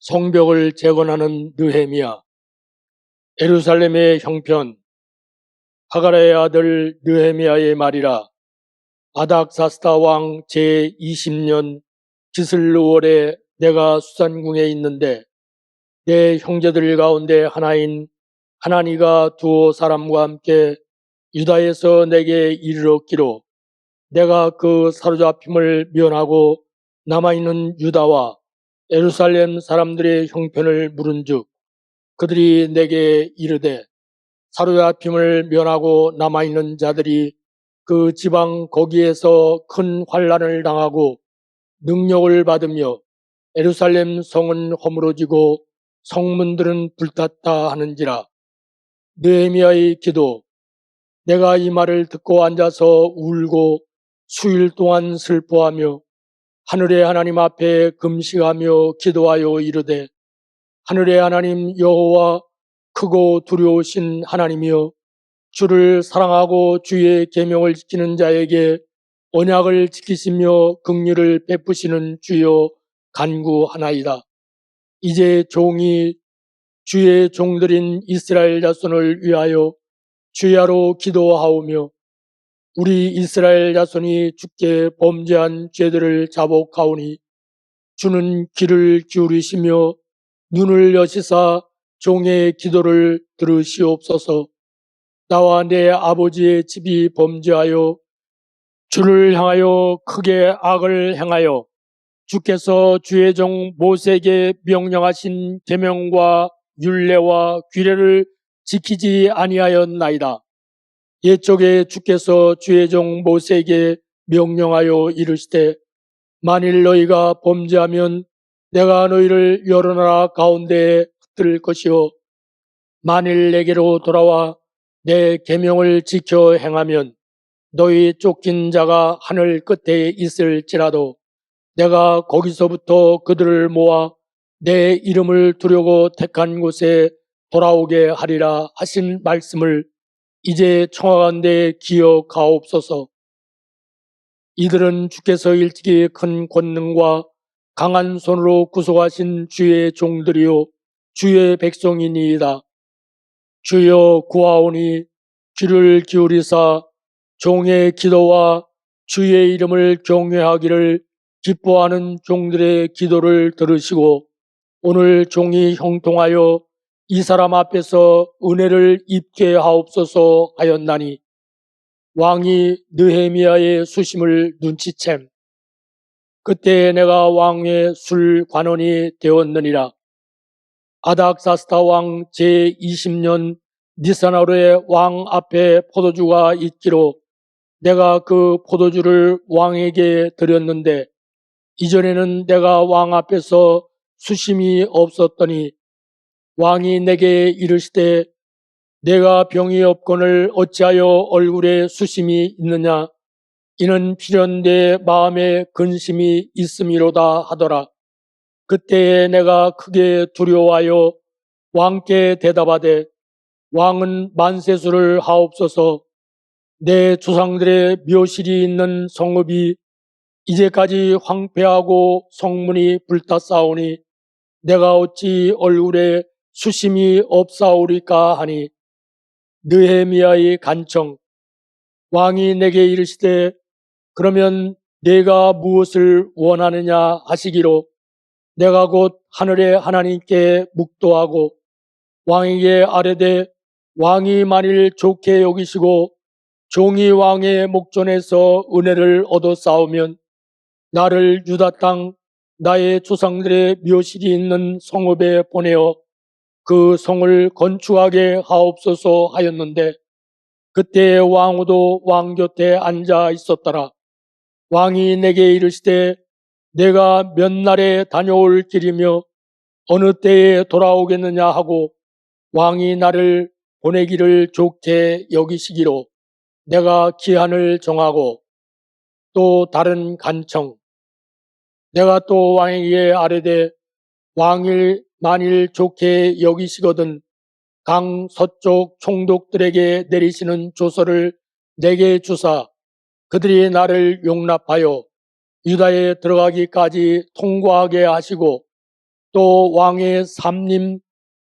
성벽을 재건하는 느헤미야. 예루살렘의 형편. 하가랴의 아들 느헤미야의 말이라. 아닥사스다 왕 제20년 기슬르월에 내가 수산궁에 있는데 내 형제들 가운데 하나인 하나니가 두어 사람과 함께 유다에서 내게 이르렀기로 내가 그 사로잡힘을 면하고 남아있는 유다와 예루살렘 사람들의 형편을 물은즉 그들이 내게 이르되 사로잡힘을 면하고 남아있는 자들이 그 지방 거기에서 큰 환난을 당하고 능력을 받으며 예루살렘 성은 허물어지고 성문들은 불탔다 하는지라. 느헤미야의 기도. 내가 이 말을 듣고 앉아서 울고 수일 동안 슬퍼하며 하늘의 하나님 앞에 금식하며 기도하여 이르되 하늘의 하나님 여호와 크고 두려우신 하나님이여 주를 사랑하고 주의 계명을 지키는 자에게 언약을 지키시며 긍휼을 베푸시는 주여 간구하나이다. 이제 종이 주의 종들인 이스라엘 자손을 위하여 주야로 기도하오며 우리 이스라엘 자손이 주께 범죄한 죄들을 자복하오니 주는 귀를 기울이시며 눈을 여시사 종의 기도를 들으시옵소서. 나와 내 아버지의 집이 범죄하여 주를 향하여 크게 악을 행하여 주께서 주의 종 모세에게 명령하신 계명과 율례와 규례를 지키지 아니하였나이다. 옛적에 주께서 주의 종 모세에게 명령하여 이르시되 만일 너희가 범죄하면 내가 너희를 여러 나라 가운데에 흩을 것이요 만일 내게로 돌아와 내 계명을 지켜 행하면 너희 쫓긴 자가 하늘 끝에 있을지라도 내가 거기서부터 그들을 모아 내 이름을 두려고 택한 곳에 돌아오게 하리라 하신 말씀을 이제 청하건대 기억하옵소서. 이들은 주께서 일찍이 큰 권능과 강한 손으로 구속하신 주의 종들이요 주의 백성이니이다. 주여 구하오니 귀를 기울이사 종의 기도와 주의 이름을 경외하기를 기뻐하는 종들의 기도를 들으시고 오늘 종이 형통하여 이 사람 앞에서 은혜를 입게 하옵소서 하였나니 왕이 느헤미야의 수심을 눈치챔. 그때 내가 왕의 술 관원이 되었느니라. 아닥사스다 왕 제20년 니산월에 왕 앞에 포도주가 있기로 내가 그 포도주를 왕에게 드렸는데 이전에는 내가 왕 앞에서 수심이 없었더니 왕이 내게 이르시되 내가 병이 없거늘 어찌하여 얼굴에 수심이 있느냐 이는 필연 내 마음에 근심이 있음이로다 하더라. 그때에 내가 크게 두려워하여 왕께 대답하되 왕은 만세수를 하옵소서. 내 조상들의 묘실이 있는 성읍이 이제까지 황폐하고 성문이 불탔사오니 내가 어찌 얼굴에 수심이 없사오리까 하니 느헤미야의 간청. 왕이 내게 이르시되 그러면 내가 무엇을 원하느냐 하시기로 내가 곧 하늘의 하나님께 묵도하고 왕에게 아뢰되 왕이 만일 좋게 여기시고 종이 왕의 목전에서 은혜를 얻어 싸우면 나를 유다 땅 나의 조상들의 묘실이 있는 성읍에 보내어 그 성을 건축하게 하옵소서 하였는데 그때 왕후도 왕 곁에 앉아 있었더라. 왕이 내게 이르시되 내가 몇 날에 다녀올 길이며 어느 때에 돌아오겠느냐 하고 왕이 나를 보내기를 좋게 여기시기로 내가 기한을 정하고 또 다른 간청. 내가 또 왕에게 아뢰되 왕을 만일 좋게 여기시거든 강 서쪽 총독들에게 내리시는 조서를 내게 주사 그들이 나를 용납하여 유다에 들어가기까지 통과하게 하시고 또 왕의 삼림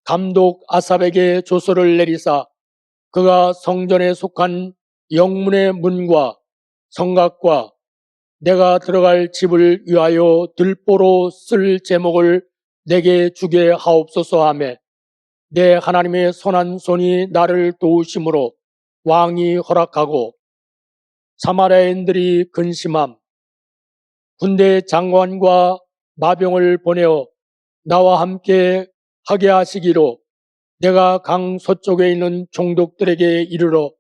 감독 아삽에게 조서를 내리사 그가 성전에 속한 영문의 문과 성곽과 내가 들어갈 집을 위하여 들보로 쓸 제목을 내게 주게 하옵소서 하매 내 하나님의 선한 손이 나를 도우심으로 왕이 허락하고 사마리아인들이 근심함 군대 장관과 마병을 보내어 나와 함께 하게 하시기로 내가 강 서쪽에 있는 총독들에게 이르러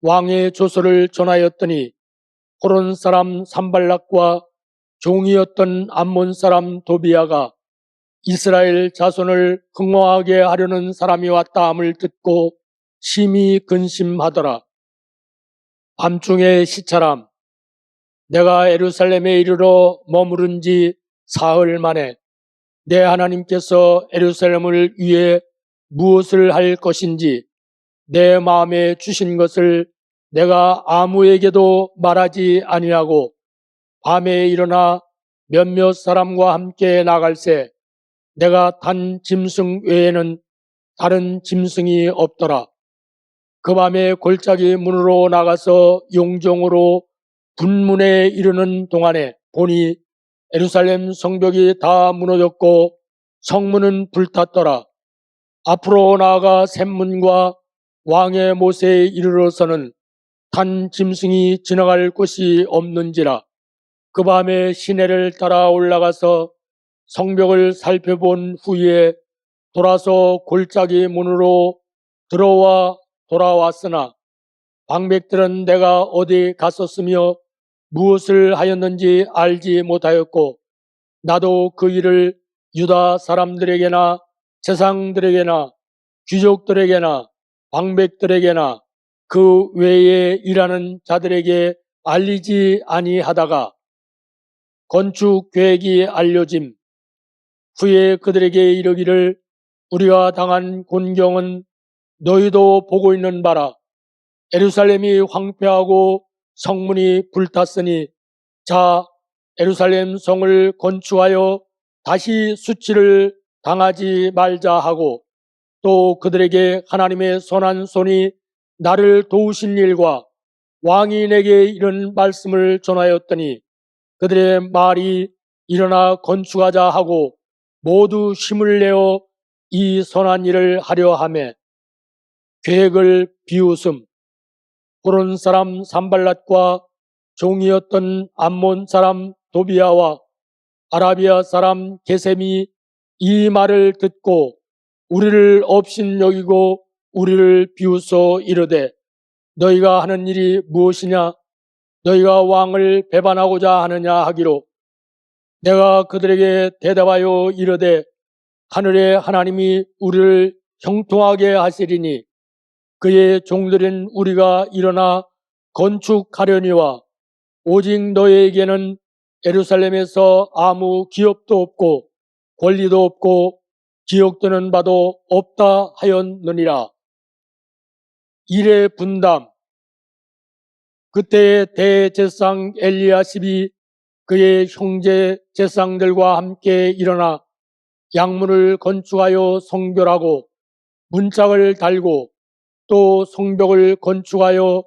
왕의 조서를 전하였더니 호론 사람 산발락과 종이었던 암몬 사람 도비아가 이스라엘 자손을 흥화하게 하려는 사람이 왔다 함을 듣고 심히 근심하더라. 밤중에 시찰함 내가 예루살렘에 이르러 머무른 지 사흘 만에 내 하나님께서 예루살렘을 위해 무엇을 할 것인지 내 마음에 주신 것을 내가 아무에게도 말하지 아니하고 밤에 일어나 몇몇 사람과 함께 나갈새 내가 탄 짐승 외에는 다른 짐승이 없더라. 그 밤에 골짜기 문으로 나가서 용종으로 분문에 이르는 동안에 보니 예루살렘 성벽이 다 무너졌고 성문은 불탔더라. 앞으로 나아가 샘문과 왕의 못에 이르러서는 탄 짐승이 지나갈 곳이 없는지라. 그 밤에 시내를 따라 올라가서 성벽을 살펴본 후에 돌아서 골짜기 문으로 들어와 돌아왔으나 방백들은 내가 어디 갔었으며 무엇을 하였는지 알지 못하였고 나도 그 일을 유다 사람들에게나 제상들에게나 귀족들에게나 방백들에게나 그 외에 일하는 자들에게 알리지 아니하다가 건축 계획이 알려짐 후에 그들에게 이르기를 우리가 당한 곤경은 너희도 보고 있는 바라. 예루살렘이 황폐하고 성문이 불탔으니 자 예루살렘 성을 건축하여 다시 수치를 당하지 말자 하고 또 그들에게 하나님의 선한 손이 나를 도우신 일과 왕이 내게 이런 말씀을 전하였더니 그들의 말이 일어나 건축하자 하고 모두 힘을 내어 이 선한 일을 하려 하매 계획을 비웃음 호론 사람 산발랏과 종이었던 암몬 사람 도비아와 아라비아 사람 게셈이 이 말을 듣고 우리를 업신여기고 우리를 비웃어 이르되 너희가 하는 일이 무엇이냐 너희가 왕을 배반하고자 하느냐 하기로 내가 그들에게 대답하여 이르되 하늘의 하나님이 우리를 형통하게 하시리니 그의 종들인 우리가 일어나 건축하려니와 오직 너희에게는 예루살렘에서 아무 기업도 없고 권리도 없고 기억되는 바도 없다 하였느니라. 일의 분담 그때의 대제사장 엘리야십이 그의 형제 제사장들과 함께 일어나 양문을 건축하여 성별하고 문짝을 달고 또 성벽을 건축하여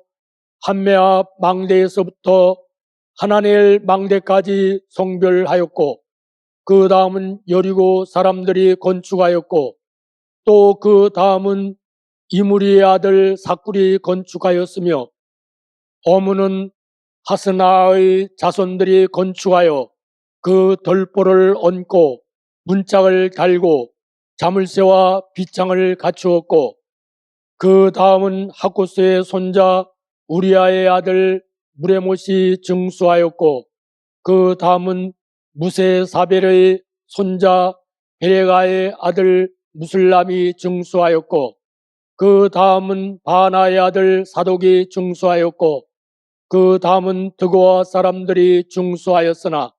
한메아 망대에서부터 하나넬 망대까지 성별하였고 그 다음은 여리고 사람들이 건축하였고 또 그 다음은 이무리의 아들 삭굴이 건축하였으며 어문은 하스나의 자손들이 건축하여 그 덜보를 얹고 문짝을 달고 자물쇠와 비창을 갖추었고 그 다음은 하코스의 손자 우리아의 아들 무레못이 증수하였고 그 다음은 무세사벨의 손자 베레가의 아들 무슬람이 증수하였고 그 다음은 바나의 아들 사독이 증수하였고 그 다음은 드고아 사람들이 증수하였으나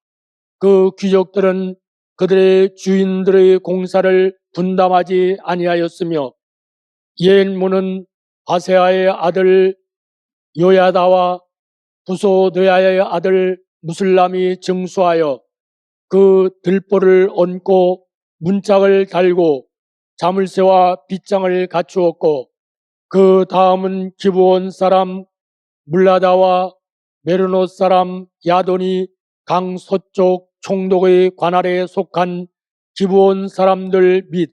그 귀족들은 그들의 주인들의 공사를 분담하지 아니하였으며 옛문은 바세아의 아들 요야다와 부소드야의 아들 무슬람이 증수하여 그 들보를 얹고 문짝을 달고 자물쇠와 빗장을 갖추었고 그 다음은 기브온 사람 물라다와 메르노 사람 야돈이 강 서쪽 총독의 관할에 속한 기브온 사람들 및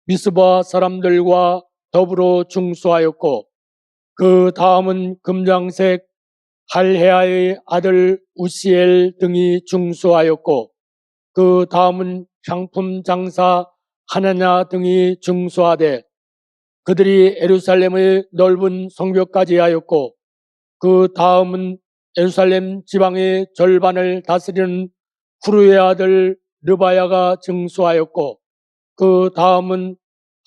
미스바 사람들과 더불어 중수하였고 그 다음은 금장색 할헤아의 아들 우시엘 등이 중수하였고 그 다음은 향품 장사 하나냐 등이 중수하되 그들이 예루살렘의 넓은 성벽까지 하였고 그 다음은 예루살렘 지방의 절반을 다스리는 후르의 아들 르바야가 증수하였고 그 다음은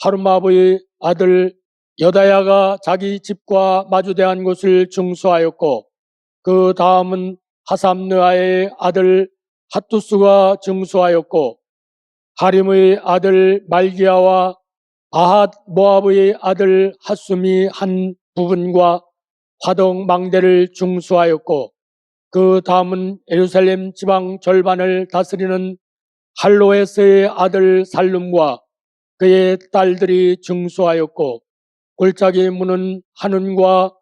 하루마브의 아들 여다야가 자기 집과 마주대한 곳을 증수하였고 그 다음은 하삼느아의 아들 핫투스가 증수하였고 하림의 아들 말기야와 아핫 모압의 아들 핫숨이 한 부분과 화덕 망대를 중수하였고 그 다음은 예루살렘 지방 절반을 다스리는 할로에스의 아들 살룸과 그의 딸들이 중수하였고 골짜기 문은 한운과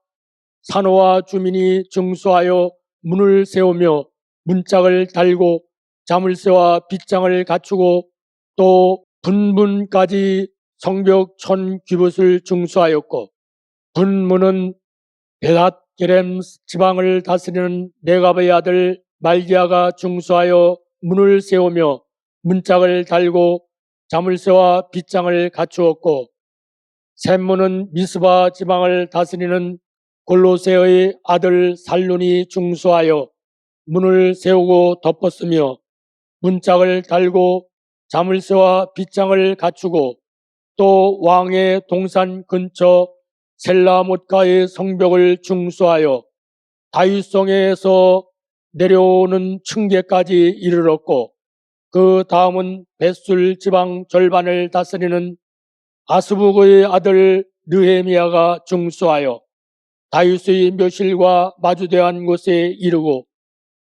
산호와 주민이 중수하여 문을 세우며 문짝을 달고 자물쇠와 빗장을 갖추고 또 분문까지 성벽 1000규빗을 중수하였고 분문은 베닷게렘 지방을 다스리는 네갑의 아들 말기야가 중수하여 문을 세우며 문짝을 달고 자물쇠와 빗장을 갖추었고 샘문은 미스바 지방을 다스리는 골로새의 아들 살룬이 중수하여 문을 세우고 덮었으며 문짝을 달고 자물쇠와 빗장을 갖추고 또 왕의 동산 근처 셀라못가의 성벽을 중수하여 다윗성에서 내려오는 층계까지 이르렀고 그 다음은 벳술 지방 절반을 다스리는 아스북의 아들 느헤미야가 중수하여 다윗의 묘실과 마주대한 곳에 이르고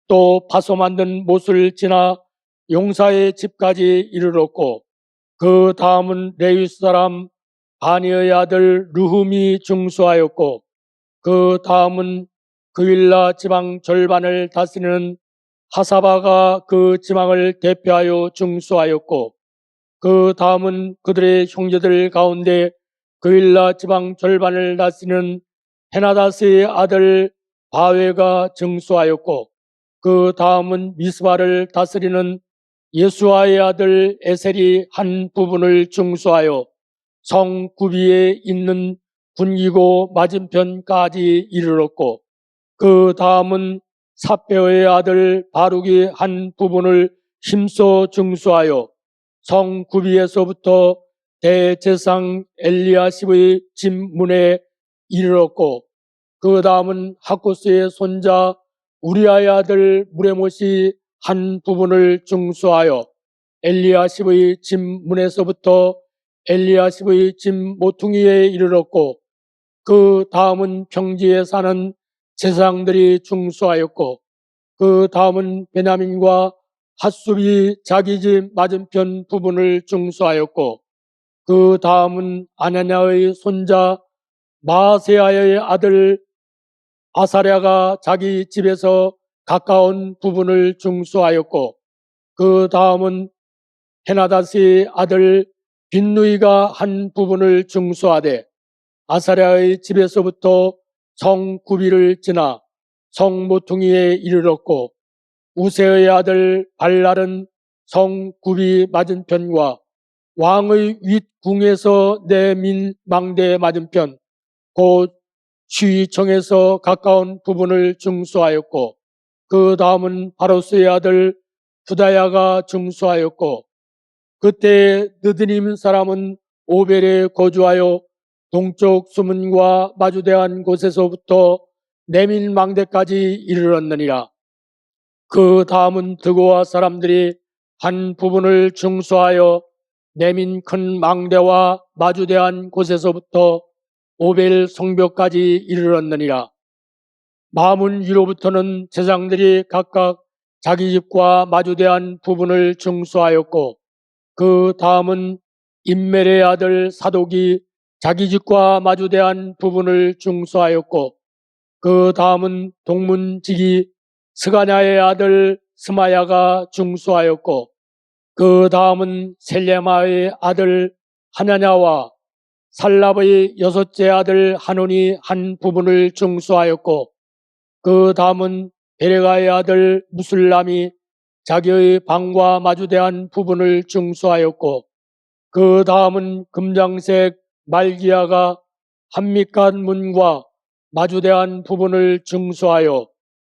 또 파소 만든 못을 지나 용사의 집까지 이르렀고 그 다음은 레위 사람 바니의 아들 르훔이 중수하였고 그 다음은 그윌라 지방 절반을 다스리는 하사바가 그 지방을 대표하여 중수하였고 그 다음은 그들의 형제들 가운데 그윌라 지방 절반을 다스리는 헤나다스의 아들 바웨가 증수하였고 그 다음은 미스바를 다스리는 예수아의 아들 에셀이 한 부분을 중수하여 성 구비에 있는 분기고 맞은편까지 이르렀고 그 다음은 삽베의 아들 바룩이 한 부분을 힘써 중수하여 성 구비에서부터 대제상 엘리야십의 집 문에 이르렀고 그 다음은 하코스의 손자 우리아의 아들 무레못이 한 부분을 중수하여 엘리야십의 집 문에서부터 엘리야십의 집 모퉁이에 이르렀고 그 다음은 평지에 사는 제사장들이 중수하였고 그 다음은 베냐민과 핫숲이 자기 집 맞은편 부분을 중수하였고 그 다음은 아나냐의 손자 마세야의 아들 아사랴가 자기 집에서 가까운 부분을 중수하였고 그 다음은 헤나다스의 아들 빈누이가 한 부분을 중수하되 아사랴의 집에서부터 성 구비를 지나 성 모퉁이에 이르렀고 우세의 아들 발랄은 성 구비 맞은편과 왕의 윗궁에서 내민 망대 맞은편 곧 시청에서 가까운 부분을 중수하였고 그 다음은 바로스의 아들 부다야가 중수하였고 그때 느드님 사람은 오벨에 거주하여 동쪽 수문과 마주대한 곳에서부터 내민 망대까지 이르렀느니라. 그 다음은 드고아 사람들이 한 부분을 중수하여 내민 큰 망대와 마주대한 곳에서부터 오벨 성벽까지 이르렀느니라. 마문 위로부터는 제사장들이 각각 자기 집과 마주대한 부분을 중수하였고 그 다음은 임멜의 아들 사독이 자기 집과 마주대한 부분을 중수하였고, 그 다음은 동문직이 스가냐의 아들 스마야가 중수하였고, 그 다음은 셀레마의 아들 하냐냐와 살랍의 여섯째 아들 하논이 한 부분을 중수하였고, 그 다음은 베레가의 아들 무술람이 자기의 방과 마주대한 부분을 중수하였고, 그 다음은 금장색 말기야가 한밑간 문과 마주대한 부분을 중수하여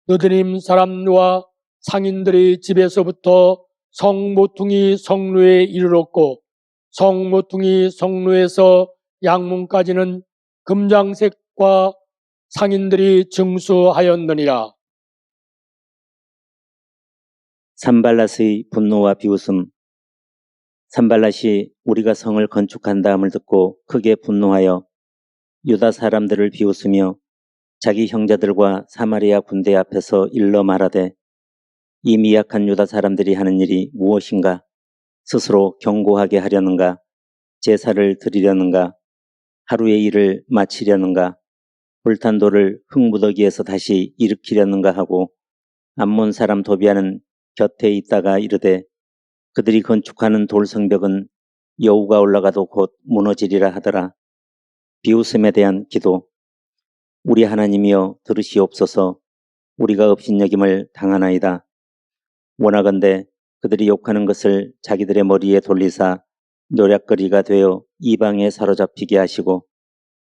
느드림 사람과 상인들의 집에서부터 성모퉁이 성루에 이르렀고, 성모퉁이 성루에서 양문까지는 금장색과 상인들이 증수하였느니라. 산발랏의 분노와 비웃음. 산발랏이 우리가 성을 건축한다함을 듣고 크게 분노하여 유다 사람들을 비웃으며 자기 형제들과 사마리아 군대 앞에서 일러 말하되, 이 미약한 유다 사람들이 하는 일이 무엇인가? 스스로 경고하게 하려는가? 제사를 드리려는가? 하루의 일을 마치려는가? 불탄 돌을 흙무더기에서 다시 일으키려는가 하고, 암몬 사람 도비아는 곁에 있다가 이르되, 그들이 건축하는 돌성벽은 여우가 올라가도 곧 무너지리라 하더라. 비웃음에 대한 기도. 우리 하나님이여 들으시옵소서. 우리가 업신여김을 당하나이다. 원하건대 그들이 욕하는 것을 자기들의 머리에 돌리사 노략거리가 되어 이방에 사로잡히게 하시고,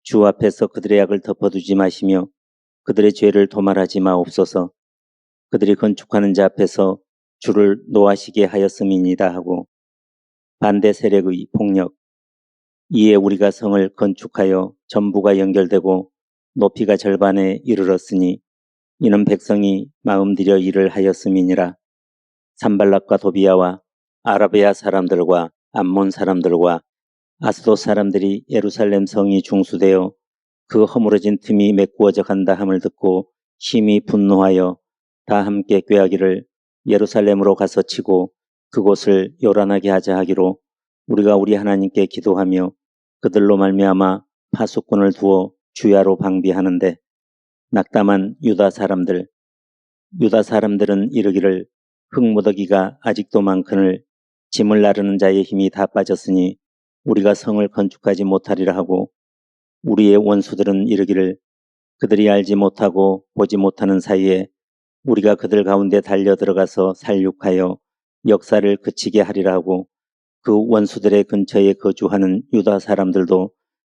주 앞에서 그들의 악을 덮어두지 마시며 그들의 죄를 도말하지 마옵소서. 그들이 건축하는 자 앞에서 주를 노하시게 하였음이니이다 하고, 반대 세력의 폭력. 이에 우리가 성을 건축하여 전부가 연결되고 높이가 절반에 이르렀으니 이는 백성이 마음들여 일을 하였음이니라. 산발락과 도비아와 아라비아 사람들과 암몬 사람들과 아스돗 사람들이 예루살렘 성이 중수되어 그 허물어진 틈이 메꾸어져 간다 함을 듣고 심히 분노하여 다 함께 꾀하기를, 예루살렘으로 가서 치고 그곳을 요란하게 하자 하기로 우리가 우리 하나님께 기도하며 그들로 말미암아 파수꾼을 두어 주야로 방비하는데, 낙담한 유다 사람들은 이르기를, 흙무더기가 아직도 많거늘 짐을 나르는 자의 힘이 다 빠졌으니 우리가 성을 건축하지 못하리라 하고, 우리의 원수들은 이르기를, 그들이 알지 못하고 보지 못하는 사이에 우리가 그들 가운데 달려 들어가서 살육하여 역사를 그치게 하리라 하고, 그 원수들의 근처에 거주하는 유다 사람들도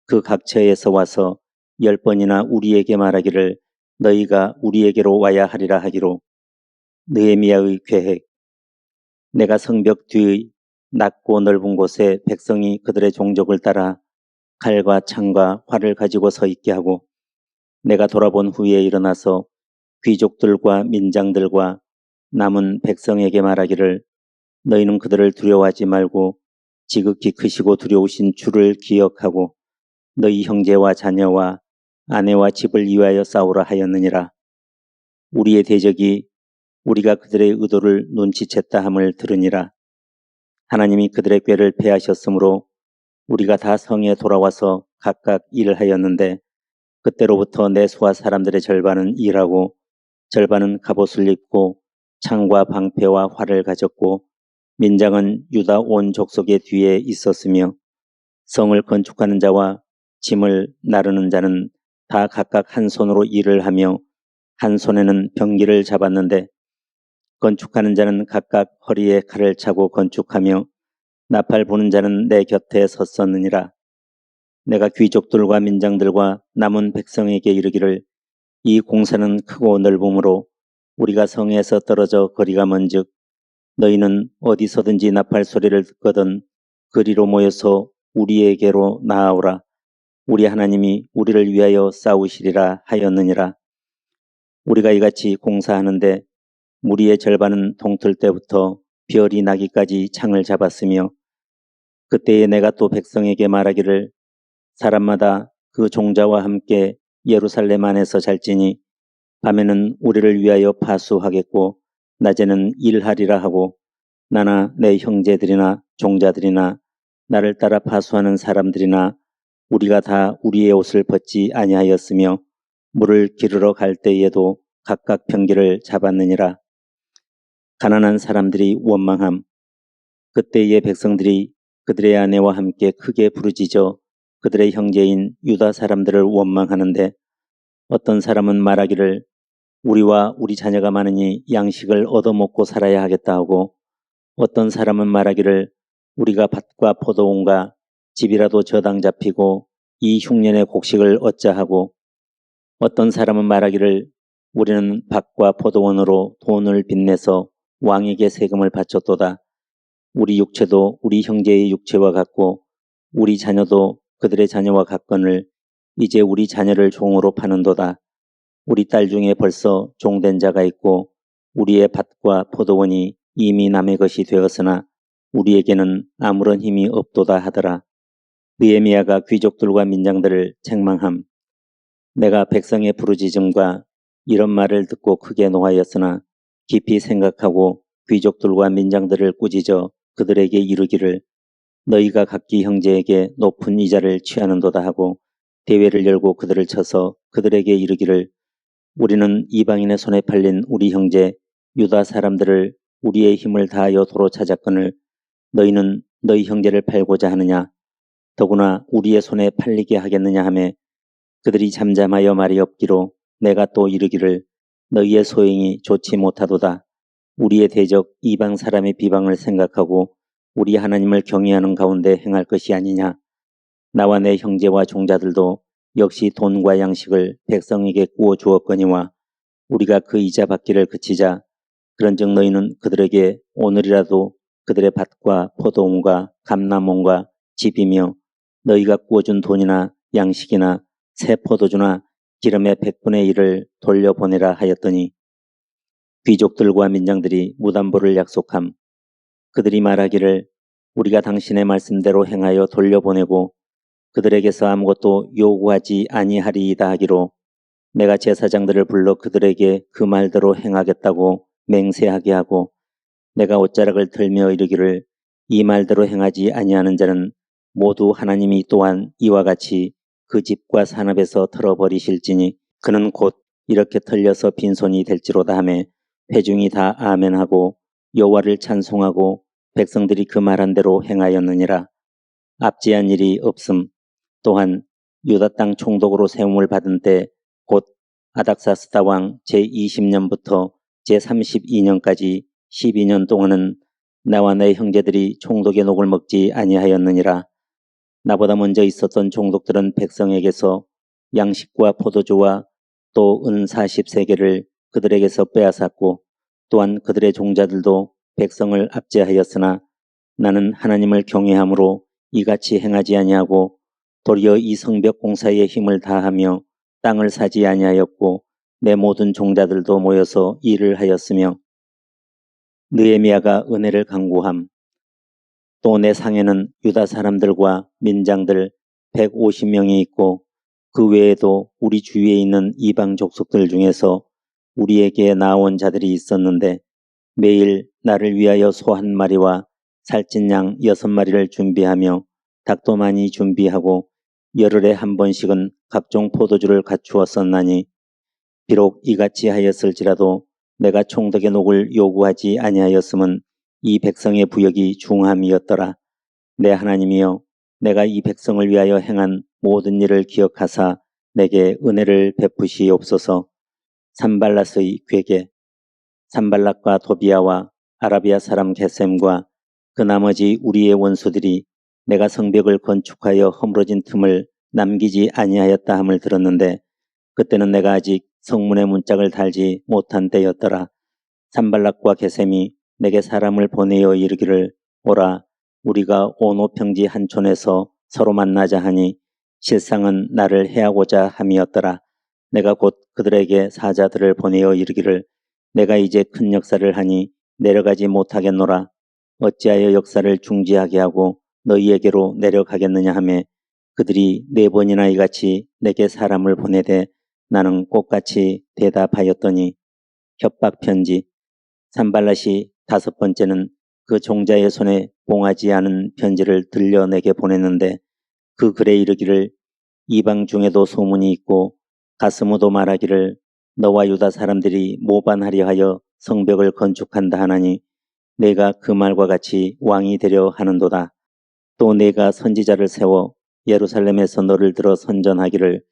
그 각처에서 와서 10번이나 우리에게 말하기를, 너희가 우리에게로 와야 하리라 하기로. 느헤미야의 계획. 내가 성벽 뒤의 낮고 넓은 곳에 백성이 그들의 종족을 따라 칼과 창과 활을 가지고 서 있게 하고, 내가 돌아본 후에 일어나서 귀족들과 민장들과 남은 백성에게 말하기를, 너희는 그들을 두려워하지 말고 지극히 크시고 두려우신 주를 기억하고 너희 형제와 자녀와 아내와 집을 위하여 싸우라 하였느니라. 우리의 대적이 우리가 그들의 의도를 눈치챘다 함을 들으니라. 하나님이 그들의 꾀를 패하셨으므로 우리가 다 성에 돌아와서 각각 일을 하였는데, 그때로부터 내 수하 사람들의 절반은 일하고 절반은 갑옷을 입고 창과 방패와 활을 가졌고, 민장은 유다 온 족속의 뒤에 있었으며, 성을 건축하는 자와 짐을 나르는 자는 다 각각 한 손으로 일을 하며 한 손에는 병기를 잡았는데, 건축하는 자는 각각 허리에 칼을 차고 건축하며 나팔 부는 자는 내 곁에 섰었느니라. 내가 귀족들과 민장들과 남은 백성에게 이르기를, 이 공사는 크고 넓음으로 우리가 성에서 떨어져 거리가 먼즉 너희는 어디서든지 나팔 소리를 듣거든 그리로 모여서 우리에게로 나아오라. 우리 하나님이 우리를 위하여 싸우시리라 하였느니라. 우리가 이같이 공사하는데 무리의 절반은 동틀 때부터 별이 나기까지 창을 잡았으며, 그때에 내가 또 백성에게 말하기를, 사람마다 그 종자와 함께 예루살렘 안에서 잘지니 밤에는 우리를 위하여 파수하겠고 낮에는 일하리라 하고, 나나 내 형제들이나 종자들이나 나를 따라 파수하는 사람들이나 우리가 다 우리의 옷을 벗지 아니하였으며 물을 기르러 갈 때에도 각각 병기를 잡았느니라. 가난한 사람들이 원망함. 그때의 백성들이 그들의 아내와 함께 크게 부르짖어 그들의 형제인 유다 사람들을 원망하는데 어떤 사람은 말하기를 우리와 우리 자녀가 많으니 양식을 얻어먹고 살아야 하겠다 하고 어떤 사람은 말하기를 우리가 밭과 포도원과 집이라도 저당 잡히고 이 흉년의 곡식을 얻자 하고 어떤 사람은 말하기를 우리는 밭과 포도원으로 돈을 빚내서 왕에게 세금을 바쳤도다. 우리 육체도 우리 형제의 육체와 같고 우리 자녀도 그들의 자녀와 같거늘 이제 우리 자녀를 종으로 파는도다. 우리 딸 중에 벌써 종된 자가 있고 우리의 밭과 포도원이 이미 남의 것이 되었으나 우리에게는 아무런 힘이 없도다 하더라. 느헤미야가 귀족들과 민장들을 책망함. 내가 백성의 부르짖음과 이런 말을 듣고 크게 노하였으나 깊이 생각하고 귀족들과 민장들을 꾸짖어 그들에게 이르기를 너희가 각기 형제에게 높은 이자를 취하는도다 하고 대회를 열고 그들을 쳐서 그들에게 이르기를 우리는 이방인의 손에 팔린 우리 형제 유다 사람들을 우리의 힘을 다하여 도로 찾았거늘 너희는 너희 형제를 팔고자 하느냐 더구나 우리의 손에 팔리게 하겠느냐 하며 그들이 잠잠하여 말이 없기로 내가 또 이르기를 너희의 소행이 좋지 못하도다. 우리의 대적 이방 사람의 비방을 생각하고 우리 하나님을 경외하는 가운데 행할 것이 아니냐. 나와 내 형제와 종자들도 역시 돈과 양식을 백성에게 구워 주었거니와 우리가 그 이자 받기를 그치자 그런즉 너희는 그들에게 오늘이라도 그들의 밭과 포도원과 감람원과 집이며 너희가 구워준 돈이나 양식이나 새 포도주나 기름의 100분의 1을 돌려보내라 하였더니 귀족들과 민장들이 무담보를 약속함. 그들이 말하기를 우리가 당신의 말씀대로 행하여 돌려보내고 그들에게서 아무것도 요구하지 아니하리이다 하기로 내가 제사장들을 불러 그들에게 그 말대로 행하겠다고 맹세하게 하고 내가 옷자락을 들며 이르기를 이 말대로 행하지 아니하는 자는 모두 하나님이 또한 이와 같이 그 집과 산업에서 털어버리실지니 그는 곧 이렇게 털려서 빈손이 될지로다 하며 회중이 다 아멘하고 여호와를 찬송하고 백성들이 그 말한 대로 행하였느니라. 압제한 일이 없음. 또한 유다 땅 총독으로 세움을 받은 때 곧 아닥사스다 왕 제20년부터 제32년까지 12년 동안은 나와 내 형제들이 총독의 녹을 먹지 아니하였느니라. 나보다 먼저 있었던 총독들은 백성에게서 양식과 포도주와 또 은 40세겔을 그들에게서 빼앗았고 또한 그들의 종자들도 백성을 압제하였으나 나는 하나님을 경외함으로 이같이 행하지 아니하고 도리어 이 성벽 공사에 힘을 다하며 땅을 사지 아니하였고 내 모든 종자들도 모여서 일을 하였으며 느헤미야가 은혜를 간구함. 또 내 상에는 유다 사람들과 민장들 150명이 있고 그 외에도 우리 주위에 있는 이방 족속들 중에서 우리에게 나온 자들이 있었는데 매일 나를 위하여 소 한 마리와 살찐 양 6마리를 준비하며 닭도 많이 준비하고 열흘에 한 번씩은 각종 포도주를 갖추었었나니 비록 이같이 하였을지라도 내가 총독의 녹을 요구하지 아니하였음은 이 백성의 부역이 중함이었더라. 내 하나님이여 내가 이 백성을 위하여 행한 모든 일을 기억하사 내게 은혜를 베푸시옵소서. 산발랏의 괴계. 산발랏과 도비아와 아라비아 사람 게셈과 그 나머지 우리의 원수들이 내가 성벽을 건축하여 허물어진 틈을 남기지 아니하였다 함을 들었는데 그때는 내가 아직 성문의 문짝을 달지 못한 때였더라. 산발락과 게셈이 내게 사람을 보내어 이르기를 오라 우리가 오노 평지 한 촌에서 서로 만나자 하니 실상은 나를 해하고자 함이었더라. 내가 곧 그들에게 사자들을 보내어 이르기를 내가 이제 큰 역사를 하니 내려가지 못하겠노라. 어찌하여 역사를 중지하게 하고 너희에게로 내려가겠느냐 하며 그들이 4번이나 이같이 내게 사람을 보내되 나는 꽃같이 대답하였더니 협박편지. 산발랏이 5번째는 그 종자의 손에 봉하지 않은 편지를 들려 내게 보냈는데 그 글에 이르기를 이방 중에도 소문이 있고 가스무도 말하기를 너와 유다 사람들이 모반하려 하여 성벽을 건축한다 하나니 내가 그 말과 같이 왕이 되려 하는도다. 또 내가 선지자를 세워 예루살렘에서 너를 들어 선전하기를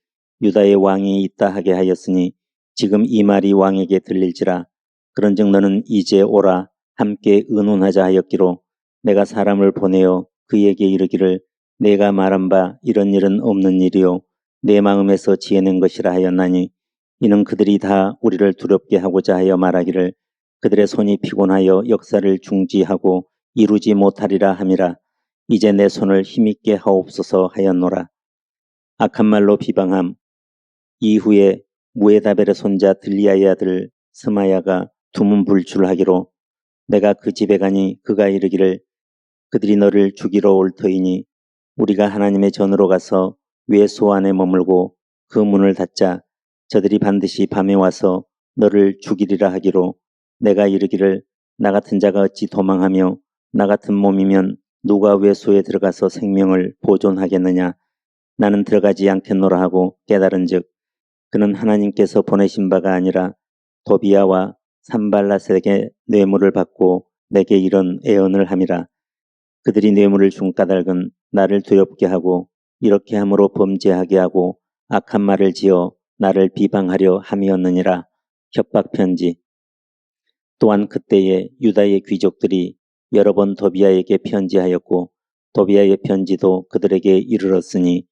유다의 왕이 있다 하게 하였으니 지금 이 말이 왕에게 들릴지라. 그런즉 너는 이제 오라 함께 의논하자 하였기로 내가 사람을 보내어 그에게 이르기를 내가 말한 바 이런 일은 없는 일이요 내 마음에서 지어낸 것이라 하였나니 이는 그들이 다 우리를 두렵게 하고자 하여 말하기를 그들의 손이 피곤하여 역사를 중지하고 이루지 못하리라 함이라. 이제 내 손을 힘있게 하옵소서 하였노라. 악한 말로 비방함. 이후에 무에다벨의 손자 들리아의 아들 스마야가 두문불출하기로 내가 그 집에 가니 그가 이르기를 그들이 너를 죽이러 올 터이니 우리가 하나님의 전으로 가서 외소 안에 머물고 그 문을 닫자. 저들이 반드시 밤에 와서 너를 죽이리라 하기로 내가 이르기를 나 같은 자가 어찌 도망하며 나 같은 몸이면 누가 외소에 들어가서 생명을 보존하겠느냐. 나는 들어가지 않겠노라 하고 깨달은즉 그는 하나님께서 보내신 바가 아니라 도비야와 산발랏에게 뇌물을 받고 내게 이런 애언을 함이라. 그들이 뇌물을 준 까닭은 나를 두렵게 하고 이렇게 함으로 범죄하게 하고 악한 말을 지어 나를 비방하려 함이었느니라. 협박편지. 또한 그때에 유다의 귀족들이 여러 번 도비야에게 편지하였고 도비야의 편지도 그들에게 이르렀으니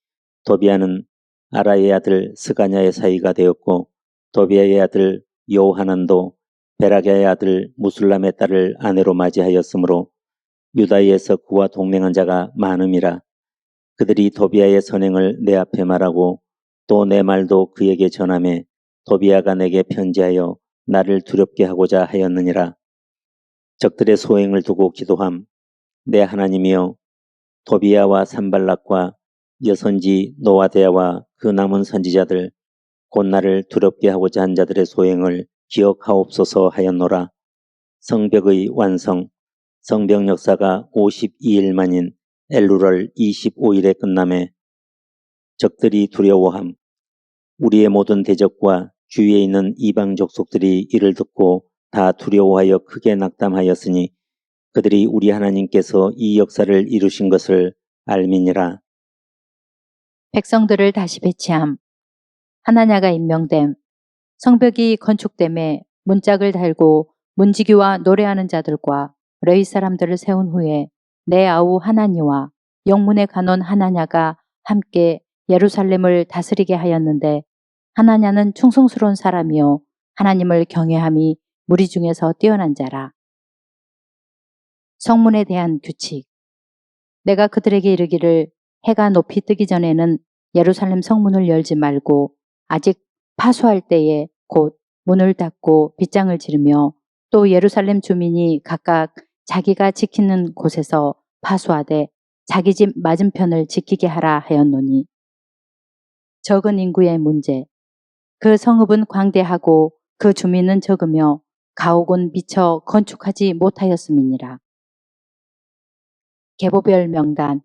도비야는 아라의 아들 스가냐의 사이가 되었고 도비야의 아들 요하난도 베라게의 아들 무술람의 딸을 아내로 맞이하였으므로 유다에서 그와 동맹한 자가 많음이라. 그들이 도비야의 선행을 내 앞에 말하고 또 내 말도 그에게 전하매 도비야가 내게 편지하여 나를 두렵게 하고자 하였느니라. 적들의 소행을 두고 기도함. 내 하나님이여 도비야와 산발락과 여선지 노아데아와 그 남은 선지자들 곧 나를 두렵게 하고자 한 자들의 소행을 기억하옵소서 하였노라. 성벽의 완성. 성벽 역사가 52일 만인 엘루럴 25일에 끝남에 적들이 두려워함. 우리의 모든 대적과 주위에 있는 이방 족속들이 이를 듣고 다 두려워하여 크게 낙담하였으니 그들이 우리 하나님께서 이 역사를 이루신 것을 알미니라. 백성들을 다시 배치함. 하나냐가 임명됨. 성벽이 건축됨에 문짝을 달고 문지기와 노래하는 자들과 레위 사람들을 세운 후에 내 아우 하나니와 영문의 간원 하나냐가 함께 예루살렘을 다스리게 하였는데 하나냐는 충성스러운 사람이요 하나님을 경외함이 무리 중에서 뛰어난 자라. 성문에 대한 규칙. 내가 그들에게 이르기를 해가 높이 뜨기 전에는 예루살렘 성문을 열지 말고 아직 파수할 때에 곧 문을 닫고 빗장을 지르며 또 예루살렘 주민이 각각 자기가 지키는 곳에서 파수하되 자기 집 맞은편을 지키게 하라 하였노니 적은 인구의 문제. 그 성읍은 광대하고 그 주민은 적으며 가옥은 미처 건축하지 못하였음이니라. 계보별 명단.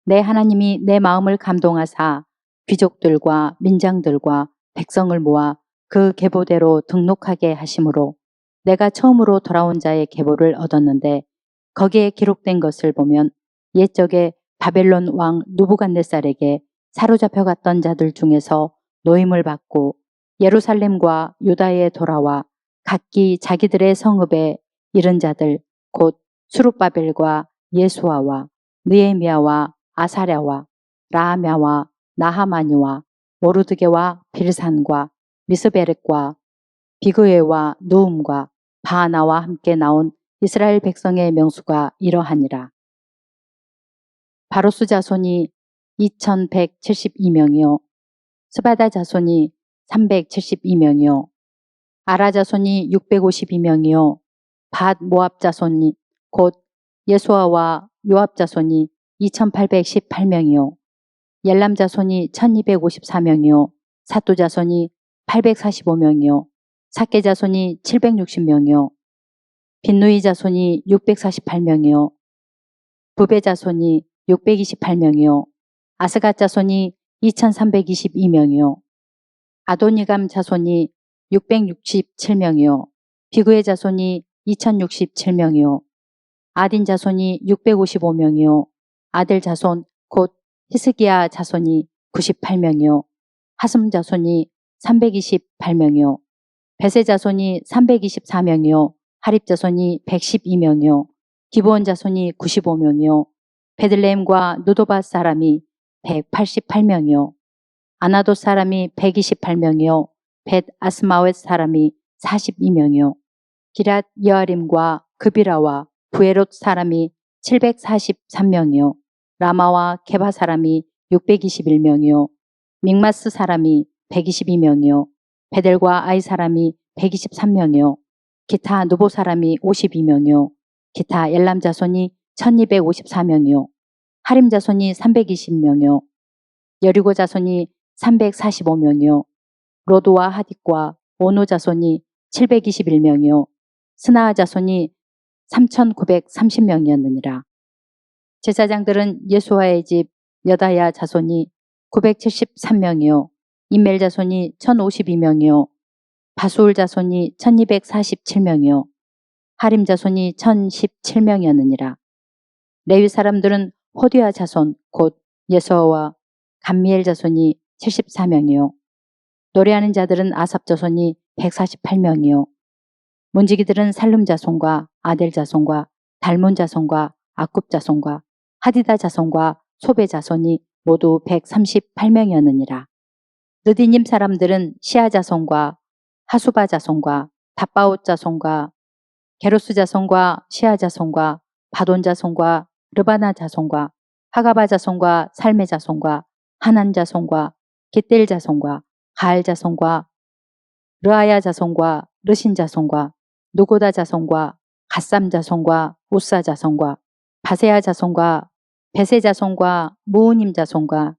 내 하나님이 내 마음을 감동하사 귀족들과 민장들과 백성을 모아 그 계보대로 등록하게 하심으로 내가 처음으로 돌아온 자의 계보를 얻었는데 거기에 기록된 것을 보면 옛적에 바벨론 왕 누부갓네살에게 사로잡혀갔던 자들 중에서 노임을 받고 예루살렘과 유다에 돌아와 각기 자기들의 성읍에 이른 자들 곧 수룹바벨과 예수아와 느헤미야와 아사랴와 라하мя와 나하마니와 모르드게와 빌산과 미스베렉과 비그웨와 누움과 바하나와 함께 나온 이스라엘 백성의 명수가 이러하니라. 바로스 자손이 2172명이요 스바다 자손이 372명이요 아라 자손이 652명이요 밧 모압 자손이 곧 예수아와 요압 자손이 2818명이요 옐람 자손이 1254명이요 사또 자손이 845명이요 삭개 자손이 760명이요 빈누이 자손이 648명이요. 부베 자손이 628명이요. 아스갓 자손이 2322명이요. 아도니감 자손이 667명이요. 비그의 자손이 2067명이요. 아딘 자손이 655명이요. 아델 자손 곧 히스기야 자손이 98명이요. 하슴 자손이 328명이요. 베세 자손이 324명이요. 하립 자손이 112명이요. 기브온 자손이 95명이요. 베들레헴과 누도바 사람이 188명이요. 아나도 사람이 128명이요. 벳 아스마웻 사람이 42명이요. 기랏 여아림과 그비라와 부에롯 사람이 743명이요. 라마와 게바 사람이 621명이요. 믹마스 사람이 122명이요. 베델과 아이 사람이 123명이요. 기타 누보 사람이 52명이요. 기타 엘람 자손이 1254명이요. 하림 자손이 320명이요. 여리고 자손이 345명이요. 로드와 하딕과 오노 자손이 721명이요. 스나아 자손이 3930명이었느니라. 제사장들은 예수아의 집 여다야 자손이 973명이요. 임멜 자손이 1052명이요. 바수울 자손이 1247명이요. 하림 자손이 1017명이었느니라. 레위 사람들은 호디아 자손 곧 예서와 감미엘 자손이 74명이요. 노래하는 자들은 아삽 자손이 148명이요. 문지기들은 살룸 자손과 아델 자손과 달몬 자손과 아굽 자손과 하디다 자손과 소베 자손이 모두 138명이었느니라. 느디님 사람들은 시아 자손과 하수바 자손과 다바옷 자손과 게로스 자손과 시아 자손과 바돈 자손과 르바나 자손과 하가바 자손과 살메 자손과 하난 자손과 깃델 자손과 가알 자손과 르아야 자손과 르신 자손과 누고다 자손과 갓삼 자손과 우사 자손과 바세아 자손과 베세 자손과 무우님 자손과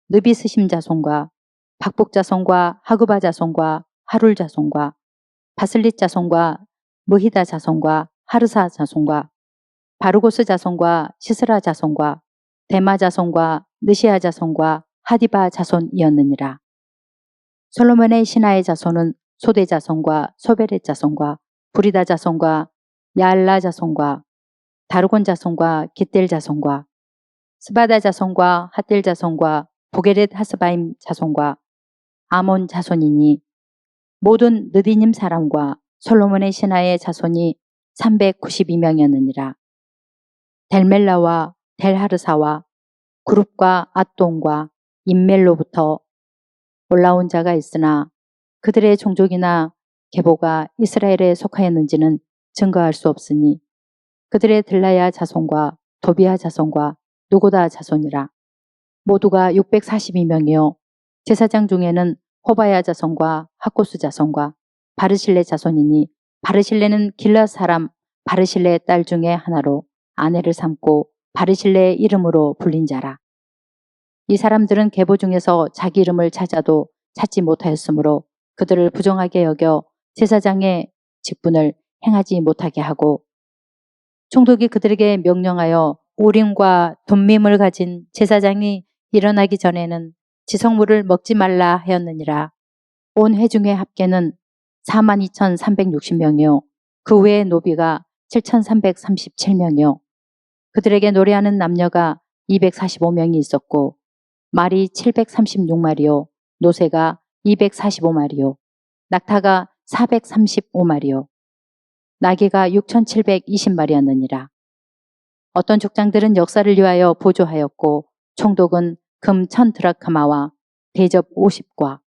느비스심 자손과 박복 자손과 하그바 자손과 하룰 자손과 바슬릿 자손과 무히다 자손과 하르사 자손과 바르고스 자손과 시스라 자손과 데마 자손과 느시아 자손과 하디바 자손이었느니라. 솔로몬의 신하의 자손은 소대 자손과 소베렛 자손과 부리다 자손과 야알라 자손과 다르곤 자손과 깃델 자손과 스바다 자손과 핫델 자손과 보게렛 하스바임 자손과 아몬 자손이니 모든 느디님 사람과 솔로몬의 신하의 자손이 392명이었느니라. 델멜라와 델하르사와 그룹과 앗돈과 임멜로부터 올라온 자가 있으나 그들의 종족이나 계보가 이스라엘에 속하였는지는 증거할 수 없으니 그들의 들라야 자손과 도비아 자손과 누고다 자손이라. 모두가 642명이요. 제사장 중에는 호바야 자손과 하코스 자손과 바르실레 자손이니 바르실레는 길라 사람 바르실레의 딸 중에 하나로 아내를 삼고 바르실레의 이름으로 불린 자라. 이 사람들은 계보 중에서 자기 이름을 찾아도 찾지 못하였으므로 그들을 부정하게 여겨 제사장의 직분을 행하지 못하게 하고 총독이 그들에게 명령하여 우림과 돔밈을 가진 제사장이 일어나기 전에는 지성물을 먹지 말라 하였느니라. 온 회중의 합계는 42,360명이요. 그 외의 노비가 7,337명이요. 그들에게 노래하는 남녀가 245명이 있었고 말이 736마리요. 노새가 245마리요. 낙타가 435마리요. 나귀가 6,720마리였느니라. 어떤 족장들은 역사를 위하여 보조하였고 총독은 금 1000드라크마와 대접 50과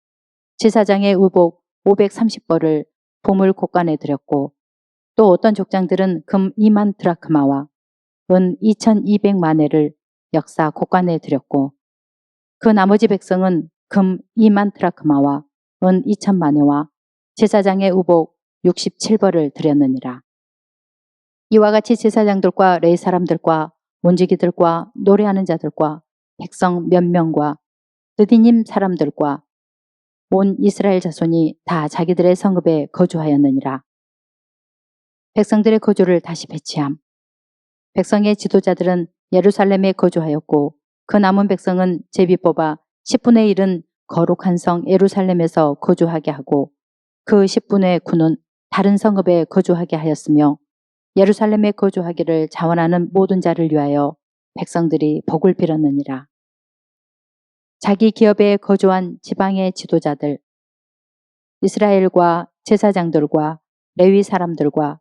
제사장의 의복 530벌을 보물 곳간에 드렸고 또 어떤 족장들은 금 2만 드라크마와 은 2200만회를 역사 곳간에 드렸고 그 나머지 백성은 금 2만 드라크마와 은 2000만회와 제사장의 의복 67벌을 드렸느니라. 이와 같이 제사장들과 레위 사람들과 문지기들과 노래하는 자들과 백성 몇 명과 느디님 사람들과 온 이스라엘 자손이 다 자기들의 성읍에 거주하였느니라. 백성들의 거주를 다시 배치함. 백성의 지도자들은 예루살렘에 거주하였고 그 남은 백성은 제비 뽑아 10분의 1은 거룩한 성 예루살렘에서 거주하게 하고 그 10분의 9는 다른 성읍에 거주하게 하였으며 예루살렘에 거주하기를 자원하는 모든 자를 위하여 백성들이 복을 빌었느니라. 자기 기업에 거주한 지방의 지도자들, 이스라엘과 제사장들과 레위 사람들과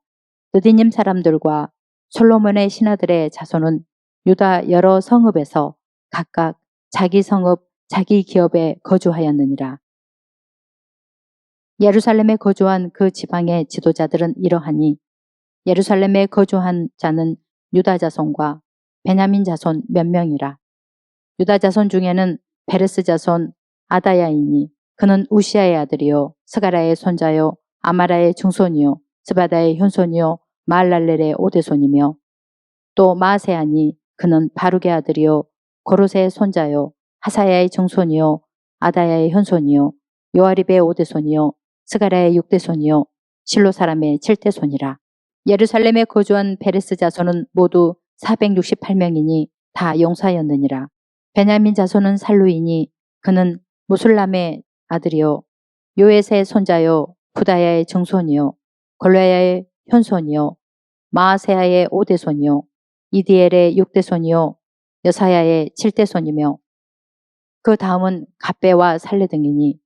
느디님 사람들과 솔로몬의 신하들의 자손은 유다 여러 성읍에서 각각 자기 성읍, 자기 기업에 거주하였느니라. 예루살렘에 거주한 그 지방의 지도자들은 이러하니 예루살렘에 거주한 자는 유다 자손과 베냐민 자손 몇 명이라. 유다 자손 중에는 베레스 자손 아다야이니 그는 우시아의 아들이요 스가라의 손자요 아마라의 증손이요 스바다의 현손이요 마알랄렐의 오대손이며 또 마아세아니 그는 바룩의 아들이요 고로세의 손자요 하사야의 증손이요 아다야의 현손이요 요아립의 오대손이요 스가라의 육대손이요 실로 사람의 칠대손이라. 예루살렘에 거주한 베레스 자손은 모두 468명이니 다 용사였느니라. 베냐민 자손은 살루이니 그는 무술람의 아들이요 요에스의 손자요 부다야의 증손이요 골라야의 현손이요 마아세아의 오대손이요 이디엘의 육대손이요 여사야의 칠대손이며 그 다음은 갑배와 살레 등이니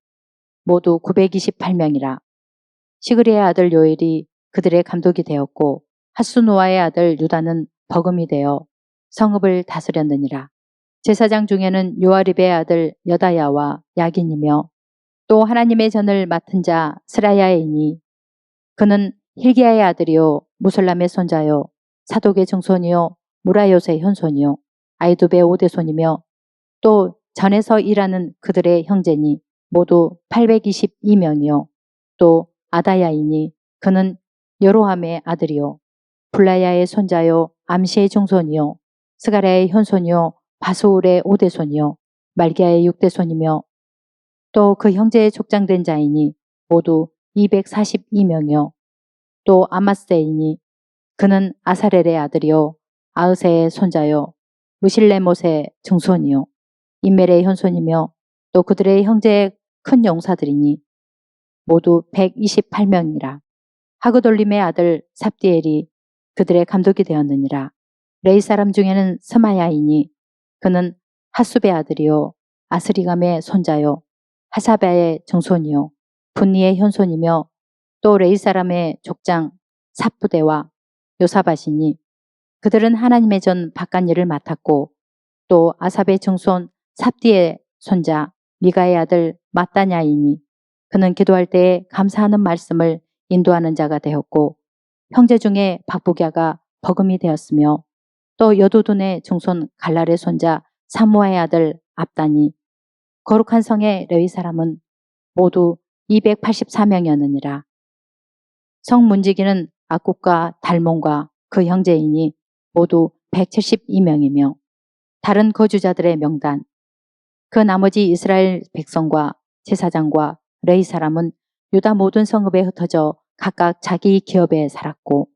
모두 928명이라. 시그리의 아들 요엘이 그들의 감독이 되었고 하수노아의 아들 유다는 버금이 되어 성읍을 다스렸느니라. 제사장 중에는 요아립의 아들 여다야와 야긴이며 또 하나님의 전을 맡은 자 스라야이니 그는 힐기야의 아들이요 무술람의 손자요 사독의 증손이요 무라요스의 현손이요 아이두베의 오대손이며 또 전에서 일하는 그들의 형제니 모두 822명이요 또 아다야이니 그는 여로함의 아들이요 블라야의 손자요 암시의 증손이요 스가랴의 현손이요 바수울의 오대손이요 말기야의 육대손이며 또 그 형제의 족장된 자이니 모두 242명이요 또 아마스이니 그는 아사렐의 아들이요 아으세의 손자요 무실레못의 증손이요 인멜의 현손이며 또 그들의 형제의 큰 용사들이니 모두 128명이라. 하그돌림의 아들 삽디엘이 그들의 감독이 되었느니라. 레이 사람 중에는 스마야이니 그는 하수베의 아들이요 아스리감의 손자요 하사바의 증손이요 분니의 현손이며 또 레이 사람의 족장 삽부대와 요사바시니 그들은 하나님의 전 바깥일을 맡았고 또 아삽의 증손 삽디의 손자 미가의 아들 마따냐이니 그는 기도할 때에 감사하는 말씀을 인도하는 자가 되었고 형제 중에 박부갸가 버금이 되었으며 또 여두둔의 증손 갈랄의 손자 사무아의 아들 압다니 거룩한 성의 레위 사람은 모두 284명이었느니라. 성 문지기는 악국과 달몬과 그 형제이니 모두 172명이며 다른 거주자들의 명단 그 나머지 이스라엘 백성과 제사장과 레위 사람은 유다 모든 성읍에 흩어져 각각 자기 기업에 살았고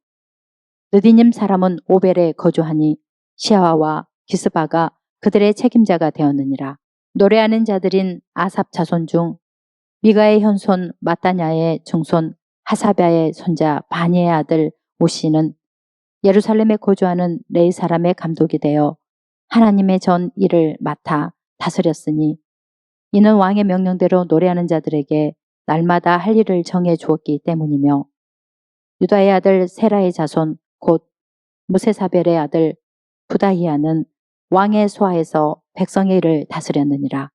느디님 사람은 오벨에 거주하니 시아와 기스바가 그들의 책임자가 되었느니라. 노래하는 자들인 아삽 자손 중 미가의 현손 마따냐의 증손 하사바의 손자 바니의 아들 오시는 예루살렘에 거주하는 레위 사람의 감독이 되어 하나님의 전 일을 맡아 다스렸으니 이는 왕의 명령대로 노래하는 자들에게 날마다 할 일을 정해 주었기 때문이며 유다의 아들 세라의 자손 곧 무세사벨의 아들 부다히아는 왕의 소하에서 백성의 일을 다스렸느니라.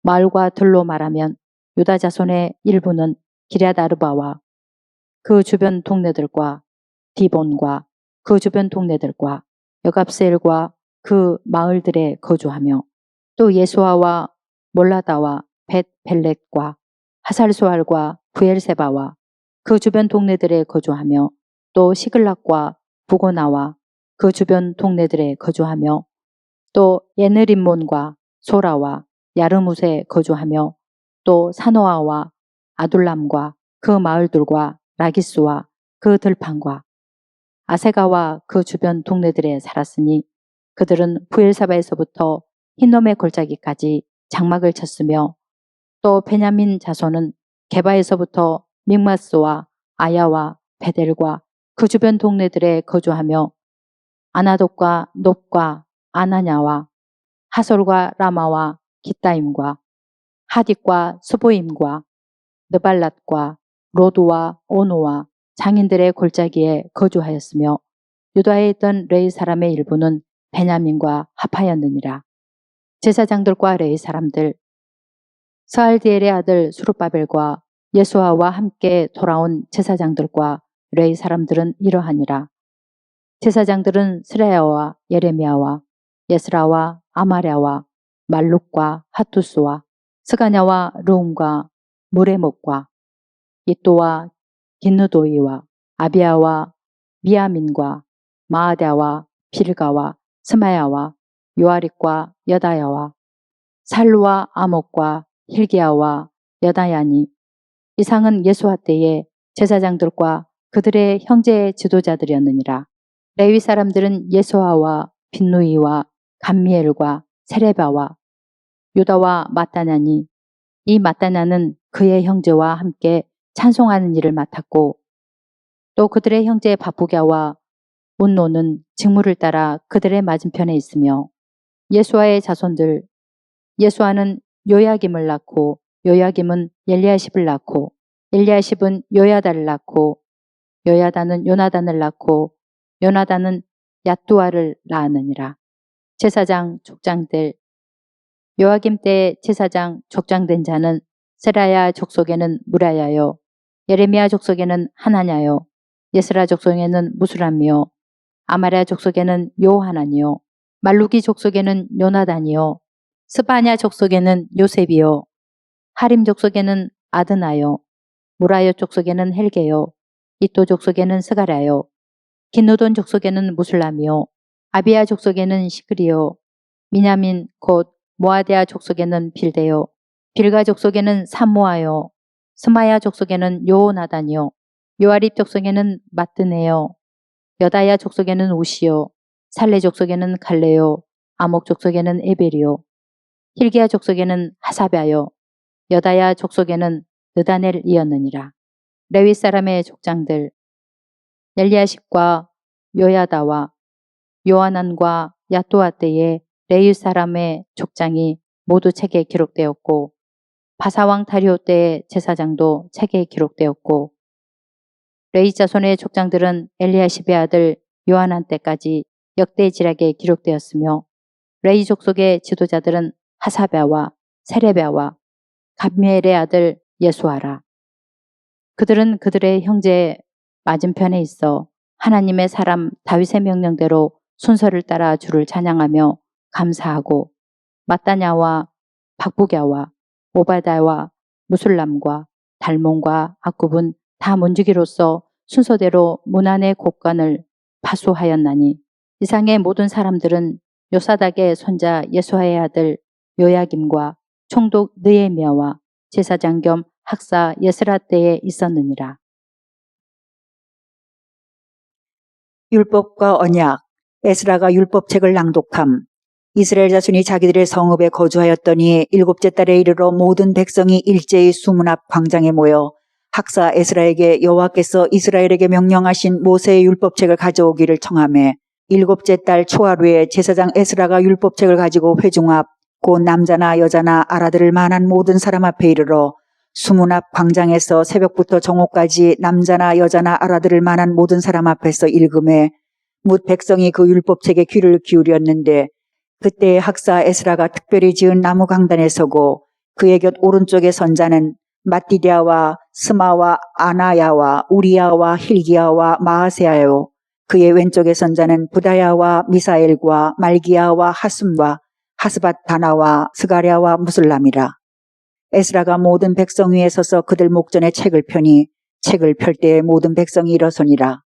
마을과 들로 말하면 유다 자손의 일부는 기럇 아르바와 그 주변 동네들과 디본과 그 주변 동네들과 여갑세엘과 그 마을들에 거주하며 또 예수아와 몰라다와 벳벨렛과 하살소알과 부엘세바와 그 주변 동네들에 거주하며 또 시글락과 부고나와 그 주변 동네들에 거주하며 또 예느림몬과 소라와 야르무스에 거주하며 또 사노아와 아둘람과 그 마을들과 라기스와 그 들판과 아세가와 그 주변 동네들에 살았으니 그들은 부엘사바에서부터 흰놈의 골짜기까지 장막을 쳤으며 또 베냐민 자손은 게바에서부터 믹마스와 아야와 베델과 그 주변 동네들에 거주하며 아나돗과 놉과 아나냐와 하솔과 라마와 기타임과 하딕과 스보임과 느발랏과 로드와 오노와 장인들의 골짜기에 거주하였으며 유다에 있던 레이 사람의 일부는 베냐민과 합하였느니라. 제사장들과 레이 사람들 스알디엘의 아들 수룹바벨과 예수아와 함께 돌아온 제사장들과 레이 사람들은 이러하니라. 제사장들은 스레야와 예레미야와 예스라와 아마랴와 말룩과 하투스와 스가냐와 르움과 무레목과 이또와 긴느도이와 아비야와 미야민과 마아랴와 빌가와 스마야와 요아릭과 여다야와 살루와 아목과 힐기야와 여다야니 이상은 예수와 때에 제사장들과 그들의 형제 지도자들이었느니라. 레위 사람들은 예수아와 빈누이와 감미엘과 세레바와 유다와 마따냐니 이 마따냐는 그의 형제와 함께 찬송하는 일을 맡았고 또 그들의 형제 바부갸와 운노는 직무를 따라 그들의 맞은편에 있으며 예수아의 자손들 예수아는 요야김을 낳고 요야김은 엘리야십을 낳고 엘리야십은 요야다를 낳고 요야다는 요나단을 낳고 요나단은 얏두아를 낳았느니라. 제사장 족장들 요아김 때 제사장 족장된 자는 세라야 족속에는 무라야요 예레미야 족속에는 하나냐요 예스라 족속에는 무수람이요 아마랴 족속에는 요하나니요 말루기 족속에는 요나단이요 스바냐 족속에는 요셉이요 하림 족속에는 아드나요 무라요 족속에는 헬게요 이또 족속에는 스가랴요 긴누돈 족속에는 무술람이요 아비야 족속에는 시크리요 미냐민 곧 모아데아 족속에는 빌데요 빌가 족속에는 삼모아요 스마야 족속에는 요나단이요 요아립 족속에는 마뜨네요 여다야 족속에는 우시요 살레 족속에는 갈레요 아목 족속에는 에벨이요 힐기야 족속에는 하사랴요 여다야 족속에는 느다넬이었느니라. 레위 사람의 족장들 엘리야십과 요야다와 요하난과 야또아 때에 레위 사람의 족장이 모두 책에 기록되었고 바사왕 다리오 때의 제사장도 책에 기록되었고 레위 자손의 족장들은 엘리야십의 아들 요하난 때까지 역대지략에 기록되었으며 레위 족속의 지도자들은 하사랴와 세레랴와 감미엘의 아들 예수아라. 그들은 그들의 형제 맞은편에 있어 하나님의 사람 다윗의 명령대로 순서를 따라 주를 찬양하며 감사하고 마따냐와 박부갸와 오바다와 무술람과 달몬과 악굽은 다 문지기로서 순서대로 문안의 곡간을 파수하였나니 이상의 모든 사람들은 요사닥의 손자 예수아의 아들 요야김과 총독 느헤미야와 제사장 겸 학사 예스라 때에 있었느니라. 율법과 언약, 에스라가 율법책을 낭독함. 이스라엘 자손이 자기들의 성읍에 거주하였더니 일곱째 달에 이르러 모든 백성이 일제히 수문 앞 광장에 모여 학사 에스라에게 여호와께서 이스라엘에게 명령하신 모세의 율법책을 가져오기를 청하매 일곱째 달 초하루에 제사장 에스라가 율법책을 가지고 회중 앞 곧 남자나 여자나 알아들을 만한 모든 사람 앞에 이르러 수문 앞 광장에서 새벽부터 정오까지 남자나 여자나 알아들을 만한 모든 사람 앞에서 읽음에 뭇 백성이 그 율법책에 귀를 기울였는데 그때 학사 에스라가 특별히 지은 나무 강단에 서고 그의 곁 오른쪽에 선 자는 마띠랴와 스마와 아나야와 우리야와 힐기야와 마아세야요 그의 왼쪽에 선 자는 부다야와 미사엘과 말기야와 하숨과 하스밧 다나와 스가랴와 무술람이라. 에스라가 모든 백성 위에 서서 그들 목전에 책을 펴니 책을 펼 때에 모든 백성이 일어서니라.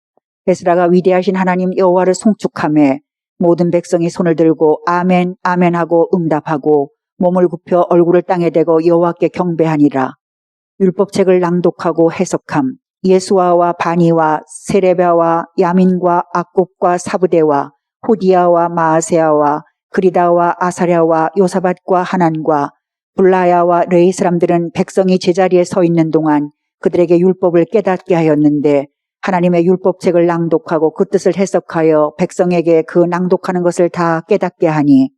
에스라가 위대하신 하나님 여호와를 송축하며 모든 백성이 손을 들고 아멘 아멘 하고 응답하고 몸을 굽혀 얼굴을 땅에 대고 여호와께 경배하니라. 율법책을 낭독하고 해석함. 예수아와 바니와 세레바와 야민과 악굽과 사부대와 호디야와 마아세야와 그리다와 아사랴와 요사밧과 하난과 블라야와 레이 사람들은 백성이 제자리에 서 있는 동안 그들에게 율법을 깨닫게 하였는데 하나님의 율법책을 낭독하고 그 뜻을 해석하여 백성에게 그 낭독하는 것을 다 깨닫게 하니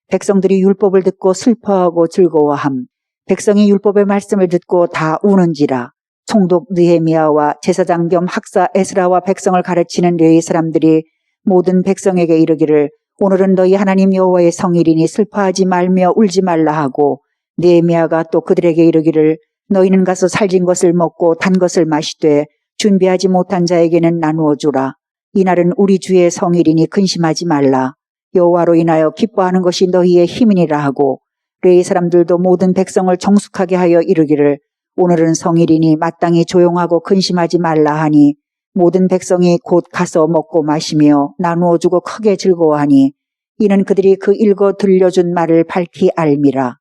백성들이 율법을 듣고 슬퍼하고 즐거워함. 백성이 율법의 말씀을 듣고 다 우는지라. 총독 느헤미야와 제사장 겸 학사 에스라와 백성을 가르치는 레위 사람들이 모든 백성에게 이르기를 오늘은 너희 하나님 여호와의 성일이니 슬퍼하지 말며 울지 말라 하고 느헤미야가 또 그들에게 이르기를 너희는 가서 살진 것을 먹고 단 것을 마시되 준비하지 못한 자에게는 나누어 주라. 이날은 우리 주의 성일이니 근심하지 말라. 여호와로 인하여 기뻐하는 것이 너희의 힘이니라 하고 레위 사람들도 모든 백성을 정숙하게 하여 이르기를 오늘은 성일이니 마땅히 조용하고 근심하지 말라 하니 모든 백성이 곧 가서 먹고 마시며 나누어 주고 크게 즐거워하니 이는 그들이 그 읽어 들려준 말을 밝히 알미라.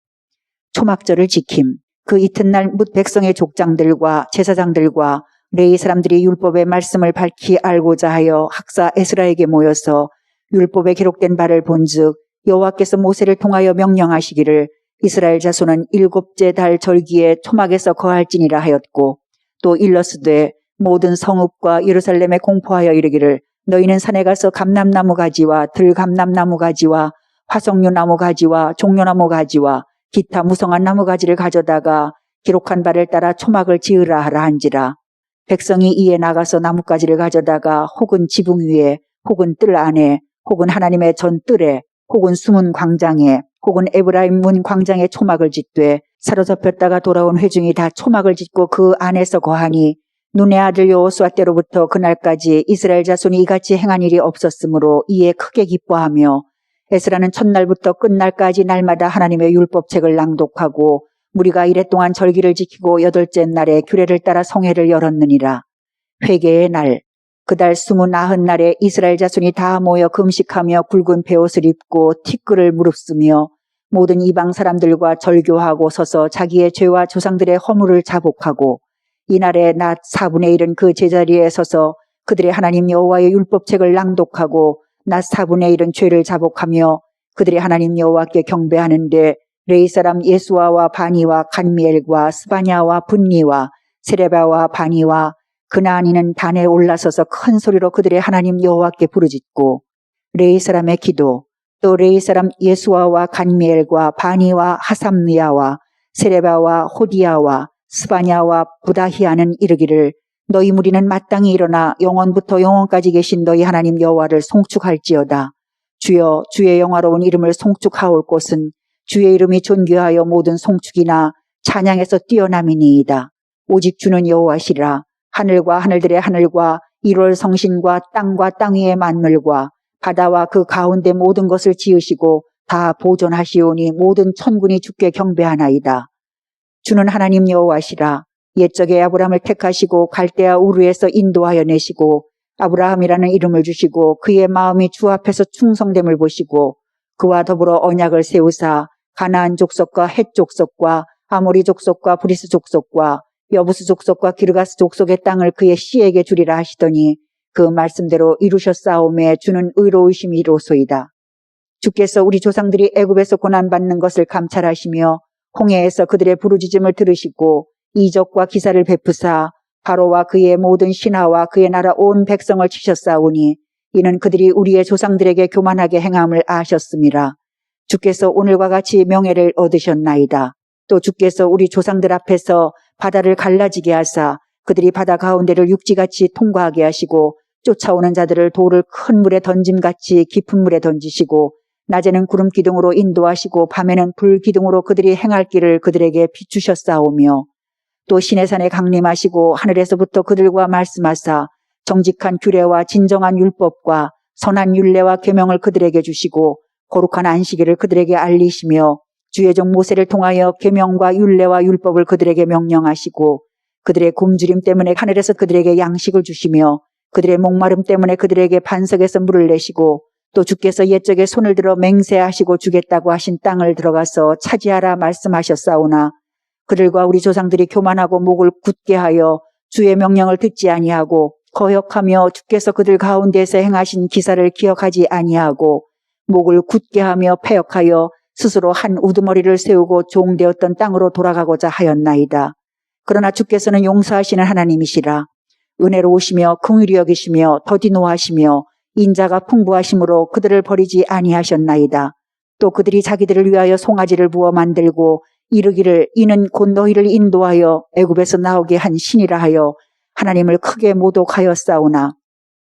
초막절을 지킴. 그 이튿날 뭇 백성의 족장들과 제사장들과 레위 사람들이 율법의 말씀을 밝히 알고자 하여 학사 에스라에게 모여서 율법에 기록된 바를 본즉 여호와께서 모세를 통하여 명령하시기를 이스라엘 자손은 7째 달 절기에 초막에서 거할지니라 하였고 또 일러스되 모든 성읍과 예루살렘에 공포하여 이르기를 너희는 산에 가서 감람나무 가지와 들감람나무 가지와 화석류나무 가지와 종려나무 가지와 기타 무성한 나무 가지를 가져다가 기록한 바를 따라 초막을 지으라 하라 한지라. 백성이 이에 나가서 나뭇가지를 가져다가 혹은 지붕 위에 혹은 뜰 안에 혹은 하나님의 전 뜰에 혹은 숨은 광장에 혹은 에브라임 문 광장에 초막을 짓되 사로잡혔다가 돌아온 회중이 다 초막을 짓고 그 안에서 거하니 눈의 아들 여호수아 때로부터 그날까지 이스라엘 자손이 이같이 행한 일이 없었으므로 이에 크게 기뻐하며 에스라는 첫날부터 끝날까지 날마다 하나님의 율법책을 낭독하고 무리가 이랫동안 절기를 지키고 8째 날에 규례를 따라 성회를 열었느니라. 회개의 날 그 달 29날에 이스라엘 자손이 다 모여 금식하며 굵은 베옷을 입고 티끌을 무릅쓰며 모든 이방 사람들과 절교하고 서서 자기의 죄와 조상들의 허물을 자복하고 이날에 낮 4분의 1은 그 제자리에 서서 그들의 하나님 여호와의 율법책을 낭독하고 낮 4분의 1은 죄를 자복하며 그들의 하나님 여호와께 경배하는데 레위 사람 예수아와 바니와 간미엘과 스바냐와 분니와 세레바와 바니와 그나안이는 단에 올라서서 큰 소리로 그들의 하나님 여호와께 부르짖고 레위 사람의 기도 또 레위 사람 예수아와 간미엘과 바니와 하삼느야와 세레바와 호디야와 스바냐와 부다히아는 이르기를 너희 무리는 마땅히 일어나 영원부터 영원까지 계신 너희 하나님 여호와를 송축할지어다. 주여 주의 영화로운 이름을 송축하올 곳은 주의 이름이 존귀하여 모든 송축이나 찬양에서 뛰어남이니이다. 오직 주는 여호와시라. 하늘과 하늘들의 하늘과 1월 성신과 땅 위의 만물과 바다와 그 가운데 모든 것을 지으시고 다 보존하시오니 모든 천군이 주께 경배하나이다. 주는 하나님 여호와시라. 옛적에 아브라함을 택하시고 갈대아 우르에서 인도하여 내시고 아브라함이라는 이름을 주시고 그의 마음이 주 앞에서 충성됨을 보시고 그와 더불어 언약을 세우사 가나안 족속과 헷 족속과 아모리 족속과 브리스 족속과 여부스 족속과 기르가스 족속의 땅을 그의 씨에게 주리라 하시더니 그 말씀대로 이루셨사오매 주는 의로우심이로소이다. 주께서 우리 조상들이 애굽에서 고난받는 것을 감찰하시며 홍해에서 그들의 부르짖음을 들으시고 이적과 기사를 베푸사 바로와 그의 모든 신하와 그의 나라 온 백성을 치셨사오니 이는 그들이 우리의 조상들에게 교만하게 행함을 아셨음이라. 주께서 오늘과 같이 명예를 얻으셨나이다. 또 주께서 우리 조상들 앞에서 바다를 갈라지게 하사 그들이 바다 가운데를 육지같이 통과하게 하시고 쫓아오는 자들을 돌을 큰 물에 던짐같이 깊은 물에 던지시고 낮에는 구름 기둥으로 인도하시고 밤에는 불 기둥으로 그들이 행할 길을 그들에게 비추셨사오며 또 시내산에 강림하시고 하늘에서부터 그들과 말씀하사 정직한 규례와 진정한 율법과 선한 율례와 계명을 그들에게 주시고 거룩한 안식일을 그들에게 알리시며 주의 종 모세를 통하여 계명과 율례와 율법을 그들에게 명령하시고 그들의 굶주림 때문에 하늘에서 그들에게 양식을 주시며 그들의 목마름 때문에 그들에게 반석에서 물을 내시고 또 주께서 옛적에 손을 들어 맹세하시고 주겠다고 하신 땅을 들어가서 차지하라 말씀하셨사오나 그들과 우리 조상들이 교만하고 목을 굳게 하여 주의 명령을 듣지 아니하고 거역하며 주께서 그들 가운데서 행하신 기사를 기억하지 아니하고 목을 굳게 하며 패역하여 스스로 한 우두머리를 세우고 종되었던 땅으로 돌아가고자 하였나이다. 그러나 주께서는 용서하시는 하나님이시라. 은혜로우시며 긍휼히 여기시며 더디 노하시며 인자가 풍부하심으로 그들을 버리지 아니하셨나이다. 또 그들이 자기들을 위하여 송아지를 부어 만들고 이르기를 이는 곧 너희를 인도하여 애굽에서 나오게 한 신이라 하여 하나님을 크게 모독하였사오나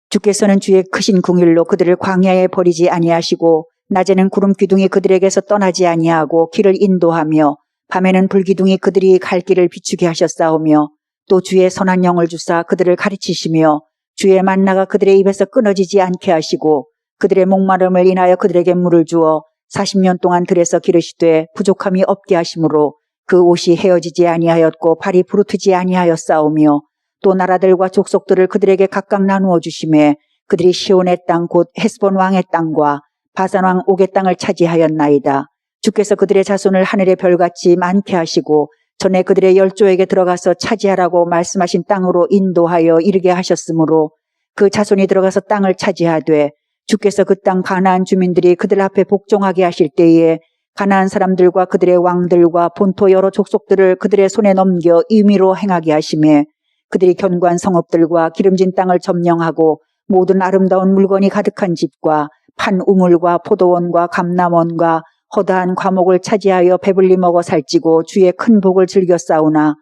주께서는 주의 크신 긍휼로 그들을 광야에 버리지 아니하시고 낮에는 구름 기둥이 그들에게서 떠나지 아니하고 길을 인도하며 밤에는 불기둥이 그들이 갈 길을 비추게 하셨사오며 또 주의 선한 영을 주사 그들을 가르치시며 주의 만나가 그들의 입에서 끊어지지 않게 하시고 그들의 목마름을 인하여 그들에게 물을 주어 40년 동안 들에서 기르시되 부족함이 없게 하심으로 그 옷이 헤어지지 아니하였고 발이 부르트지 아니하였사오며 또 나라들과 족속들을 그들에게 각각 나누어 주심에 그들이 시온의 땅 곧 헤스본 왕의 땅과 바산 왕 옥의 땅을 차지하였나이다. 주께서 그들의 자손을 하늘의 별같이 많게 하시고 전에 그들의 열조에게 들어가서 차지하라고 말씀하신 땅으로 인도하여 이르게 하셨으므로 그 자손이 들어가서 땅을 차지하되 주께서 그 땅 가나안 주민들이 그들 앞에 복종하게 하실 때에 가나안 사람들과 그들의 왕들과 본토 여러 족속들을 그들의 손에 넘겨 임의로 행하게 하심에 그들이 견고한 성읍들과 기름진 땅을 점령하고 모든 아름다운 물건이 가득한 집과 판 우물과 포도원과 감람원과 허다한 과목을 차지하여 배불리 먹어 살찌고 주의 큰 복을 즐겨 싸우나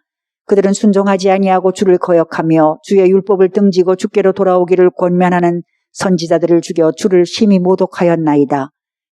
그들은 순종하지 아니하고 주를 거역하며 주의 율법을 등지고 주께로 돌아오기를 권면하는 선지자들을 죽여 주를 심히 모독하였나이다.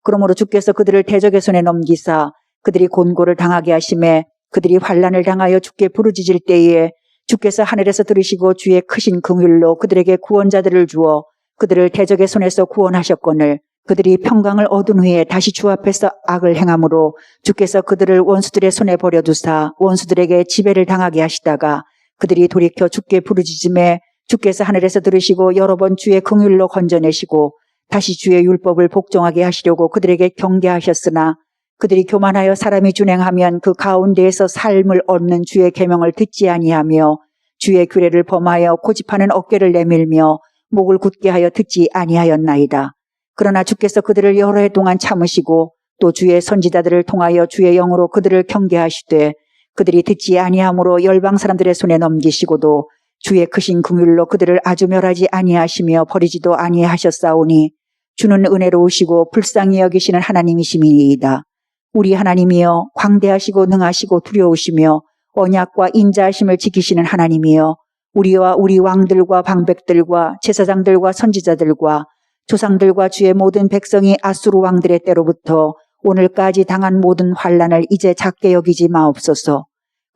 그러므로 주께서 그들을 대적의 손에 넘기사 그들이 곤고를 당하게 하심에 그들이 환난을 당하여 주께 부르짖을 때에 주께서 하늘에서 들으시고 주의 크신 긍휼로 그들에게 구원자들을 주어 그들을 대적의 손에서 구원하셨거늘 그들이 평강을 얻은 후에 다시 주 앞에서 악을 행함으로 주께서 그들을 원수들의 손에 버려두사 원수들에게 지배를 당하게 하시다가 그들이 돌이켜 주께 부르짖음에 주께서 하늘에서 들으시고 여러 번 주의 긍휼로 건져내시고 다시 주의 율법을 복종하게 하시려고 그들에게 경계하셨으나 그들이 교만하여 사람이 준행하면 그 가운데에서 삶을 얻는 주의 계명을 듣지 아니하며 주의 규례를 범하여 고집하는 어깨를 내밀며 목을 굳게 하여 듣지 아니하였나이다. 그러나 주께서 그들을 여러 해 동안 참으시고 또 주의 선지자들을 통하여 주의 영으로 그들을 경계하시되 그들이 듣지 아니함으로 열방 사람들의 손에 넘기시고도 주의 크신 긍휼로 그들을 아주 멸하지 아니하시며 버리지도 아니하셨사오니 주는 은혜로우시고 불쌍히 여기시는 하나님이심이니이다. 우리 하나님이여 광대하시고 능하시고 두려우시며 언약과 인자하심을 지키시는 하나님이여 우리와 우리 왕들과 방백들과 제사장들과 선지자들과 조상들과 주의 모든 백성이 아수르 왕들의 때로부터 오늘까지 당한 모든 환난을 이제 작게 여기지 마옵소서.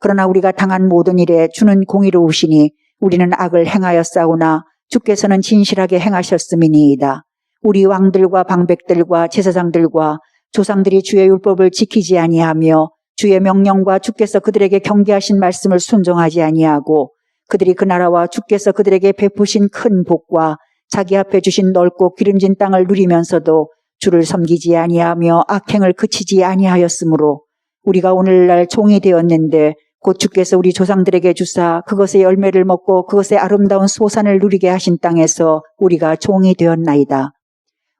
그러나 우리가 당한 모든 일에 주는 공의로우시니 우리는 악을 행하였사오나 주께서는 진실하게 행하셨음이니이다. 우리 왕들과 방백들과 제사장들과 조상들이 주의 율법을 지키지 아니하며 주의 명령과 주께서 그들에게 경계하신 말씀을 순종하지 아니하고 그들이 그 나라와 주께서 그들에게 베푸신 큰 복과 자기 앞에 주신 넓고 기름진 땅을 누리면서도 주를 섬기지 아니하며 악행을 그치지 아니하였으므로 우리가 오늘날 종이 되었는데 곧 주께서 우리 조상들에게 주사 그것의 열매를 먹고 그것의 아름다운 소산을 누리게 하신 땅에서 우리가 종이 되었나이다.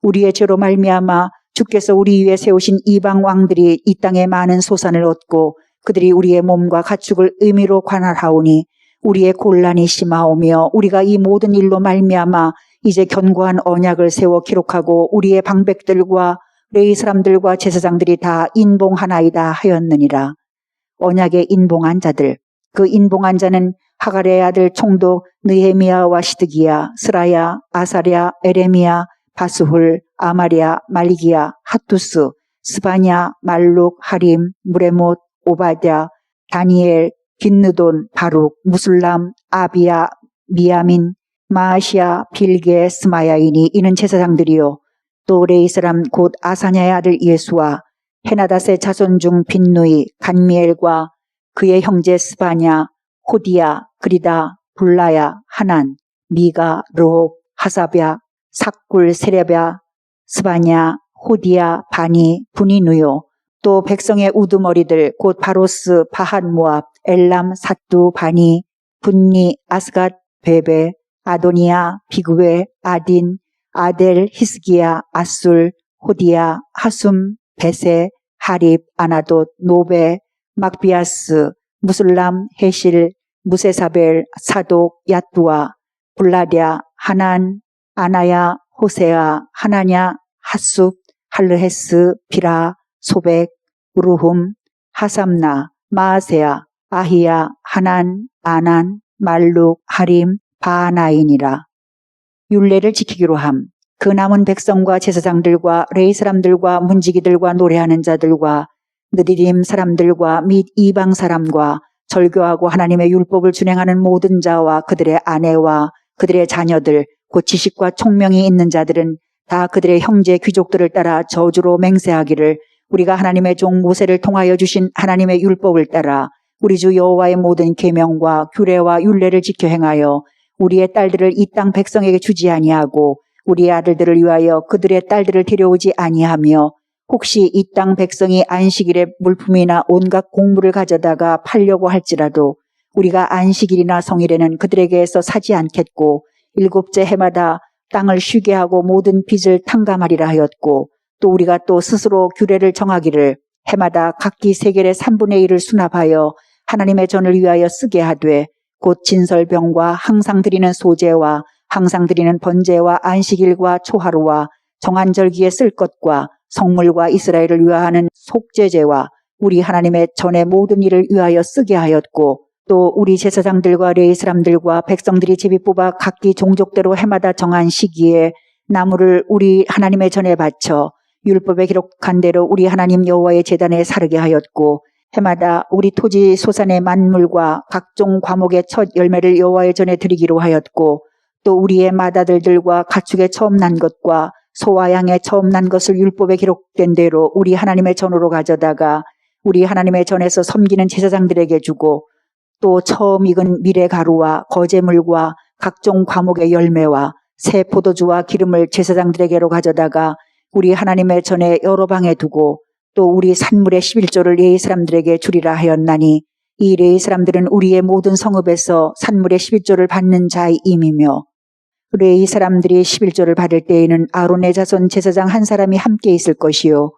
우리의 죄로 말미암아 주께서 우리 위에 세우신 이방 왕들이 이 땅에 많은 소산을 얻고 그들이 우리의 몸과 가축을 의미로 관할하오니 우리의 곤란이 심하오며 우리가 이 모든 일로 말미암아 이제 견고한 언약을 세워 기록하고 우리의 방백들과 레위 사람들과 제사장들이 다 인봉하나이다 하였느니라. 언약에 인봉한 자들, 그 인봉한 자는 하갈의 아들 총독 느헤미야와 시드기야, 스라야, 아사랴, 에레미야, 바스훌, 아마랴, 말기야, 핫투스, 스바냐, 말룩, 하림, 무레못, 오바댜, 다니엘, 긴느돈, 바룩, 무술람, 아비야, 미야민, 마아시아, 빌게, 스마야이니 이는 제사장들이요. 또 레위 사람 곧 아사냐의 아들 예수와 헤나닷의 자손 중 빈누이, 간미엘과 그의 형제 스바냐, 호디야, 그리다, 불라야, 하난, 미가, 르홉, 하사랴, 삭굴, 세레랴, 스바냐, 호디야, 바니, 분이누요. 또 백성의 우두머리들 곧 바로스, 바한 모압, 엘람, 사뚜, 바니, 분니, 아스갓, 베베, 아도니아, 비그웨, 아딘, 아델, 히스기야, 아술, 호디야, 하숨, 베세, 하립, 아나돗, 노베, 막비아스, 무슬람, 헤실, 무세사벨, 사독, 야뚜아, 블라랴, 하난, 아나야, 호세아, 하나냐, 핫숲, 할르헤스, 비라, 소백, 우르훔, 하삼나, 마아세야, 아히야, 하난, 아난, 말룩, 하림, 바나인이라. 율례를 지키기로 함. 그 남은 백성과 제사장들과 레위 사람들과 문지기들과 노래하는 자들과 느디림 사람들과 및 이방 사람과 절교하고 하나님의 율법을 준행하는 모든 자와 그들의 아내와 그들의 자녀들 곧 지식과 총명이 있는 자들은 다 그들의 형제 귀족들을 따라 저주로 맹세하기를 우리가 하나님의 종 모세를 통하여 주신 하나님의 율법을 따라 우리 주 여호와의 모든 계명과 규례와 율례를 지켜 행하여 우리의 딸들을 이 땅 백성에게 주지 아니하고 우리의 아들들을 위하여 그들의 딸들을 데려오지 아니하며 혹시 이 땅 백성이 안식일에 물품이나 온갖 곡물을 가져다가 팔려고 할지라도 우리가 안식일이나 성일에는 그들에게서 사지 않겠고 일곱째 해마다 땅을 쉬게 하고 모든 빚을 탕감하리라 하였고 또 우리가 또 스스로 규례를 정하기를 해마다 각기 세겔의 3분의 1을 수납하여 하나님의 전을 위하여 쓰게 하되 곧 진설병과 항상 드리는 소제와 항상 드리는 번제와 안식일과 초하루와 정한 절기에 쓸 것과 성물과 이스라엘을 위하는 속죄제와 우리 하나님의 전의 모든 일을 위하여 쓰게 하였고 또 우리 제사장들과 레위 사람들과 백성들이 제비 뽑아 각기 종족대로 해마다 정한 시기에 나무를 우리 하나님의 전에 바쳐 율법에 기록한 대로 우리 하나님 여호와의 제단에 사르게 하였고 해마다 우리 토지 소산의 만물과 각종 과목의 첫 열매를 여호와의 전에 드리기로 하였고 또 우리의 맏아들들과 가축의 처음 난 것과 소와 양의 처음 난 것을 율법에 기록된 대로 우리 하나님의 전으로 가져다가 우리 하나님의 전에서 섬기는 제사장들에게 주고 또 처음 익은 밀의 가루와 거제물과 각종 과목의 열매와 새 포도주와 기름을 제사장들에게로 가져다가 우리 하나님의 전에 여러 방에 두고 또 우리 산물의 11조를 레위 사람들에게 주리라 하였나니 이 레위 사람들은 우리의 모든 성읍에서 산물의 11조를 받는 자임이며 레위 사람들이 11조를 받을 때에는 아론의 자손 제사장 한 사람이 함께 있을 것이요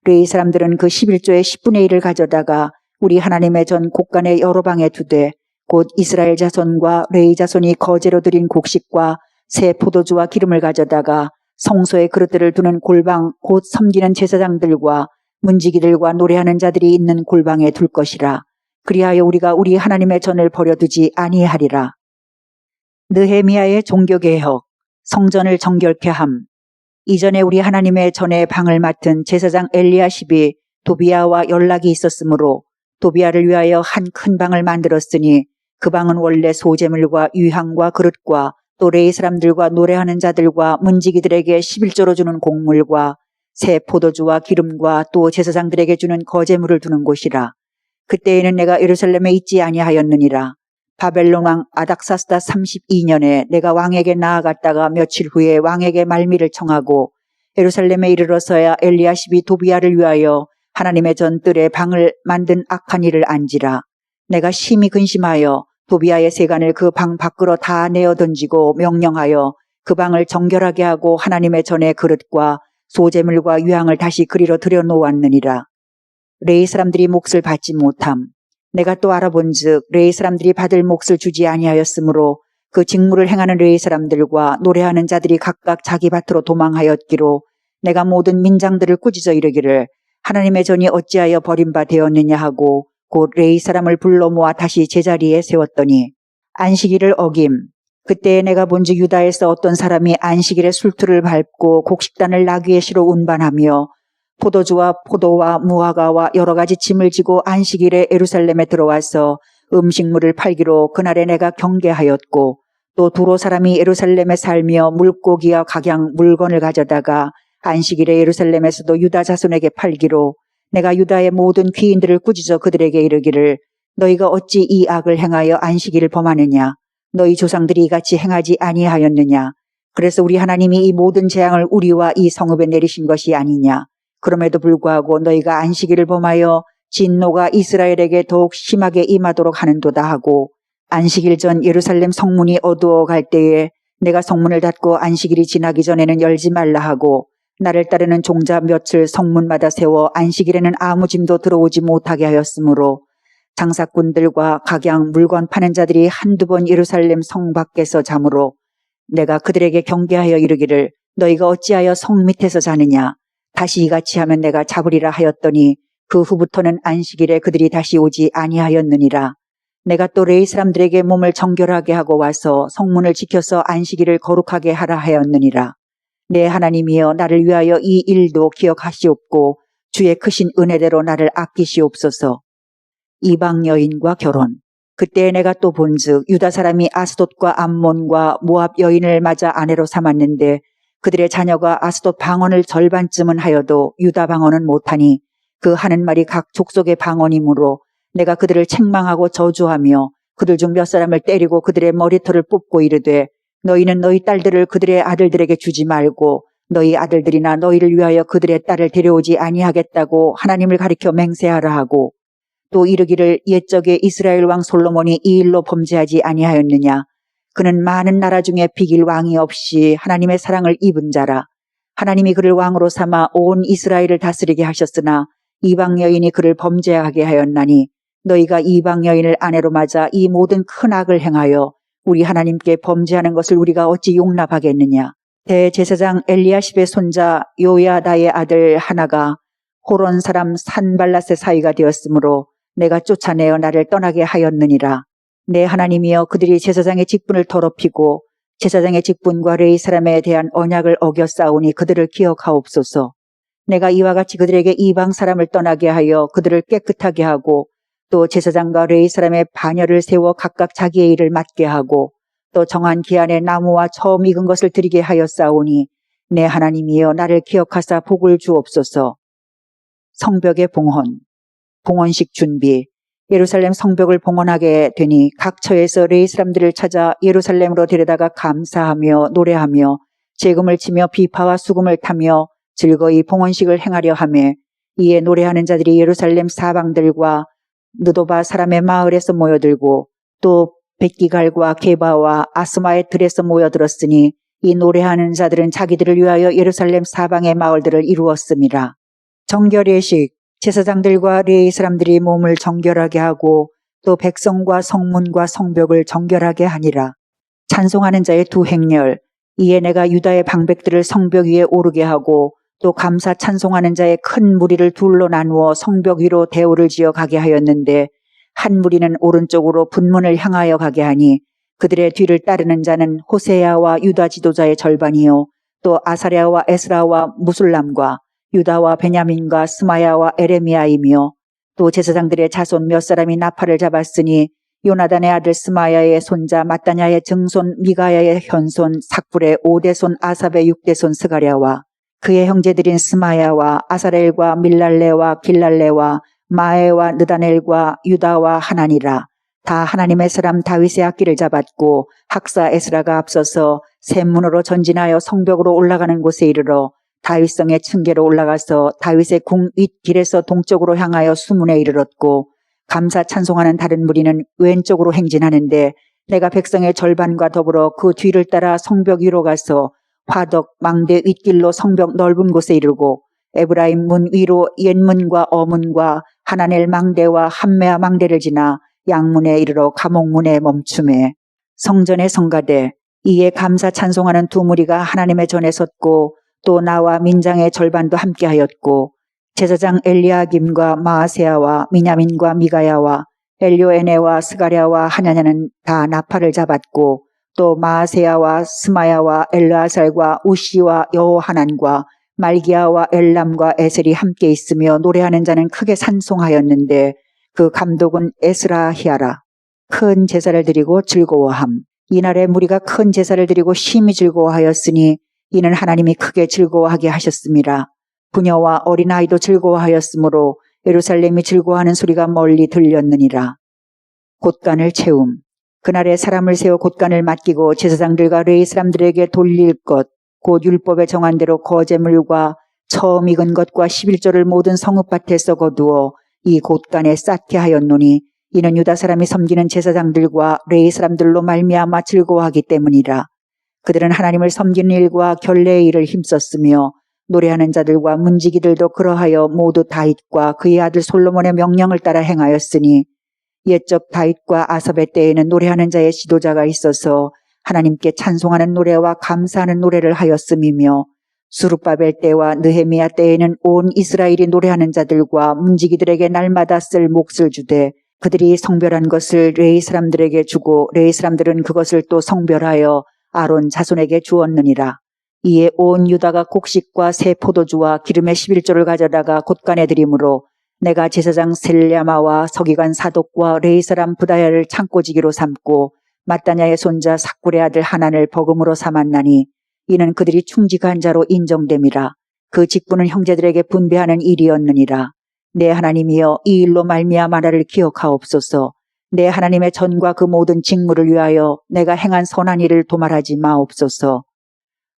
레위 사람들은 그 11조의 10분의 1을 가져다가 우리 하나님의 전 곡간의 여러 방에 두되 곧 이스라엘 자손과 레위 자손이 거제로 드린 곡식과 새 포도주와 기름을 가져다가 성소의 그릇들을 두는 골방 곧 섬기는 제사장들과 문지기들과 노래하는 자들이 있는 골방에 둘 것이라. 그리하여 우리가 우리 하나님의 전을 버려두지 아니하리라. 느헤미야의 종교개혁, 성전을 정결케 함. 이전에 우리 하나님의 전의 방을 맡은 제사장 엘리야십이 도비야와 연락이 있었으므로 도비야를 위하여 한 큰 방을 만들었으니 그 방은 원래 소제물과 유향과 그릇과 또 레위 사람들과 노래하는 자들과 문지기들에게 11조로 주는 곡물과 새 포도주와 기름과 또 제사장들에게 주는 거제물을 두는 곳이라. 그때에는 내가 예루살렘에 있지 아니하였느니라. 바벨론 왕 아닥사스다 32년에 내가 왕에게 나아갔다가 며칠 후에 왕에게 말미를 청하고 예루살렘에 이르러서야 엘리야십이 도비야를 위하여 하나님의 전뜰에 방을 만든 악한 일을 안지라. 내가 심히 근심하여 도비야의 세간을 그 방 밖으로 다 내어 던지고 명령하여 그 방을 정결하게 하고 하나님의 전의 그릇과 소제물과 유향을 다시 그리로 들여놓았느니라. 레위 사람들이 몫을 받지 못함. 내가 또 알아본즉 레위 사람들이 받을 몫을 주지 아니하였으므로 그 직무를 행하는 레위 사람들과 노래하는 자들이 각각 자기 밭으로 도망하였기로 내가 모든 민장들을 꾸짖어 이르기를 하나님의 전이 어찌하여 버림받되었느냐 하고 곧 레위 사람을 불러 모아 다시 제자리에 세웠더니 안식일을 어김. 그때에 내가 본즉 유다에서 어떤 사람이 안식일에 술투를 밟고 곡식단을 나귀의 시로 운반하며 포도주와 포도와 무화과와 여러 가지 짐을 지고 안식일에 예루살렘에 들어와서 음식물을 팔기로 그날에 내가 경계하였고 또 두로 사람이 예루살렘에 살며 물고기와 각양 물건을 가져다가 안식일에 예루살렘에서도 유다 자손에게 팔기로 내가 유다의 모든 귀인들을 꾸짖어 그들에게 이르기를 너희가 어찌 이 악을 행하여 안식일을 범하느냐 너희 조상들이 이같이 행하지 아니하였느냐 그래서 우리 하나님이 이 모든 재앙을 우리와 이 성읍에 내리신 것이 아니냐 그럼에도 불구하고 너희가 안식일을 범하여 진노가 이스라엘에게 더욱 심하게 임하도록 하는도다 하고 안식일 전 예루살렘 성문이 어두워 갈 때에 내가 성문을 닫고 안식일이 지나기 전에는 열지 말라 하고 나를 따르는 종자 몇을 성문마다 세워 안식일에는 아무 짐도 들어오지 못하게 하였으므로 장사꾼들과 각양 물건 파는 자들이 한두 번 예루살렘 성 밖에서 자므로 내가 그들에게 경계하여 이르기를 너희가 어찌하여 성 밑에서 자느냐 다시 이같이 하면 내가 잡으리라 하였더니 그 후부터는 안식일에 그들이 다시 오지 아니하였느니라. 내가 또 레위 사람들에게 몸을 정결하게 하고 와서 성문을 지켜서 안식일을 거룩하게 하라 하였느니라. 내 하나님이여 나를 위하여 이 일도 기억하시옵고 주의 크신 은혜대로 나를 아끼시옵소서. 이방 여인과 결혼. 그때 내가 또 본즉 유다 사람이 아스돗과 암몬과 모압 여인을 맞아 아내로 삼았는데 그들의 자녀가 아스돗 방언을 절반쯤은 하여도 유다 방언은 못하니 그 하는 말이 각 족속의 방언이므로 내가 그들을 책망하고 저주하며 그들 중 몇 사람을 때리고 그들의 머리털을 뽑고 이르되 너희는 너희 딸들을 그들의 아들들에게 주지 말고 너희 아들들이나 너희를 위하여 그들의 딸을 데려오지 아니하겠다고 하나님을 가리켜 맹세하라 하고 또 이르기를 옛적에 이스라엘 왕 솔로몬이 이 일로 범죄하지 아니하였느냐. 그는 많은 나라 중에 비길 왕이 없이 하나님의 사랑을 입은 자라. 하나님이 그를 왕으로 삼아 온 이스라엘을 다스리게 하셨으나 이방 여인이 그를 범죄하게 하였나니 너희가 이방 여인을 아내로 맞아 이 모든 큰 악을 행하여 우리 하나님께 범죄하는 것을 우리가 어찌 용납하겠느냐. 대제사장 엘리야십의 손자 요야다의 아들 하나가 호론 사람 산발랏의 사위가 되었으므로 내가 쫓아내어 나를 떠나게 하였느니라. 내 하나님이여 그들이 제사장의 직분을 더럽히고 제사장의 직분과 레위 사람에 대한 언약을 어겨 싸우니 그들을 기억하옵소서. 내가 이와 같이 그들에게 이방 사람을 떠나게 하여 그들을 깨끗하게 하고 또 제사장과 레위 사람의 반열을 세워 각각 자기의 일을 맡게 하고 또 정한 기한에 나무와 처음 익은 것을 드리게 하여 싸우니 내 하나님이여 나를 기억하사 복을 주옵소서. 성벽의 봉헌, 봉헌식 준비. 예루살렘 성벽을 봉헌하게 되니 각 처에서 레위 사람들을 찾아 예루살렘으로 데려다가 감사하며 노래하며 재금을 치며 비파와 수금을 타며 즐거이 봉헌식을 행하려 하며 이에 노래하는 자들이 예루살렘 사방들과 느도바 사람의 마을에서 모여들고 또 백기갈과 게바와 아스마의 들에서 모여들었으니 이 노래하는 자들은 자기들을 위하여 예루살렘 사방의 마을들을 이루었음이라. 정결예식. 제사장들과 레위 사람들이 몸을 정결하게 하고 또 백성과 성문과 성벽을 정결하게 하니라. 찬송하는 자의 두 행렬. 이에 내가 유다의 방백들을 성벽 위에 오르게 하고 또 감사 찬송하는 자의 큰 무리를 둘로 나누어 성벽 위로 대오를 지어 가게 하였는데 한 무리는 오른쪽으로 분문을 향하여 가게 하니 그들의 뒤를 따르는 자는 호세야와 유다 지도자의 절반이요 또 아사랴와 에스라와 무술람과 유다와 베냐민과 스마야와 에레미야이며 또 제사장들의 자손 몇 사람이 나팔을 잡았으니 요나단의 아들 스마야의 손자 마따냐의 증손 미가야의 현손 삭불의 5대손 아삽의 6대손 스가랴와 그의 형제들인 스마야와 아사렐과 밀랄레와 길랄레와 마에와 느다넬과 유다와 하나니라. 다 하나님의 사람 다윗의 악기를 잡았고 학사 에스라가 앞서서 샘문으로 전진하여 성벽으로 올라가는 곳에 이르러 다윗성의 층계로 올라가서 다윗의 궁 윗길에서 동쪽으로 향하여 수문에 이르렀고 감사 찬송하는 다른 무리는 왼쪽으로 행진하는데 내가 백성의 절반과 더불어 그 뒤를 따라 성벽 위로 가서 화덕 망대 윗길로 성벽 넓은 곳에 이르고 에브라임 문 위로 옛문과 어문과 하나넬 망대와 함메아 망대를 지나 양문에 이르러 감옥문에 멈춤에 성전의 성가대. 이에 감사 찬송하는 두 무리가 하나님의 전에 섰고 또 나와 민장의 절반도 함께하였고 제사장 엘리야김과 마아세야와 미냐민과 미가야와 엘료에네와 스가랴와 하냐냐는 다 나팔을 잡았고 또 마아세야와 스마야와 엘르아살과 우시와 여호하난과 말기야와 엘람과 에셀이 함께 있으며 노래하는 자는 크게 찬송하였는데 그 감독은 에스라히아라. 큰 제사를 드리고 즐거워함. 이날에 무리가 큰 제사를 드리고 심히 즐거워하였으니 이는 하나님이 크게 즐거워하게 하셨습니다. 부녀와 어린아이도 즐거워하였으므로 예루살렘이 즐거워하는 소리가 멀리 들렸느니라. 곳간을 채움. 그날에 사람을 세워 곳간을 맡기고 제사장들과 레위 사람들에게 돌릴 것, 곧 율법에 정한 대로 거제물과 처음 익은 것과 11조를 모든 성읍밭에 썩어두어 이 곳간에 쌓게 하였노니 이는 유다 사람이 섬기는 제사장들과 레위 사람들로 말미암아 즐거워하기 때문이라. 그들은 하나님을 섬기는 일과 결례의 일을 힘썼으며 노래하는 자들과 문지기들도 그러하여 모두 다윗과 그의 아들 솔로몬의 명령을 따라 행하였으니 옛적 다윗과 아삽의 때에는 노래하는 자의 지도자가 있어서 하나님께 찬송하는 노래와 감사하는 노래를 하였음이며 수룹바벨 때와 느헤미야 때에는 온 이스라엘이 노래하는 자들과 문지기들에게 날마다 쓸 몫을 주되 그들이 성별한 것을 레위 사람들에게 주고 레위 사람들은 그것을 또 성별하여 아론 자손에게 주었느니라. 이에 온 유다가 곡식과 새 포도주와 기름의 11조를 가져다가 곳간에 드림으로 내가 제사장 셀랴마와 서기관 사독과 레위 사람 부다야를 창고지기로 삼고 마따냐의 손자 삭굴의 아들 하난을 버금으로 삼았나니 이는 그들이 충직한 자로 인정됨이라. 그 직분은 형제들에게 분배하는 일이었느니라. 내 하나님이여 이 일로 말미암아 나를 기억하옵소서. 내 하나님의 전과 그 모든 직무를 위하여 내가 행한 선한 일을 도말하지 마옵소서.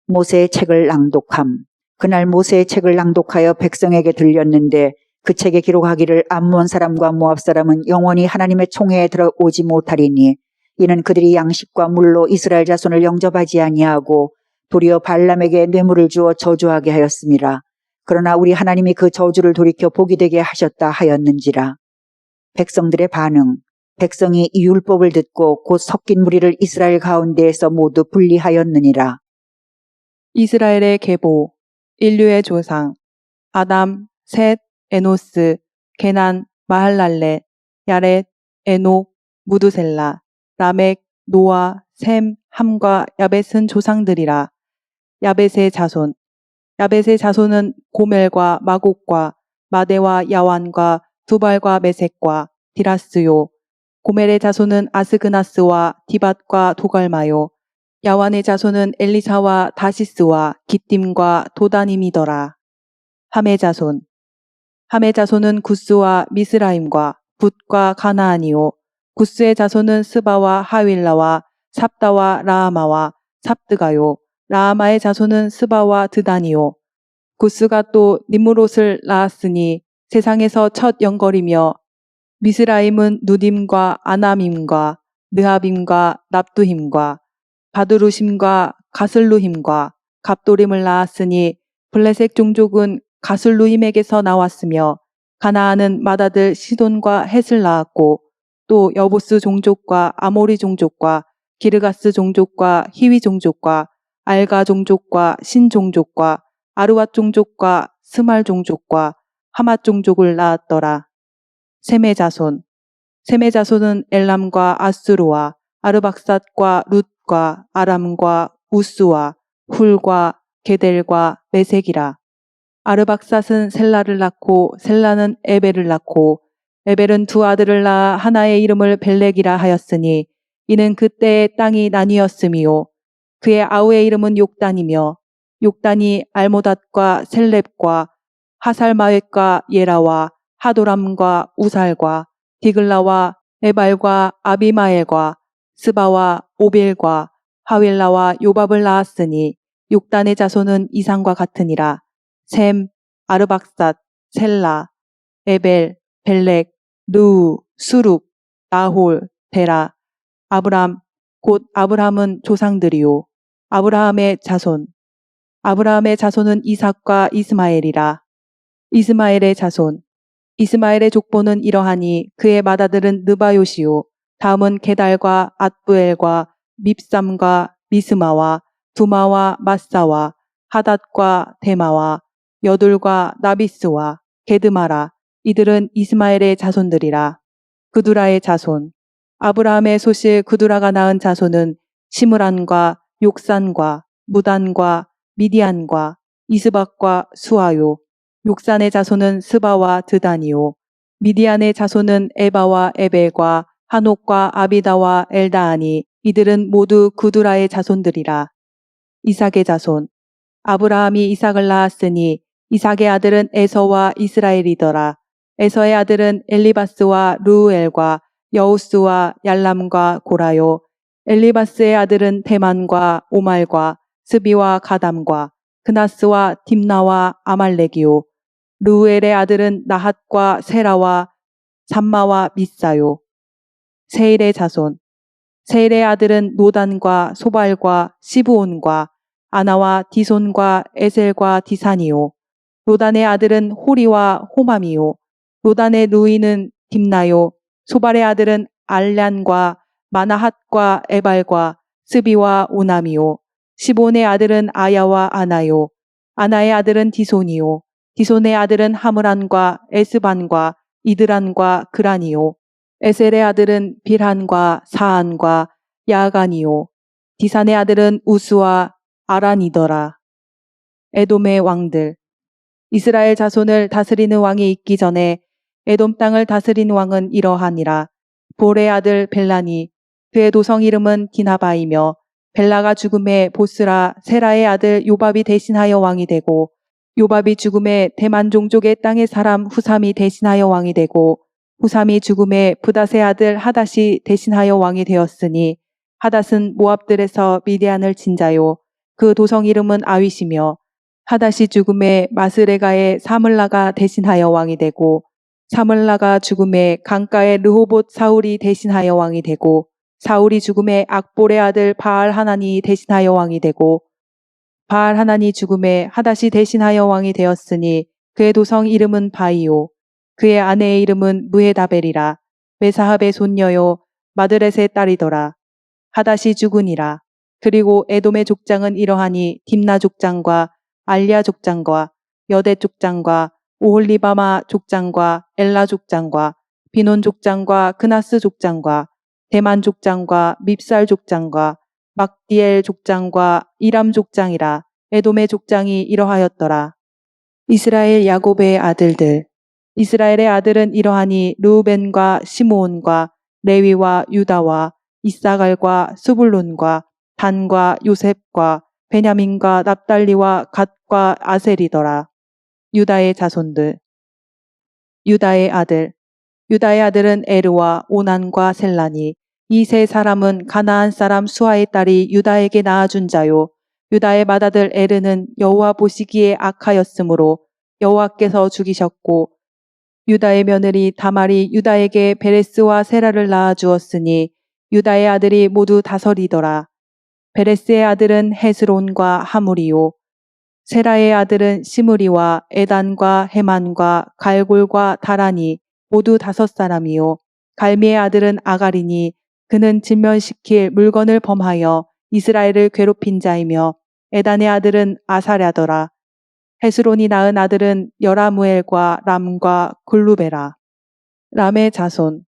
모세의 책을 낭독함. 그날 모세의 책을 낭독하여 백성에게 들렸는데 그 책에 기록하기를 암몬 사람과 모압 사람은 영원히 하나님의 총회에 들어오지 못하리니 이는 그들이 양식과 물로 이스라엘 자손을 영접하지 아니하고 도리어 발람에게 뇌물을 주어 저주하게 하였음이라. 그러나 우리 하나님이 그 저주를 돌이켜 복이 되게 하셨다 하였는지라. 백성들의 반응. 백성이 이 율법을 듣고 곧 섞인 무리를 이스라엘 가운데에서 모두 분리하였느니라. 이스라엘의 계보, 인류의 조상, 아담, 셋, 에노스, 게난, 마할랄레, 야렛, 에녹, 무두셀라, 라멕, 노아, 셈, 함과 야벳은 조상들이라. 야벳의 자손. 야벳의 자손은 고멜과 마곡과 마대와 야완과 두발과 메색과 디라스요. 고멜의 자손은 아스그나스와 디밧과 도갈마요. 야완의 자손은 엘리사와 다시스와 기띔과 도다님이더라. 함의 자손. 함의 자손은 구스와 미스라임과 붓과 가나안이요. 구스의 자손은 스바와 하윌라와 삽다와 라아마와 삽드가요. 라아마의 자손은 스바와 드다니요. 구스가 또 니므롯을 낳았으니 세상에서 첫 영걸이며 미스라임은 누딤과 아나밈과 느하빔과 납두힘과 바두루심과 가슬루힘과 갑도림을 낳았으니 블레셋 종족은 가슬루힘에게서 나왔으며 가나안은 맏아들 시돈과 헷을 낳았고 또 여부스 종족과 아모리 종족과 기르가스 종족과 히위 종족과 알가 종족과 신 종족과 아르왓 종족과 스말 종족과 하맛 종족을 낳았더라. 셈의 자손. 셈의 자손은 엘람과 아수르와 아르박삿과 룻과 아람과 우스와 훌과 게델과 메색이라. 아르박삿은 셀라를 낳고 셀라는 에벨을 낳고 에벨은 두 아들을 낳아 하나의 이름을 벨렉이라 하였으니 이는 그때의 땅이 나뉘었음이요. 그의 아우의 이름은 욕단이며 욕단이 알모닷과 셀렙과 하살마웻과 예라와 하도람과 우살과 디글라와 에발과 아비마엘과 스바와 오벨과 하윌라와 요밥을 낳았으니 욕단의 자손은 이상과 같으니라. 셈, 아르박삿, 셀라, 에벨, 벨렉, 르우, 수룩, 나홀, 데라, 아브람, 곧 아브람은 조상들이요. 아브라함의 자손. 아브라함의 자손은 이삭과 이스마엘이라. 이스마엘의 자손. 이스마엘의 족보는 이러하니 그의 맏아들은 느바요시요. 다음은 게달과 앗부엘과 밉삼과 미스마와 두마와 마사와 하닷과 데마와 여둘과 나비스와 게드마라. 이들은 이스마엘의 자손들이라. 그두라의 자손. 아브라함의 소실 그두라가 낳은 자손은 시므란과 욕산과 무단과 미디안과 이스박과 수아요. 욕산의 자손은 스바와 드다니요. 미디안의 자손은 에바와 에벨과 한옥과 아비다와 엘다아니. 이들은 모두 그두라의 자손들이라. 이삭의 자손. 아브라함이 이삭을 낳았으니 이삭의 아들은 에서와 이스라엘이더라. 에서의 아들은 엘리바스와 루엘과 여우스와 얄람과 고라요. 엘리바스의 아들은 대만과 오말과 스비와 가담과 그나스와 딥나와 아말렉이요. 루엘의 아들은 나핫과 세라와 삼마와 미사요. 세일의 자손. 세일의 아들은 노단과 소발과 시브온과 아나와 디손과 에셀과 디산이요. 노단의 아들은 호리와 호맘이요. 노단의 누이는 딥나요. 소발의 아들은 알란과 마나핫과 에발과 스비와 오남이요. 시본의 아들은 아야와 아나요. 아나의 아들은 디손이요. 디손의 아들은 하므란과 에스반과 이드란과 그란이요. 에셀의 아들은 빌한과 사안과 야간이요. 디산의 아들은 우스와 아란이더라. 에돔의 왕들. 이스라엘 자손을 다스리는 왕이 있기 전에 에돔 땅을 다스린 왕은 이러하니라. 볼의 아들 벨라니, 그의 도성 이름은 디나바이며, 벨라가 죽음에 보스라 세라의 아들 요밥이 대신하여 왕이 되고, 요밥이 죽음에 대만 종족의 땅의 사람 후삼이 대신하여 왕이 되고, 후삼이 죽음에 부닷의 아들 하닷이 대신하여 왕이 되었으니, 하닷은 모압들에서 미디안을 친 자요. 그 도성 이름은 아윗이며, 하닷이 죽음에 마스레가의 사물라가 대신하여 왕이 되고, 사물라가 죽음에 강가의 르호봇 사울이 대신하여 왕이 되고, 사울이 죽음에 악볼의 아들 바알 하나니 대신하여 왕이 되고, 바알 하나니 죽음에 하닷이 대신하여 왕이 되었으니 그의 도성 이름은 바이요. 그의 아내의 이름은 무헤다벨이라. 메사합의 손녀요 마드렛의 딸이더라. 하닷이 죽으니라. 그리고 에돔의 족장은 이러하니 딥나 족장과 알리아 족장과 여대 족장과 오홀리바마 족장과 엘라 족장과 비논 족장과 그나스 족장과 대만 족장과 밉살 족장과 막디엘 족장과 이람 족장이라. 에돔의 족장이 이러하였더라. 이스라엘 야곱의 아들들. 이스라엘의 아들은 이러하니 르우벤과 시므온과 레위와 유다와 이사갈과 스불론과 단과 요셉과 베냐민과 납달리와 갓과 아셀이더라. 유다의 자손들. 유다의 아들. 유다의 아들은 에르와 오난과 셀라니. 이 세 사람은 가나안 사람 수아의 딸이 유다에게 낳아준 자요. 유다의 맏아들 에르는 여호와 보시기에 악하였으므로 여호와께서 죽이셨고, 유다의 며느리 다말이 유다에게 베레스와 세라를 낳아주었으니 유다의 아들이 모두 다섯이더라. 베레스의 아들은 헤스론과 하물이요. 세라의 아들은 시므리와 에단과 헤만과 갈골과 다라니 모두 5사람이요. 갈미의 아들은 아가리니 그는 진멸시킬 물건을 범하여 이스라엘을 괴롭힌 자이며, 에단의 아들은 아사랴더라. 헤스론이 낳은 아들은 여라무엘과 람과 굴루베라. 람의 자손.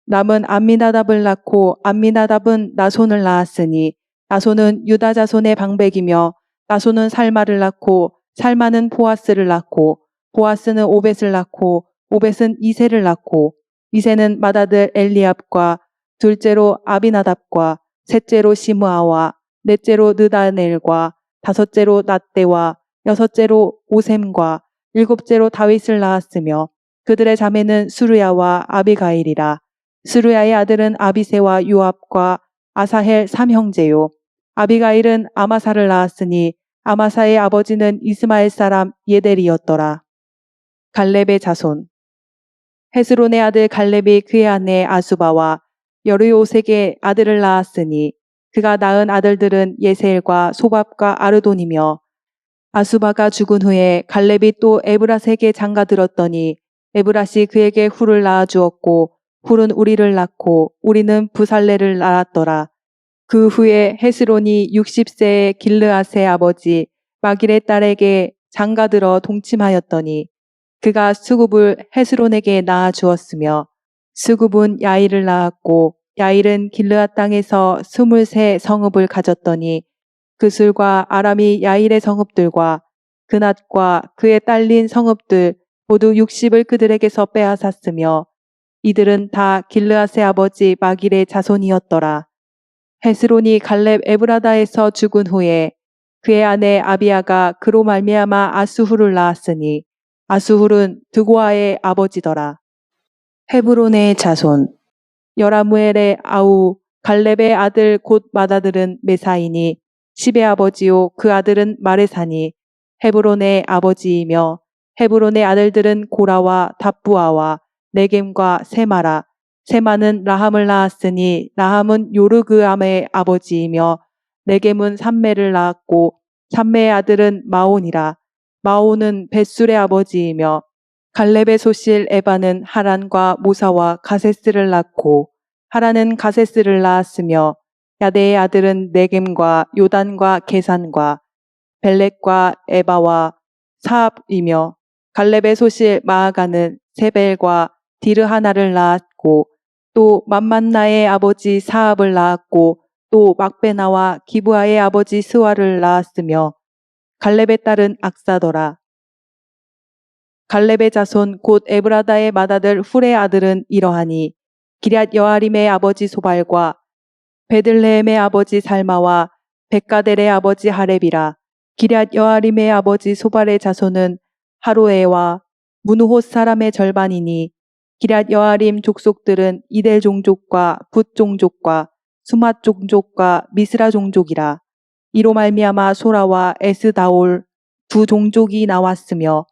람은 암미나답을 낳고 암미나답은 나손을 낳았으니 나손은 유다 자손의 방백이며, 나손은 살마를 낳고 살마는 보아스를 낳고 보아스는 오벳을 낳고 오벳은 이세를 낳고 이세는 맏아들 엘리압과 둘째로 아비나답과 셋째로 시므아와 넷째로 느다넬과 다섯째로 낫대와 여섯째로 오셈과 일곱째로 다윗을 낳았으며, 그들의 자매는 수르야와 아비가일이라. 수르야의 아들은 아비세와 요압과 아사헬 3형제요. 아비가일은 아마사를 낳았으니 아마사의 아버지는 이스마엘 사람 예델이었더라. 갈렙의 자손. 헤스론의 아들 갈렙이 그의 아내 아수바와 여르요색의 아들을 낳았으니 그가 낳은 아들들은 예세엘과 소밥과 아르돈이며, 아수바가 죽은 후에 갈렙이 또 에브라스에게 장가들었더니 에브라시 그에게 훌을 낳아주었고, 훌은 우리를 낳고 우리는 부살레를 낳았더라. 그 후에 헤스론이 60세의 길르앗의 아버지 마길의 딸에게 장가들어 동침하였더니 그가 수굽을 헤스론에게 낳아주었으며, 수굽은 야일을 낳았고 야일은 길르앗 땅에서 23 성읍을 가졌더니 그술과 아람이 야일의 성읍들과 그낫과 그의 딸린 성읍들 모두 60을 그들에게서 빼앗았으며, 이들은 다 길르앗의 아버지 마길의 자손이었더라. 헤스론이 갈렙 에브라다에서 죽은 후에 그의 아내 아비아가 그로 말미암아 아수훌을 낳았으니 아수훌은 드고아의 아버지더라. 헤브론의 자손. 여라무엘의 아우 갈렙의 아들 곧 맏아들은 메사이니 십의 아버지요 그 아들은 마레사니 헤브론의 아버지이며, 헤브론의 아들들은 고라와 답부아와 네겜과 세마라. 세마는 라함을 낳았으니 라함은 요르그암의 아버지이며 네겜은 삼매를 낳았고 삼매의 아들은 마온이라. 마온은 벳술의 아버지이며 갈렙의 소실 에바는 하란과 모사와 가세스를 낳고 하란은 가세스를 낳았으며 야대의 아들은 네겜과 요단과 게산과 벨렉과 에바와 사압이며 갈렙의 소실 마아가는 세벨과 디르하나를 낳았고 또 맘만나의 아버지 사압을 낳았고 또 막베나와 기브아의 아버지 스와를 낳았으며 갈렙의 딸은 악사더라. 갈렙의 자손 곧 에브라다의 맏아들 훌의 아들은 이러하니 기럇 여아림의 아버지 소발과 베들레헴의 아버지 살마와 백가델의 아버지 하렙이라. 기럇 여아림의 아버지 소발의 자손은 하로에와 무누톳 사람의 절반이니 기럇 여아림 족속들은 이델 종족과 붓 종족과 수맛 종족과 미스라 종족이라. 이로 말미암아 소라와 에스다올 두 종족이 나왔으며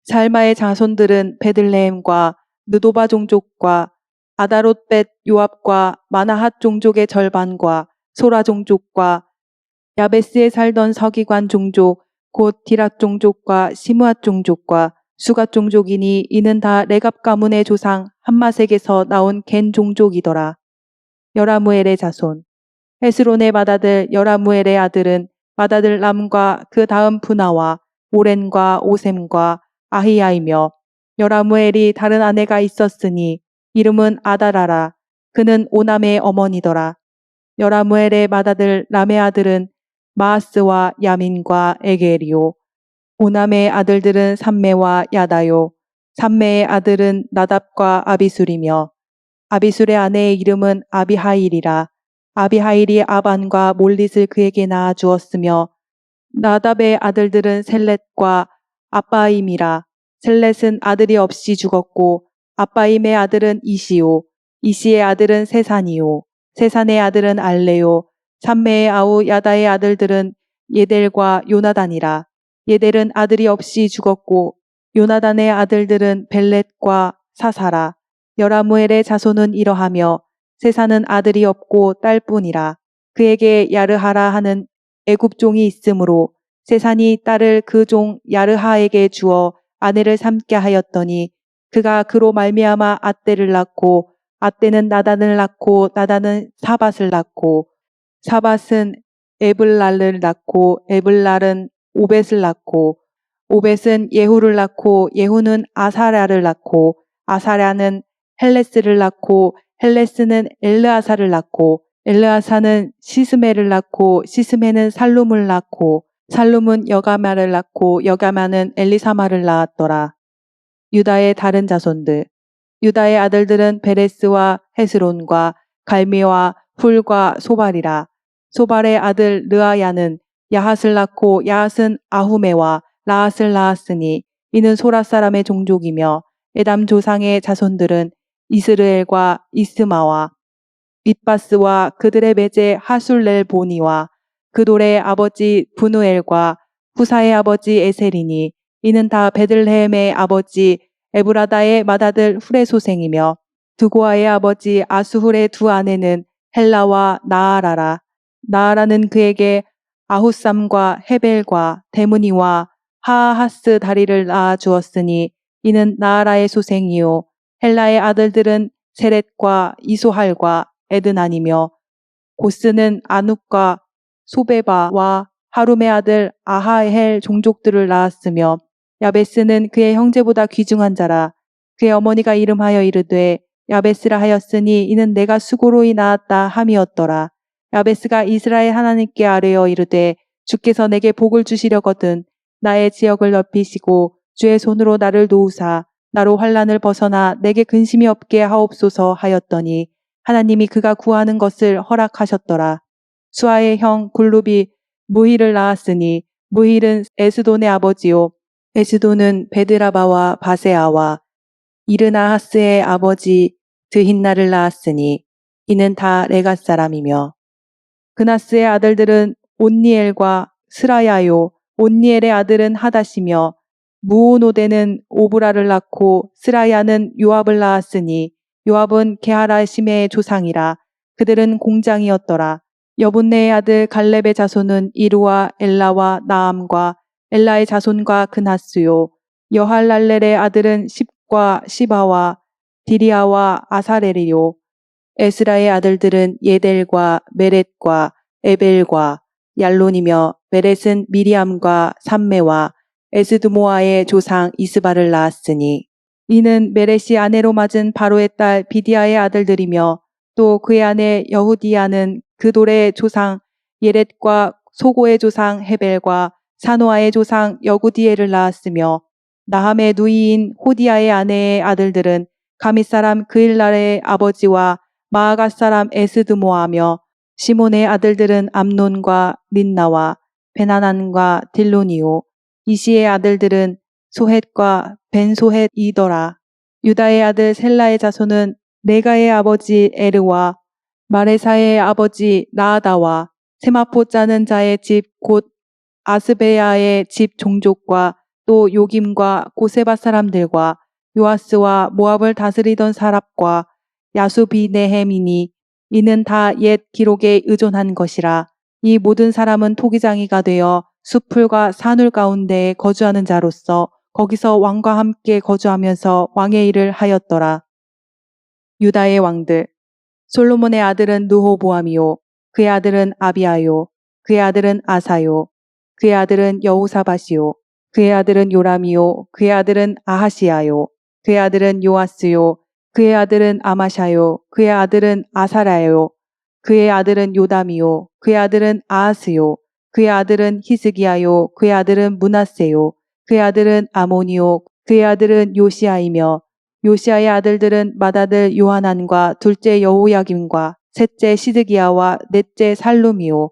살마의 자손들은 베들레헴과 느도바 종족과 아다롯벳 요압과 마나핫 종족의 절반과 소라 종족과 야베스에 살던 서기관 종족 곧 디락 종족과 시므앗 종족과 수갓 종족이니 이는 다 레갑 가문의 조상 함마색에서 나온 겐 종족이더라. 여라무엘의 자손 헤스론의 맏아들 여라무엘의 아들은 맏아들 람과 그 다음 분하와 오렌과 오셈과 아히야이며 여라무엘이 다른 아내가 있었으니 이름은 아다라라. 그는 오남의 어머니더라. 여라무엘의 맏아들 람의 아들은 마아스와 야민과 에게리요. 오남의 아들들은 삼매와 야다요. 삼매의 아들은 나답과 아비술이며 아비술의 아내의 이름은 아비하일이라. 아비하일이 아반과 몰릿을 그에게 낳아 주었으며 나답의 아들들은 셀렛과 아빠임이라. 셀렛은 아들이 없이 죽었고 아빠임의 아들은 이시요. 이시의 아들은 세산이요. 세산의 아들은 알레요. 삼매의 아우 야다의 아들들은 예델과 요나단이라. 예델은 아들이 없이 죽었고 요나단의 아들들은 벨렛과 사사라. 여라무엘의 자손은 이러하며 세산은 아들이 없고 딸뿐이라. 그에게 야르하라 하는 애굽종이 있으므로 세산이 딸을 그 종 야르하에게 주어 아내를 삼게 하였더니 그가 그로 말미암아 앗대를 낳고 앗대는 나단을 낳고 나단은 사밧을 낳고 사밧은 에블랄을 낳고 에블랄은 오벳을 낳고 오벳은 예후를 낳고 예후는 아사랴를 낳고 아사랴는 헬레스를 낳고 헬레스는 엘르아사를 낳고 엘르아사는 시스메를 낳고 시스메는 살룸을 낳고 살룸은 여가마를 낳고 여가마는 엘리사마를 낳았더라. 유다의 다른 자손들 유다의 아들들은 베레스와 헤스론과 갈미와 훌과 소발이라. 소발의 아들 르아야는 야핫을 낳고 야핫은 아후메와 라핫을 낳았으니 이는 소라 사람의 종족이며 에담 조상의 자손들은 이스르엘과 이스마와 윗바스와 그들의 배제 하술렐 보니와 그돌의 아버지 분우엘과 후사의 아버지 에셀이니 이는 다 베들레헴의 아버지 에브라다의 맏아들 훌의 소생이며 드고아의 아버지 아수훌의 두 아내는 헬라와 나아라라. 나아라는 그에게 아후삼과 헤벨과 데무니와 하하스 다리를 낳아 주었으니 이는 나아라의 소생이요 헬라의 아들들은 세렛과 이소할과 에드난이며 고스는 아눕과 소베바와 하룸의 아들 아하헬 종족들을 낳았으며 야베스는 그의 형제보다 귀중한 자라. 그의 어머니가 이름하여 이르되 야베스라 하였으니 이는 내가 수고로이 낳았다 함이었더라. 야베스가 이스라엘 하나님께 아뢰어 이르되 주께서 내게 복을 주시려거든 나의 지역을 넓히시고 주의 손으로 나를 도우사 나로 환난을 벗어나 내게 근심이 없게 하옵소서 하였더니 하나님이 그가 구하는 것을 허락하셨더라. 수아의 형 굴룹이 무힐을 낳았으니 무힐은 에스돈의 아버지요 에스돈은 베드라바와 바세아와 이르나하스의 아버지 드힌나를 낳았으니 이는 다 레갓 사람이며 그나스의 아들들은 온니엘과 스라야요 온니엘의 아들은 하닷이며 무오노데는 오브라를 낳고 스라야는 요압을 낳았으니 요압은 게하라 시메의 조상이라. 그들은 공장이었더라. 여분네의 아들 갈렙의 자손은 이루와 엘라와 나암과 엘라의 자손과 그나스요. 여할랄렐의 아들은 십과 시바와 디리아와 아사렐이요. 에스라의 아들들은 예델과 메렛과 에벨과 얄론이며 메렛은 미리암과 삼메와 에스드모아의 조상 이스바를 낳았으니 이는 메렛이 아내로 맞은 바로의 딸 비디아의 아들들이며 또 그의 아내 여후디아는 그돌의 조상 예렛과 소고의 조상 헤벨과 사노아의 조상 여구디엘을 낳았으며 나함의 누이인 호디아의 아내의 아들들은 가밋 사람 그일랄의 아버지와 마아갓 사람 에스드모아며 시몬의 아들들은 암논과 린나와 베나난과 딜론이요. 이시의 아들들은 소헷과 벤소헷이더라. 유다의 아들 셀라의 자손은 네가의 아버지 에르와 마레사의 아버지 나아다와 세마포 짜는 자의 집 곧 아스베야의 집 종족과 또 요김과 고세바 사람들과 요아스와 모압을 다스리던 사랍과 야수비네헤미니 이는 다 옛 기록에 의존한 것이라. 이 모든 사람은 토기장이가 되어 숲풀과 산울 가운데에 거주하는 자로서 거기서 왕과 함께 거주하면서 왕의 일을 하였더라. 유다의 왕들 솔로몬의 아들은 느호보암이요. 그의 아들은 아비아요. 그의 아들은 아사요. 그의 아들은 여호사밧이요. 그의 아들은 요람이요. 그의 아들은 아하시야요. 그의 아들은 요아스요. 그의 아들은 아마샤요. 그의 아들은 아사라요. 그의 아들은 요담이요. 그의 아들은 아하스요. 그의 아들은 히스기야요. 그의 아들은 므낫세요. 그의 아들은 아모니요. 그의 아들은 요시아이며 요시아의 아들들은 맏아들 요하난과 둘째 여호야김과 셋째 시드기야와 넷째 살룸이요.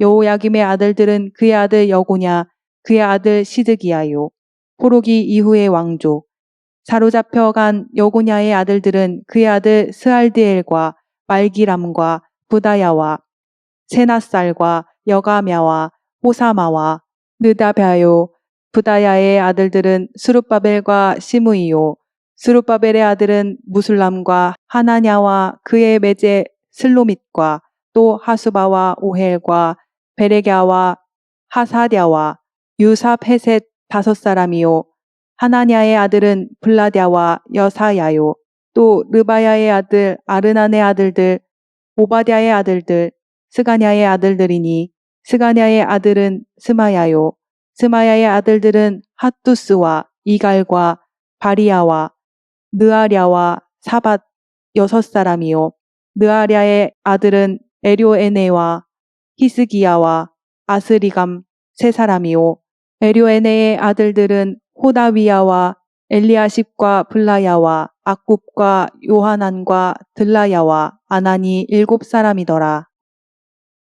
여호야김의 아들들은 그의 아들 여고냐 그의 아들 시드기야요. 포로기 이후의 왕족 사로잡혀간 여고냐의 아들들은 그의 아들 스알드엘과 말기람과 부다야와 세나살과 여가мя와 호사마와 느다벼요. 부다야의 아들들은 스룹바벨과 시므이요. 스룹바벨의 아들은 무술람과 하나냐와 그의 매제 슬로밋과 또 하수바와 오헬과 베레갸와 하사랴와 유사페셋 5사람이요. 하나냐의 아들은 블라랴와 여사야요. 또 르바야의 아들 아르난의 아들들 오바댜의 아들들 스가냐의 아들들이니 스가냐의 아들은 스마야요. 스마야의 아들들은 핫두스와 이갈과 바리야와 느아랴와 사밧 6사람이요. 느아랴의 아들은 에료에네와 히스기야와 아스리감 3사람이요. 에료에네의 아들들은 호다위야와 엘리아십과 블라야와 악굽과 요하난과 들라야와 아나니 7사람이더라.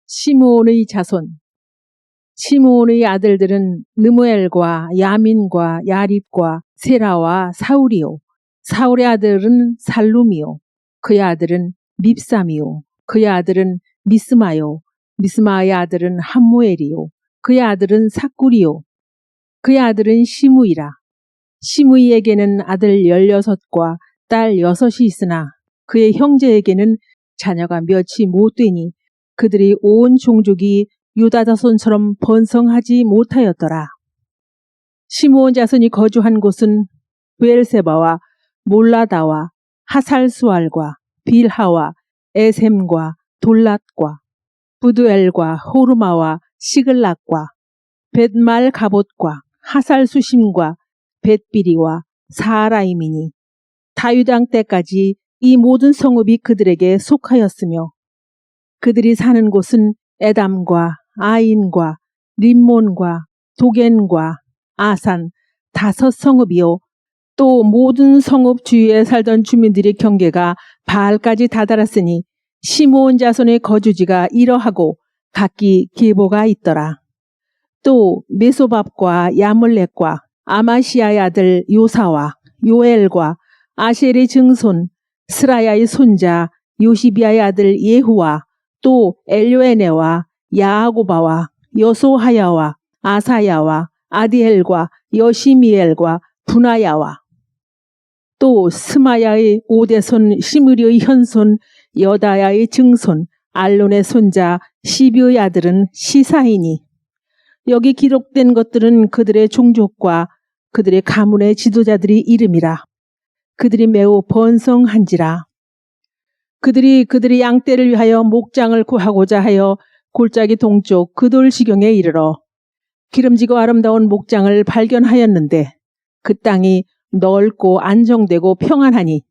시므온의 자손 시므온의 아들들은 느무엘과 야민과 야립과 세라와 사울이요. 사울의 아들은 살룸이요. 그의 아들은 밉삼이요. 그의 아들은 미스마요. 미스마의 아들은 함무엘이요. 그의 아들은 삭구리요. 그의 아들은 시므이라. 시므이에게는 아들 16과 딸 6이 있으나 그의 형제에게는 자녀가 몇이 못 되니 그들이 온 종족이 유다 자손처럼 번성하지 못하였더라. 시므온 자손이 거주한 곳은 브엘세바와 몰라다와 하살수알과 빌하와 에셈과 돌랏과 부두엘과 호르마와 시글락과 벳말 가봇과 하살수심과 벳비리와 사라임이니 다윗 왕 때까지 이 모든 성읍이 그들에게 속하였으며 그들이 사는 곳은 에담과 아인과 림몬과 도겐과 아산 5성읍이요. 또 모든 성읍 주위에 살던 주민들의 경계가 바알까지 다다랐으니 시므온 자손의 거주지가 이러하고 각기 계보가 있더라. 또 메소밥과 야물렉과 아마시아의 아들 요사와 요엘과 아셀의 증손 스라야의 손자 요시비아의 아들 예후와 또 엘요에네와 야아고바와 여소하야와 아사야와 아디엘과 여시미엘과 분하야와 또 스마야의 5대손 시므리의 현손 여다야의 증손 알론의 손자 시비의 아들은 시사이니 여기 기록된 것들은 그들의 종족과 그들의 가문의 지도자들이 이름이라. 그들이 매우 번성한지라. 그들이 그들의 양떼를 위하여 목장을 구하고자 하여 골짜기 동쪽 그돌지경에 이르러 기름지고 아름다운 목장을 발견하였는데 그 땅이 넓고 안정되고 평안하니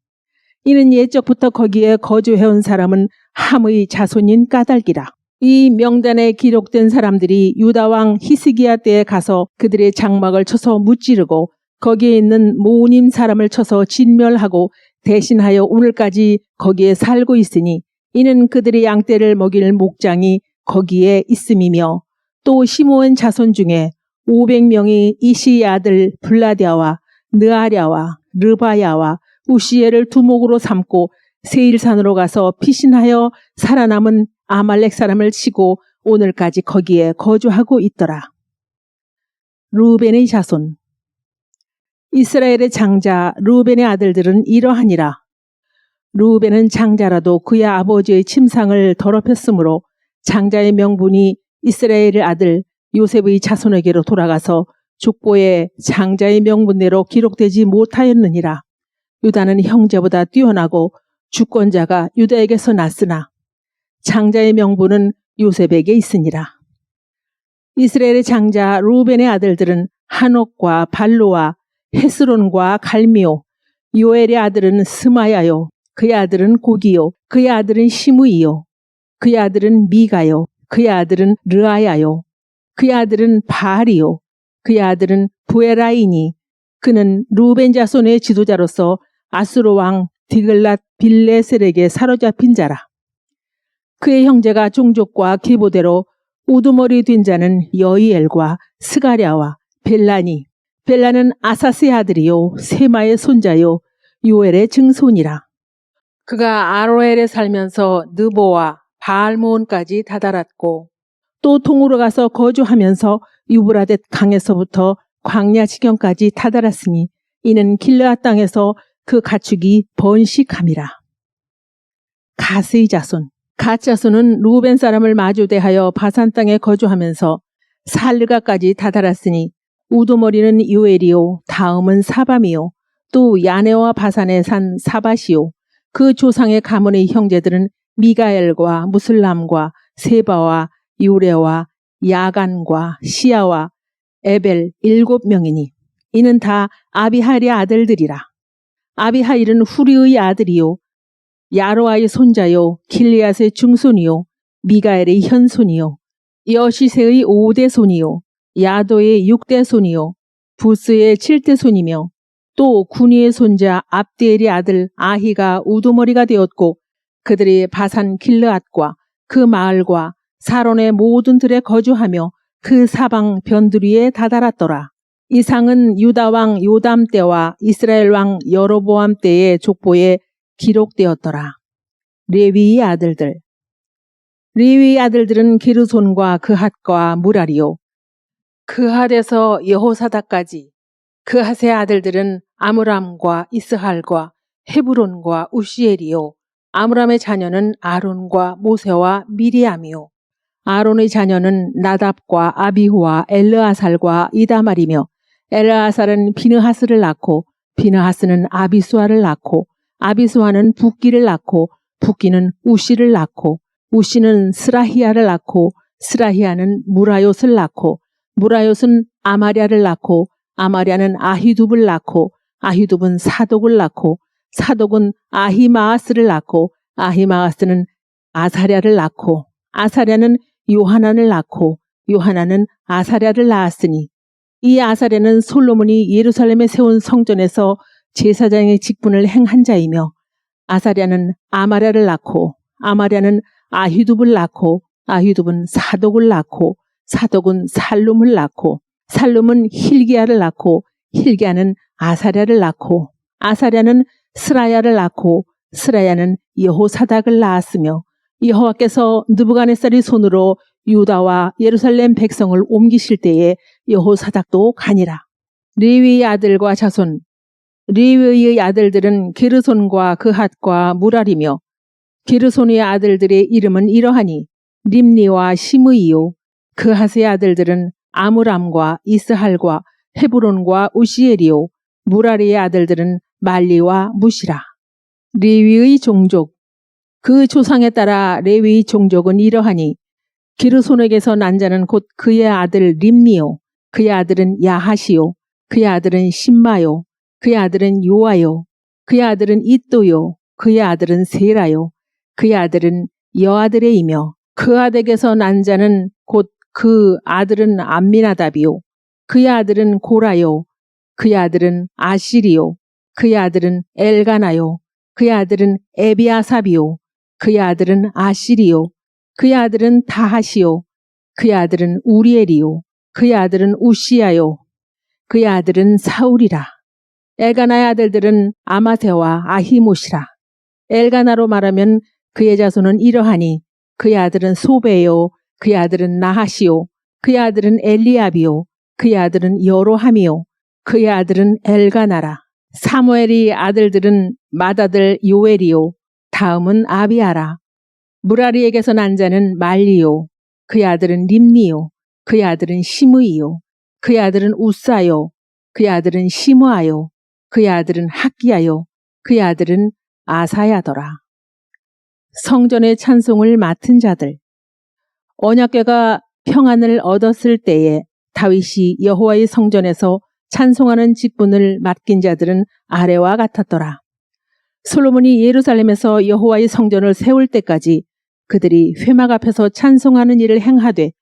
이는 옛적부터 거기에 거주해온 사람은 함의 자손인 까닭이라. 이 명단에 기록된 사람들이 유다왕 히스기야 때에 가서 그들의 장막을 쳐서 무찌르고 거기에 있는 모님 사람을 쳐서 진멸하고 대신하여 오늘까지 거기에 살고 있으니 이는 그들의 양떼를 먹일 목장이 거기에 있음이며 또 시므온 자손 중에 500명이 이시의 아들 블라디아와 느아랴와 르바야와 우시엘을 두목으로 삼고 세일산으로 가서 피신하여 살아남은 아말렉 사람을 치고 오늘까지 거기에 거주하고 있더라. 루벤의 자손. 이스라엘의 장자 루벤의 아들들은 이러하니라. 루벤은 장자라도 그의 아버지의 침상을 더럽혔으므로 장자의 명분이 이스라엘의 아들 요셉의 자손에게로 돌아가서 족보에 장자의 명분대로 기록되지 못하였느니라. 유다는 형제보다 뛰어나고 주권자가 유다에게서 났으나 장자의 명분은 요셉에게 있으니라. 이스라엘의 장자 루벤의 아들들은 한옥과 발로와 헤스론과 갈미오, 요엘의 아들은 스마야요, 그의 아들은 고기요, 그의 아들은 시므이요, 그의 아들은 미가요, 그의 아들은 르아야요, 그의 아들은 바알이요, 그의 아들은 부에라이니 그는 루벤 자손의 지도자로서 아수르 왕 디글랏 빌레셀에게 사로잡힌 자라. 그의 형제가 종족과 계보대로 우두머리 된 자는 여이엘과 스가랴와 벨라니. 벨라는 아사스의 아들이요 세마의 손자요 요엘의 증손이라. 그가 아로엘에 살면서 느보와 바알모온까지 다다랐고 또 동으로 가서 거주하면서 유브라데 강에서부터 광야 지경까지 다다랐으니 이는 길르앗 땅에서 그 가축이 번식함이라. 가스의 자손. 갓 자손은 루벤 사람을 마주대하여 바산 땅에 거주하면서 살르가까지 다다랐으니 우두머리는 요엘이요 다음은 사밤이요 또 야네와 바산에 산 사바시요 그 조상의 가문의 형제들은 미가엘과 무슬람과 세바와 요레와 야간과 시야와 에벨 7명이니 이는 다 아비하일의 아들들이라. 아비하일은 후리의 아들이요 야로아의 손자요 길리앗의 중손이요 미가엘의 현손이요 여시세의 5대 손이요 야도의 6대 손이요 부스의 7대 손이며 또 구니의 손자 압디엘의 아들 아히가 우두머리가 되었고 그들이 바산 길르앗과 그 마을과 사론의 모든 들에 거주하며 그 사방 변두리에 다다랐더라. 이상은 유다 왕 요담 때와 이스라엘 왕 여로보암 때의 족보에 기록되었더라. 레위의 아들들. 레위의 아들들은 게르손과 그핫과 무라리요. 그핫에서 여호사닥까지. 그핫의 아들들은 아므람과 이스할과 헤브론과 우시엘이요. 아므람의 자녀는 아론과 모세와 미리암이요. 아론의 자녀는 나답과 아비후와 엘르아살과 이다말이며 엘르아살은 비느하스를 낳고 비느하스는 아비수아를 낳고 아비수아는 붓기를 낳고 붓기는 우시를 낳고 우시는 스라히야를 낳고 스라히야는 무라요스를 낳고 무라요스는 아마랴를 낳고 아마랴는 아히둡을 낳고 아히둡은 사독을 낳고 사독은 아히마아스를 낳고 아히마아스는 아사랴를 낳고 아사랴는 요하난을 낳고 요하난은 아사랴를 낳았으니 이 아사랴는 솔로몬이 예루살렘에 세운 성전에서 제사장의 직분을 행한 자이며 아사랴는 아마랴를 낳고 아마랴는 아히둡을 낳고 아히둡은 사독을 낳고 사독은 살룸을 낳고 살룸은 힐기야를 낳고 힐기야는 아사랴를 낳고 아사랴는 스라야를 낳고 스라야는 여호사닥을 낳았으며 여호와께서 느부갓네살의 손으로 유다와 예루살렘 백성을 옮기실 때에 여호사닥도 가니라. 레위의 아들과 자손. 레위의 아들들은 게르손과 그핫과 무랄이며 게르손의 아들들의 이름은 이러하니 림니와 시므이요. 그핫의 아들들은 아므람과 이스할과 헤브론과 우시엘이요. 무랄의 아들들은 말리와 무시라. 레위의 종족, 그 조상에 따라 레위의 종족은 이러하니 게르손에게서 난 자는 곧 그의 아들 림니요. 그의 아들은 야하시요. 그의 아들은 심마요. 그의 아들은 요아요. 그의 아들은 이또요. 그의 아들은 세라요. 그의 아들은 여아들의이며 그 아들에게서 난 자는 곧 그 아들은 암미나답이요. 그의 아들은 고라요. 그의 아들은 아시리요. 그의 아들은 엘가나요. 그의 아들은 에비아삽이요. 그의 아들은 아시리요. 그의 아들은 다하시요. 그의 아들은 우리엘이요. 그의 아들은 우시야요. 그의 아들은 사울이라. 엘가나의 아들들은 아마세와 아히모시라. 엘가나로 말하면 그의 자손은 이러하니 그의 아들은 소베요. 그의 아들은 나하시요. 그의 아들은 엘리압이요. 그의 아들은 여로함이요. 그의 아들은 엘가나라. 사무엘의 아들들은 맏아들 요엘이요. 다음은 아비아라. 무라리에게서 난 자는 말리요. 그의 아들은 림니요. 그의 아들은 시므이요. 그의 아들은 우사요. 그의 아들은 시므아요. 그의 아들은 학기야요. 그의 아들은 아사야더라. 성전의 찬송을 맡은 자들. 언약궤가 평안을 얻었을 때에 다윗이 여호와의 성전에서 찬송하는 직분을 맡긴 자들은 아래와 같았더라. 솔로몬이 예루살렘에서 여호와의 성전을 세울 때까지 그들이 회막 앞에서 찬송하는 일을 행하되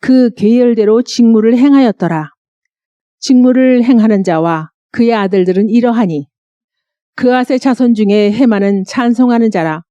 그 계열대로 직무를 행하였더라. 직무를 행하는 자와 그의 아들들은 이러하니 그앗의 자손 중에 헤만은 찬송하는 자라.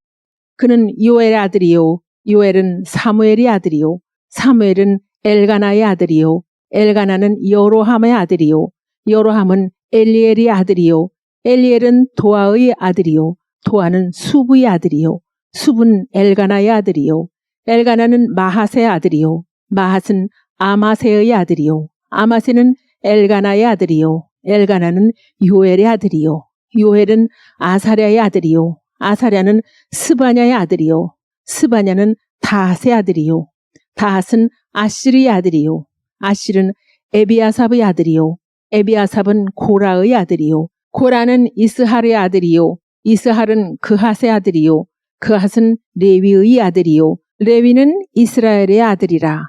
그는 요엘의 아들이요. 요엘은 사무엘의 아들이요. 사무엘은 엘가나의 아들이요. 엘가나는 여로함의 아들이요. 여로함은 엘리엘의 아들이요. 엘리엘은 도아의 아들이요. 도아는 수브의 아들이요. 수브는 엘가나의 아들이요. 엘가나는 마핫의 아들이요. 마핫은 아마세의 아들이요. 아마세는 엘가나의 아들이요. 엘가나는 요엘의 아들이요. 요엘은 아사랴의 아들이요. 아사랴는 스바냐의 아들이요. 스바냐는 다핫의 아들이요. 다핫은 아실의 아들이요. 아실은 에비아삽의 아들이요. 에비아삽은 고라의 아들이요. 고라는 이스할의 아들이요. 이스할은 그핫의 아들이요. 그핫은 레위의 아들이요. 레위는 이스라엘의 아들이라.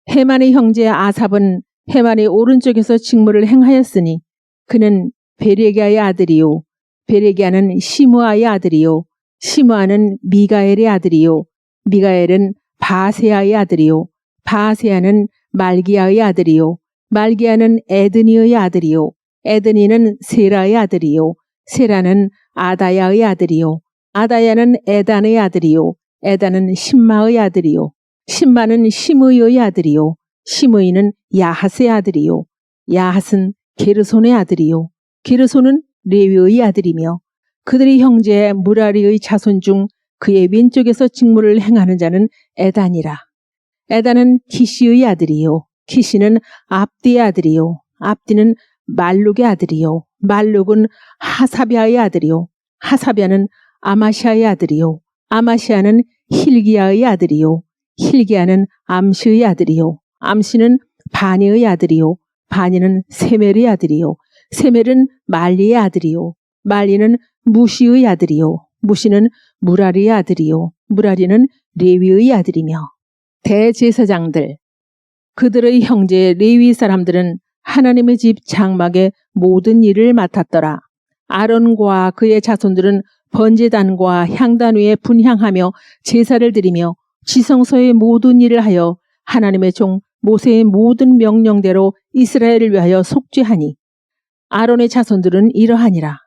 헤만의 형제 아삽은 헤만의 오른쪽에서 직무를 행하였으니 그는 베레기야의 아들이요. 베레기야는 시므아의 아들이요. 시므아는 미가엘의 아들이요. 미가엘은 바세야의 아들이요. 바세야는 말기야의 아들이요. 말기야는 에드니의 아들이요. 에드니는 세라의 아들이요. 세라는 아다야의 아들이요. 아다야는 에단의 아들이요. 에단은 심마의 아들이요. 심마는 시므이의 아들이요. 시므이는 야핫의 아들이요. 야핫은 게르손의 아들이요. 게르손은 레위의 아들이며 그들의 형제 무라리의 자손 중 그의 왼쪽에서 직무를 행하는 자는 에단이라. 에단은 키시의 아들이요. 키시는 압디의 아들이요. 압디는 말룩의 아들이요. 말룩은 하사비아의 아들이요. 하사비아는 아마시아의 아들이요. 아마시아는 힐기야의 아들이요. 힐기야는 암시의 아들이요. 암시는 바니의 아들이요. 바니는 세멜의 아들이요. 세멜은 말리의 아들이요. 말리는 무시의 아들이요. 무시는 무라리의 아들이요. 무라리는 레위의 아들이며 대제사장들. 그들의 형제 레위 사람들은 하나님의 집 장막의 모든 일을 맡았더라. 아론과 그의 자손들은 번제단과 향단 위에 분향하며 제사를 드리며 지성소의 모든 일을 하여 하나님의 종 모세의 모든 명령대로 이스라엘을 위하여 속죄하니 아론의 자손들은 이러하니라.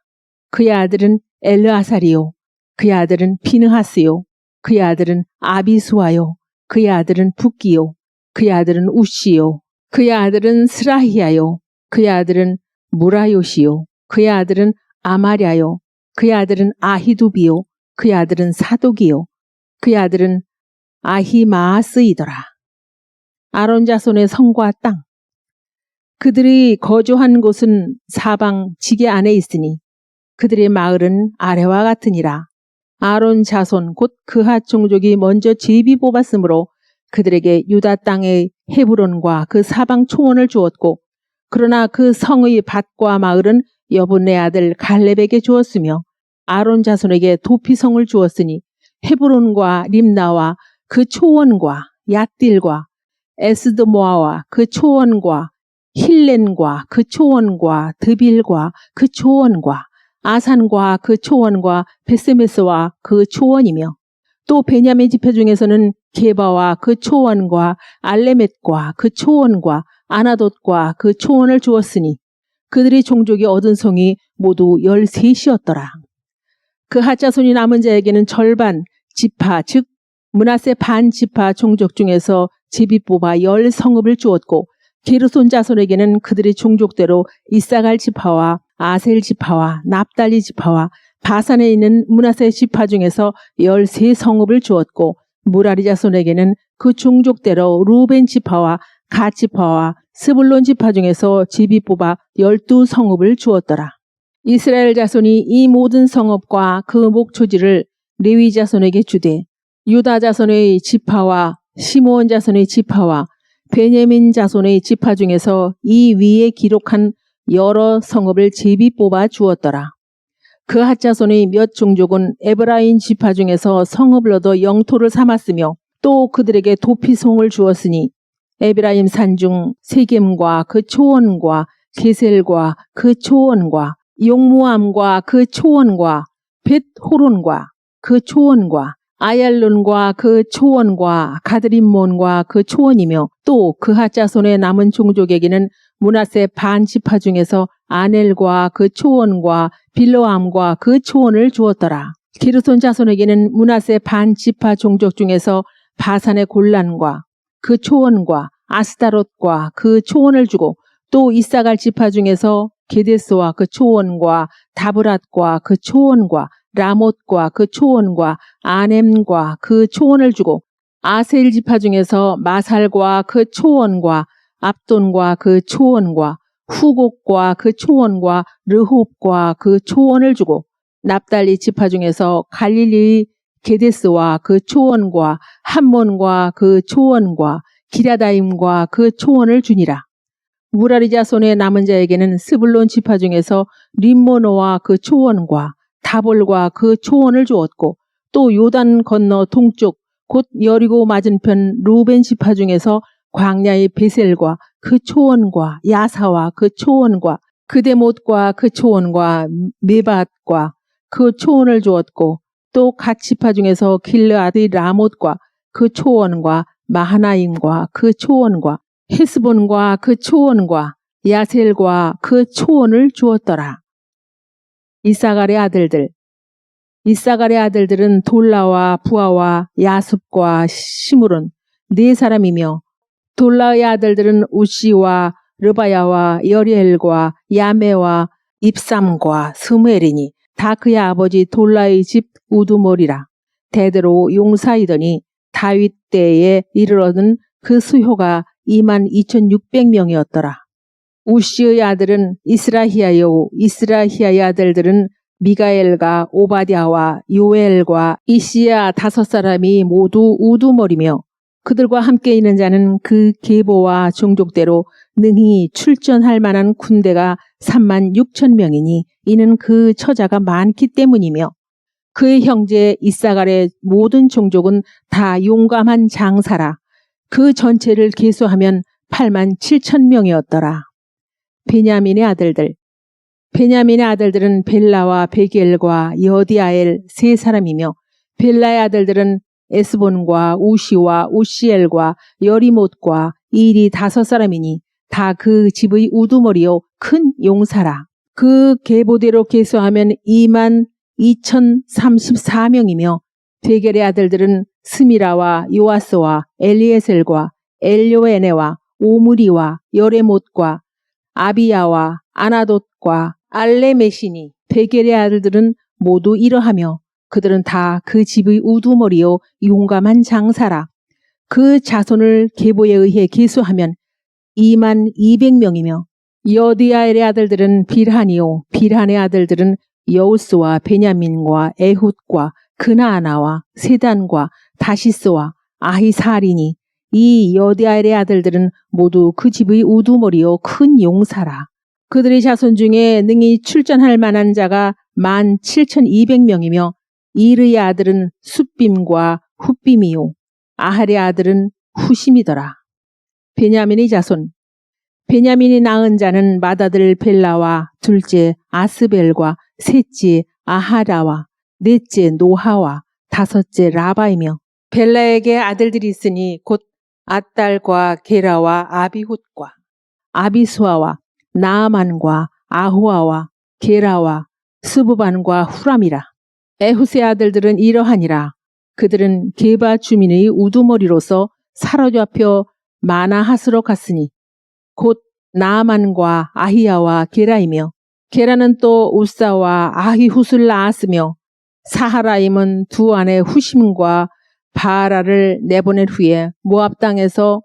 그의 아들은 엘르아살이요. 그의 아들은 비느하스요. 그의 아들은 아비수아요. 그의 아들은 붓기요. 그의 아들은 우시요. 그의 아들은 스라히야요. 그의 아들은 무라요시요. 그의 아들은 아마랴요. 그의 아들은 아히두비요. 그의 아들은 사독이요. 그의 아들은 아히마아스이더라. 아론 자손의 성과 땅. 그들이 거주한 곳은 사방 지게 안에 있으니 그들의 마을은 아래와 같으니라. 아론 자손 곧 그핫 종족이 먼저 제비 뽑았으므로 그들에게 유다 땅의 헤브론과 그 사방 초원을 주었고, 그러나 그 성의 밭과 마을은 여분네 아들 갈렙에게 주었으며 아론 자손에게 도피성을 주었으니 헤브론과 림나와 그 초원과 얏딜과 에스드모아와 그 초원과 힐렌과 그 초원과 드빌과 그 초원과 아산과 그 초원과 베세메스와 그 초원이며, 또 베냐민 지파 중에서는 게바와 그 초원과 알레멧과 그 초원과 아나돗과 그 초원을 주었으니 그들의 종족이 얻은 성이 모두 13이었더라. 그 핫자손이 남은 자에게는 절반 지파 즉 므낫세 반 지파 종족 중에서 제비 뽑아 10성읍을 주었고, 게르손 자손에게는 그들의 종족대로 이사갈 지파와 아셀 지파와 납달리 지파와 바산에 있는 므낫세 지파 중에서 13성읍을 주었고, 무라리 자손에게는 그 종족대로 루벤 지파와 갓 지파와 스불론 지파 중에서 제비 뽑아 12성읍을 주었더라. 이스라엘 자손이 이 모든 성읍과 그 목초지를 레위 자손에게 주되, 유다 자손의 지파와 시므온 자손의 지파와 베냐민 자손의 지파 중에서 이 위에 기록한 여러 성읍을 제비 뽑아 주었더라. 그 핫 자손의 몇 종족은 에브라임 지파 중에서 성읍을 얻어 영토를 삼았으며 또 그들에게 도피성을 주었으니 에브라임 산중 세겜과 그 초원과 게셀과 그 초원과 용무암과 그 초원과 벳호론과 그 초원과 아얄론과 그 초원과 가드림몬과 그 초원이며, 또 그 핫 자손의 남은 종족에게는 므낫세 반 지파 중에서 아넬과 그 초원과 빌로암과 그 초원을 주었더라. 게르손 자손에게는 므낫세 반 지파 종족 중에서 바산의 골란과 그 초원과 아스다롯과 그 초원을 주고, 또 이사갈 지파 중에서 게데스와 그 초원과 다브랏과 그 초원과 라못과 그 초원과 아넴과 그 초원을 주고, 아셀 지파 중에서 마살과 그 초원과 압돈과 그 초원과 후곡과 그 초원과 르홉과 그 초원을 주고, 납달리 지파 중에서 갈릴리 게데스와 그 초원과 함몬과 그 초원과 기랴다임과 그 초원을 주니라. 무라리 자손의 남은 자에게는 스불론 지파 중에서 림모노와 그 초원과 다볼과 그 초원을 주었고, 또 요단 건너 동쪽 곧 여리고 맞은편 루벤 지파 중에서 광야의 베셀과 그 초원과 야사와 그 초원과 그데못과 그 초원과 메밧과 그 초원을 주었고, 또 갓 지파 중에서 길르아디 라못과 그 초원과 마하나임과 그 초원과 헤스본과 그 초원과 야셀과 그 초원을 주었더라. 이사갈의 아들들. 이사갈의 아들들은 돌라와 부하와 야습과 시므론 4사람이며, 돌라의 아들들은 우시와 르바야와 여리엘과 야메와 입삼과 스무엘이니 다 그의 아버지 돌라의 집 우두머리라. 대대로 용사이더니 다윗 때에 이르러는 그 수효가 22,600명이었더라. 우시의 아들은 이스라히야요, 이스라히야의 아들들은 미가엘과 오바댜와 요엘과 이시야 5사람이 모두 우두머리며, 그들과 함께 있는 자는 그 계보와 종족대로 능히 출전할 만한 군대가 36,000명이니 이는 그 처자가 많기 때문이며, 그의 형제 이사갈의 모든 종족은 다 용감한 장사라. 그 전체를 계수하면 87,000명이었더라. 베냐민의 아들들. 베냐민의 아들들은 벨라와 베겔과 여디아엘 3사람이며, 벨라의 아들들은 에스본과 우시와 우시엘과 여리못과 일이 5사람이니 다 그 집의 우두머리요 큰 용사라. 그 계보대로 계수하면 22,034명이며, 베겔의 아들들은 스미라와 요아스와 엘리에셀과 엘요에네와 오므리와 여레못과 아비야와 아나돗과 알레메시니 베겔의 아들들은 모두 이러하며, 그들은 다 그 집의 우두머리요 용감한 장사라. 그 자손을 계보에 의해 계수하면 22,000명이며, 여디아엘의 아들들은 빌한이요, 빌한의 아들들은 여우스와 베냐민과 에훗과 그나아나와 세단과 다시스와 아히사리니 이 여디아엘의 아들들은 모두 그 집의 우두머리요 큰 용사라. 그들의 자손 중에 능히 출전할 만한 자가 17,200명이며 이르의 아들은 숫빔과 훗빔이요 아할의 아들은 후심이더라. 베냐민의 자손. 베냐민이 낳은 자는 맏아들 벨라와 둘째 아스벨과 셋째 아하라와 넷째 노하와 다섯째 라바이며 벨라에게 아들들이 있으니 곧 앗달과 게라와 아비훗과 아비수아와 나아만과 아후아와 게라와 스부반과 후람이라. 에훗의 아들들은 이러하니라. 그들은 게바 주민의 우두머리로서 사로잡혀 마나핫으로 갔으니 곧 나아만과 아히야와 게라이며 게라는 또 우사와 아히훗을 낳았으며 사하라임은 두 아내 후심과 바라를 내보낸 후에 모압 땅에서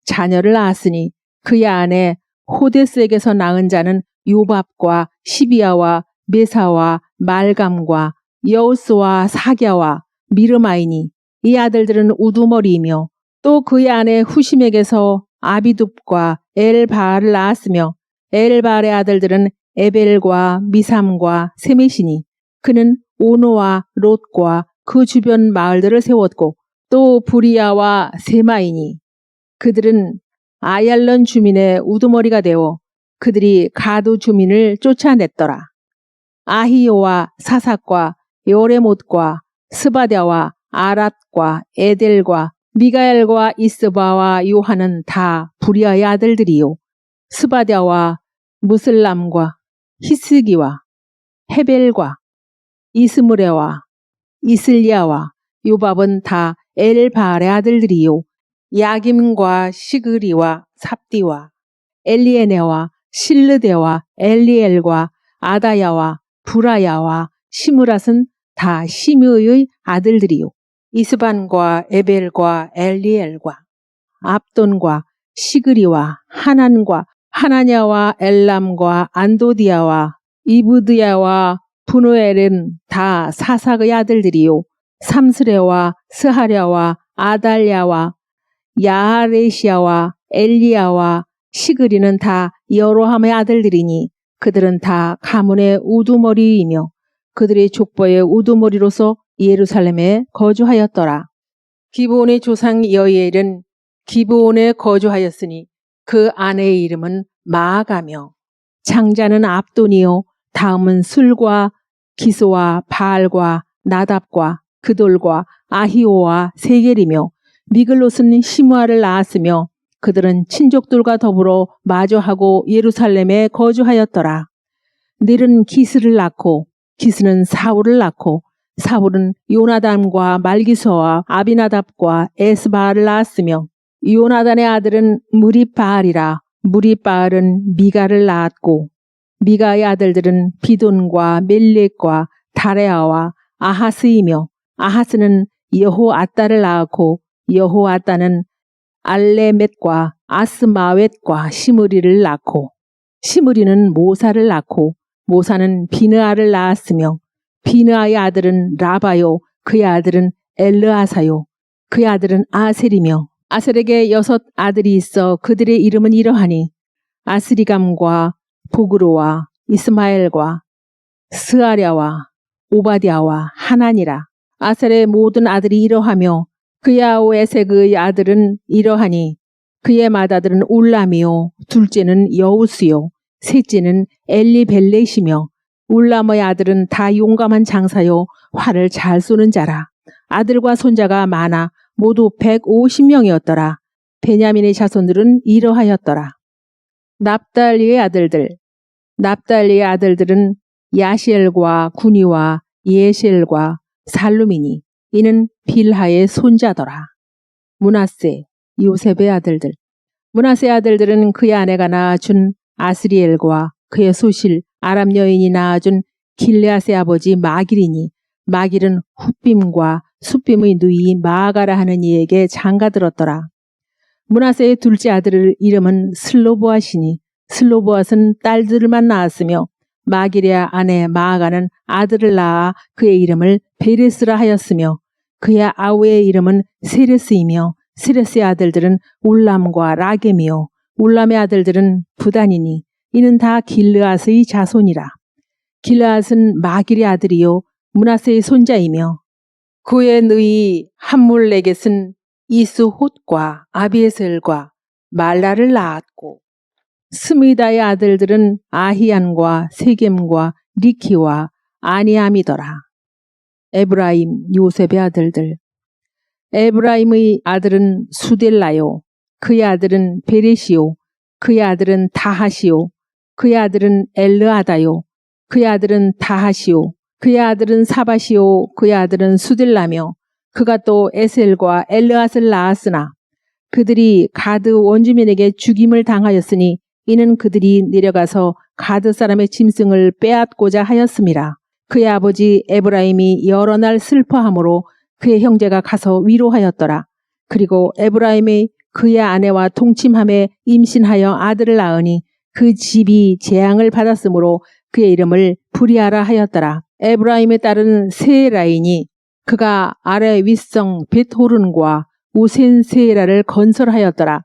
자녀를 낳았으니 그의 아내 호데스에게서 낳은 자는 요밥과 시비야와 메사와 말감과 여우스와 사갸와 미르마이니 이 아들들은 우두머리이며 또 그의 아내 후심에게서 아비둡과 엘바알을 낳았으며 엘바알의 아들들은 에벨과 미삼과 세메시니 그는 오노와 롯과 그 주변 마을들을 세웠고 또 부리야와 세마이니 그들은 아얄런 주민의 우두머리가 되어 그들이 가두 주민을 쫓아냈더라. 아히요와 사삭과 요레못과 스바랴와 아랏과 에델과 미가엘과 이스바와 요한은 다 부리아의 아들들이요 스바랴와 무슬람과 히스기와 헤벨과 이스무레와 이슬리아와 요밥은 다 엘바알의 아들들이요 야김과 시그리와 삽디와 엘리에네와 실르데와 엘리엘과 아다야와 부라야와 시므랏은 다 시므의 아들들이요 이스반과 에벨과 엘리엘과 압돈과 시그리와 하난과 하나냐와 엘람과 안도디아와 이브드야와 분우엘은 다 사삭의 아들들이요 삼스레와 스하랴와 아달랴와 야하레시아와 엘리야와 시그리는 다 여로함의 아들들이니 그들은 다 가문의 우두머리이며 그들의 족보의 우두머리로서 예루살렘에 거주하였더라. 기브온의 조상 여이엘은 기브온에 거주하였으니 그 아내의 이름은 마아가며 장자는 압돈이요 다음은 술과 기소와 바알과 나답과 그돌과 아히오와 세겔이며 미글롯은 시므아를 낳았으며 그들은 친족들과 더불어 마주하고 예루살렘에 거주하였더라. 넬은 기스를 낳고 기스는 사울을 낳고 사울은 요나단과 말기소와 아비나답과 에스바알을 낳았으며 요나단의 아들은 무리바알이라 무리바알은 미가를 낳았고 미가의 아들들은 비돈과 멜렉과 다레아와 아하스이며 아하스는 여호아따를 낳았고 여호아따는 알레멧과 아스마웻과 시므리를 낳고 시므리는 모사를 낳고 모사는 비느아를 낳았으며 비느아의 아들은 라바요 그의 아들은 엘르아사요 그의 아들은 아셀이며 아셀에게 6 아들이 있어 그들의 이름은 이러하니 아스리감과 보그로와 이스마엘과 스아랴와 오바댜와 하나니라. 아셀의 모든 아들이 이러하며 그야오에색의 아들은 이러하니 그의 맏아들은 울람이요 둘째는 여우스요 셋째는 엘리벨렛이며 울람의 아들은 다 용감한 장사요 활을 잘 쏘는 자라. 아들과 손자가 많아 모두 150명이었더라. 베냐민의 자손들은 이러하였더라. 납달리의 아들들. 납달리의 아들들은 야시엘과 구니와 예시엘과 살루미니 이는 빌하의 손자더라. 므낫세, 요셉의 아들들. 므낫세의 아들들은 그의 아내가 낳아준 아스리엘과 그의 소실 아람 여인이 낳아준 길레앗의 아버지 마길이니 마길은 훗빔과 숫빔의 누이 마아가라 하는 이에게 장가들었더라. 므낫세의 둘째 아들 이름은 슬로보앗이니 슬로보앗은 딸들만 낳았으며 마기레 아내 마아가는 아들을 낳아 그의 이름을 베레스라 하였으며 그의 아우의 이름은 세레스이며 세레스의 아들들은 울람과 라겜이요 울람의 아들들은 부단이니 이는 다 길르앗의 자손이라. 길르앗은 마길의 아들이요 므낫세의 손자이며 그의 너희 함몰레겟은 이스홑과 아비에셀과 말라를 낳았고 스미다의 아들들은 아히안과 세겜과 리키와 아니암이더라. 에브라임 요셉의 아들들. 에브라임의 아들은 수델라요 그의 아들은 베레시요 그의 아들은 다하시요 그의 아들은 엘르아다요 그의 아들은 다하시요 그의 아들은 사바시요 그의 아들은 수델라며 그가 또 에셀과 엘르앗을 낳았으나 그들이 가드 원주민에게 죽임을 당하였으니 이는 그들이 내려가서 가드 사람의 짐승을 빼앗고자 하였음이라. 그의 아버지 에브라임이 여러 날 슬퍼함으로 그의 형제가 가서 위로하였더라. 그리고 에브라임이 그의 아내와 동침함에 임신하여 아들을 낳으니 그 집이 재앙을 받았으므로 그의 이름을 브리아라 하였더라. 에브라임의 딸은 세라이니 그가 아래 윗성 벳호른과 우센 세라를 건설하였더라.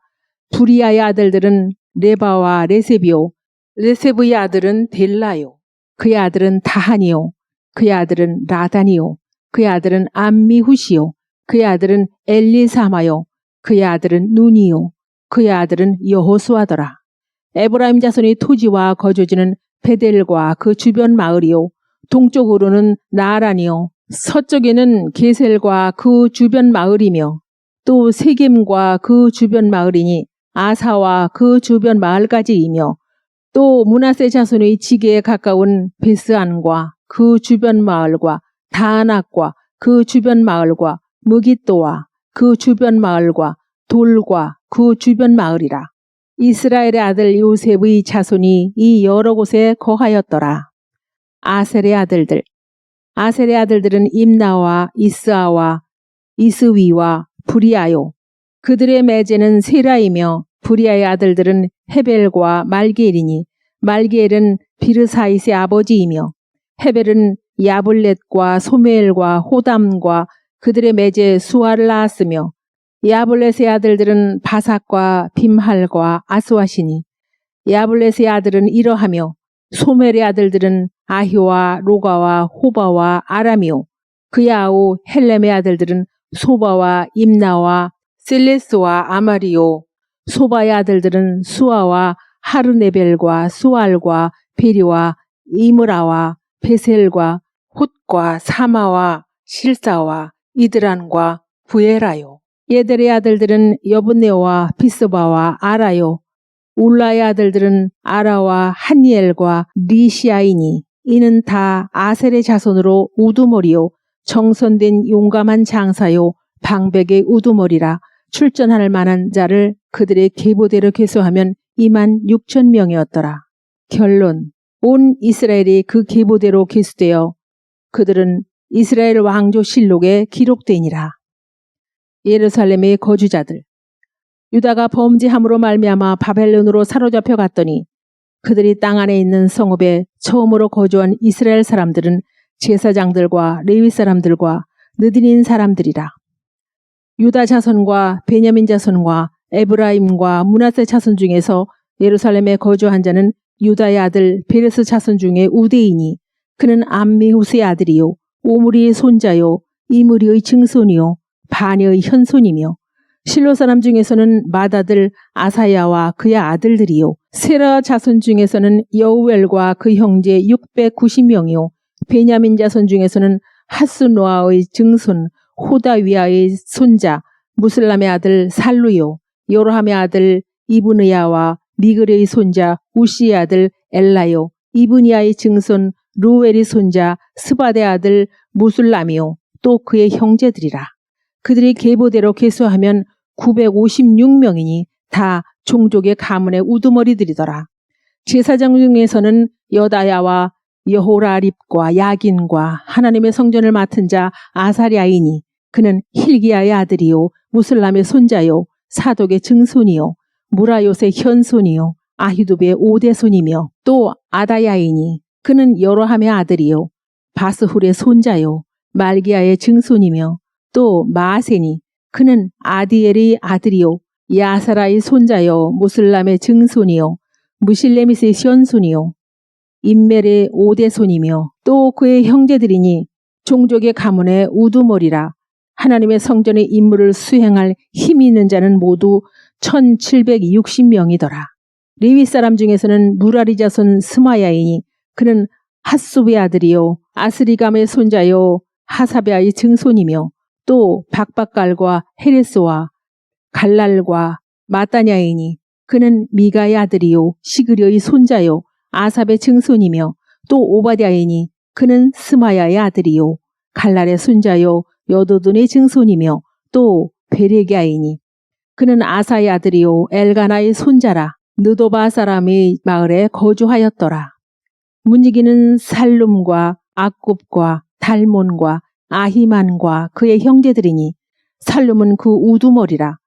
브리아의 아들들은 레바와 레셉이요 레셉의 아들은 델라요 그의 아들은 다하니요 그의 아들은 라다니요 그의 아들은 암미후시요 그의 아들은 엘리사마요 그의 아들은 눈이요 그의 아들은 여호수아더라. 에브라임 자손의 토지와 거주지는 베델과 그 주변 마을이요 동쪽으로는 나아란이요 서쪽에는 게셀과 그 주변 마을이며 또 세겜과 그 주변 마을이니 아사와 그 주변 마을까지이며 또 므낫세 자손의 지게에 가까운 베스안과 그 주변 마을과 다안악과 그 주변 마을과 무깃도와 그 주변 마을과 돌과 그 주변 마을이라. 이스라엘의 아들 요셉의 자손이 이 여러 곳에 거하였더라. 아셀의 아들들. 아셀의 아들들은 임나와 이스아와 이스위와 브리아요. 그들의 매제는 세라이며 브리아의 아들들은 헤벨과 말게엘이니 말게엘은 비르사이스의 아버지이며 헤벨은 야블렛과 소메엘과 호담과 그들의 매제 수아를 낳았으며 야블렛의 아들들은 바삭과 빔할과 아스와시니 야블렛의 아들은 이러하며 소멜의 아들들은 아히와 로가와 호바와 아람이요 그의 아우 헬렘의 아들들은 소바와 임나와 셀레스와 아마리요 소바의 아들들은 수아와 하르네벨과 수알과 베리와 이므라와 베셀과 훗과 사마와 실사와 이드란과 부에라요. 얘들의 아들들은 여분네와 비스바와 아라요. 울라의 아들들은 아라와 한니엘과 리시아이니 이는 다 아셀의 자손으로 우두머리요 정선된 용감한 장사요 방백의 우두머리라. 출전할 만한 자를 그들의 계보대로 계수하면 26,000명이었더라. 결론. 온 이스라엘이 그 계보대로 계수되어 그들은 이스라엘 왕조 실록에 기록되니라. 예루살렘의 거주자들. 유다가 범죄함으로 말미암아 바벨론으로 사로잡혀 갔더니 그들이 땅 안에 있는 성읍에 처음으로 거주한 이스라엘 사람들은 제사장들과 레위 사람들과 느디닌 사람들이라. 유다 자손과 베냐민 자손과 에브라임과 므낫세 자손 중에서 예루살렘에 거주한 자는 유다의 아들 베레스 자손 중에 우대이니 그는 암미후스의 아들이요 오므리의 손자요 이므리의 증손이요 바니의 현손이며 실로 사람 중에서는 맏아들 아사야와 그의 아들들이요 세라 자손 중에서는 여우엘과 그 형제 690명이요 베냐민 자손 중에서는 하스노아의 증손 호다위아의 손자 무슬람의 아들 살루요 요로함의 아들 이브느야와 미그레의 손자 우시의 아들 엘라요 이브니아의 증손 루엘의 손자 스바데 아들 무술람이요 또 그의 형제들이라. 그들이 계보대로 계수하면 956명이니 다 종족의 가문의 우두머리들이더라. 제사장 중에서는 여다야와 여호라립과 야긴과 하나님의 성전을 맡은 자 아사랴이니 그는 힐기야의 아들이요 무슬람의 손자요 사독의 증손이요 무라요의 현손이요 아히두베의 오대손이며 또 아다야이니 그는 여로함의 아들이요 바스훌의 손자요 말기야의 증손이며 또 마아세니 그는 아디엘의 아들이요 야사라의 손자요 무슬람의 증손이요 무실레밋의 시온손이요 임멜의 오대손이며 또 그의 형제들이니 종족의 가문의 우두머리라. 하나님의 성전의 임무를 수행할 힘이 있는 자는 모두 1760명이더라. 레위 사람 중에서는 무라리 자손 스마야이니 그는 핫수베의 아들이요 아스리감의 손자요 하사베아의 증손이며 또 박박갈과 헤레스와 갈랄과 마따냐이니 그는 미가의 아들이요 시그려의 손자요 아삽의 증손이며 또 오바댜이니 그는 스마야의 아들이요 갈랄의 손자요 여도돈의 증손이며 또 베레갸이니 그는 아사의 아들이요 엘가나의 손자라. 느도바 사람의 마을에 거주하였더라. 문지기는 살룸과 악굽과 달몬과 아히만과 그의 형제들이니 살룸은 그 우두머리라.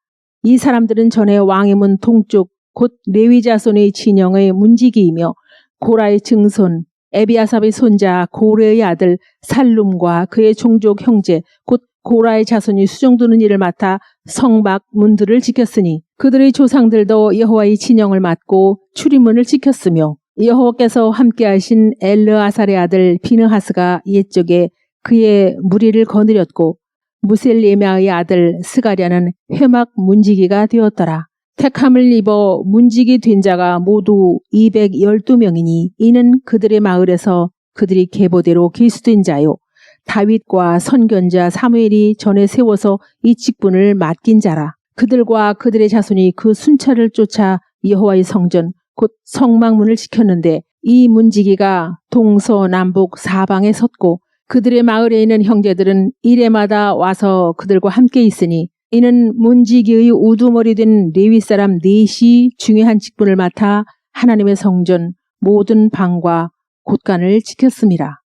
이 사람들은 전에 왕의 문 동쪽 곧 레위 자손의 진영의 문지기이며 고라의 증손 에비아삽의 손자 고레의 아들 살룸과 그의 종족 형제 곧 고라의 자손이 수종두는 일을 맡아 성막 문들을 지켰으니 그들의 조상들도 여호와의 진영을 맡고 출입문을 지켰으며 여호와께서 함께하신 엘르아살의 아들 비느하스가 옛적에 그의 무리를 거느렸고 무셀레마의 아들 스가랴는 회막 문지기가 되었더라. 택함을 입어 문지기 된 자가 모두 212명이니 이는 그들의 마을에서 그들이 계보대로 기수된 자요 다윗과 선견자 사무엘이 전에 세워서 이 직분을 맡긴 자라. 그들과 그들의 자손이 그 순찰을 쫓아 여호와의 성전 곧 성막문을 지켰는데 이 문지기가 동서남북 사방에 섰고 그들의 마을에 있는 형제들은 일해마다 와서 그들과 함께 있으니 이는 문지기의 우두머리 된 레위 사람 넷이 중요한 직분을 맡아 하나님의 성전 모든 방과 곳간을 지켰습니다.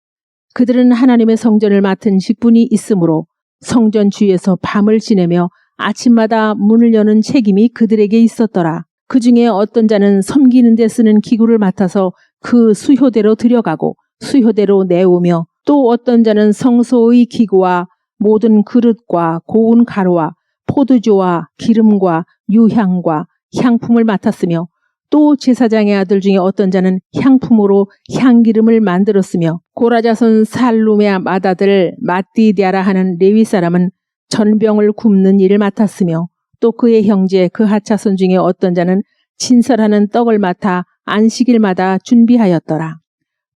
그들은 하나님의 성전을 맡은 직분이 있으므로 성전 주위에서 밤을 지내며 아침마다 문을 여는 책임이 그들에게 있었더라. 그 중에 어떤 자는 섬기는 데 쓰는 기구를 맡아서 그 수효대로 들여가고 수효대로 내오며 또 어떤 자는 성소의 기구와 모든 그릇과 고운 가루와 포도주와 기름과 유향과 향품을 맡았으며 또 제사장의 아들 중에 어떤 자는 향품으로 향기름을 만들었으며 고라자손 살룸의 맏아들 마띠디아라 하는 레위 사람은 전병을 굽는 일을 맡았으며 또 그의 형제 그 하차손 중에 어떤 자는 친설하는 떡을 맡아 안식일마다 준비하였더라.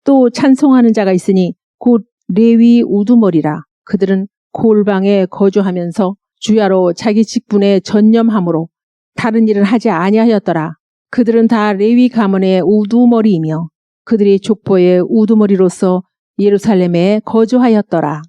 또 찬송하는 자가 있으니 곧 레위 우두머리라. 그들은 골방에 거주하면서 주야로 자기 직분에 전념함으로 다른 일을 하지 아니하였더라. 그들은 다 레위 가문의 우두머리이며 그들이 족보의 우두머리로서 예루살렘에 거주하였더라.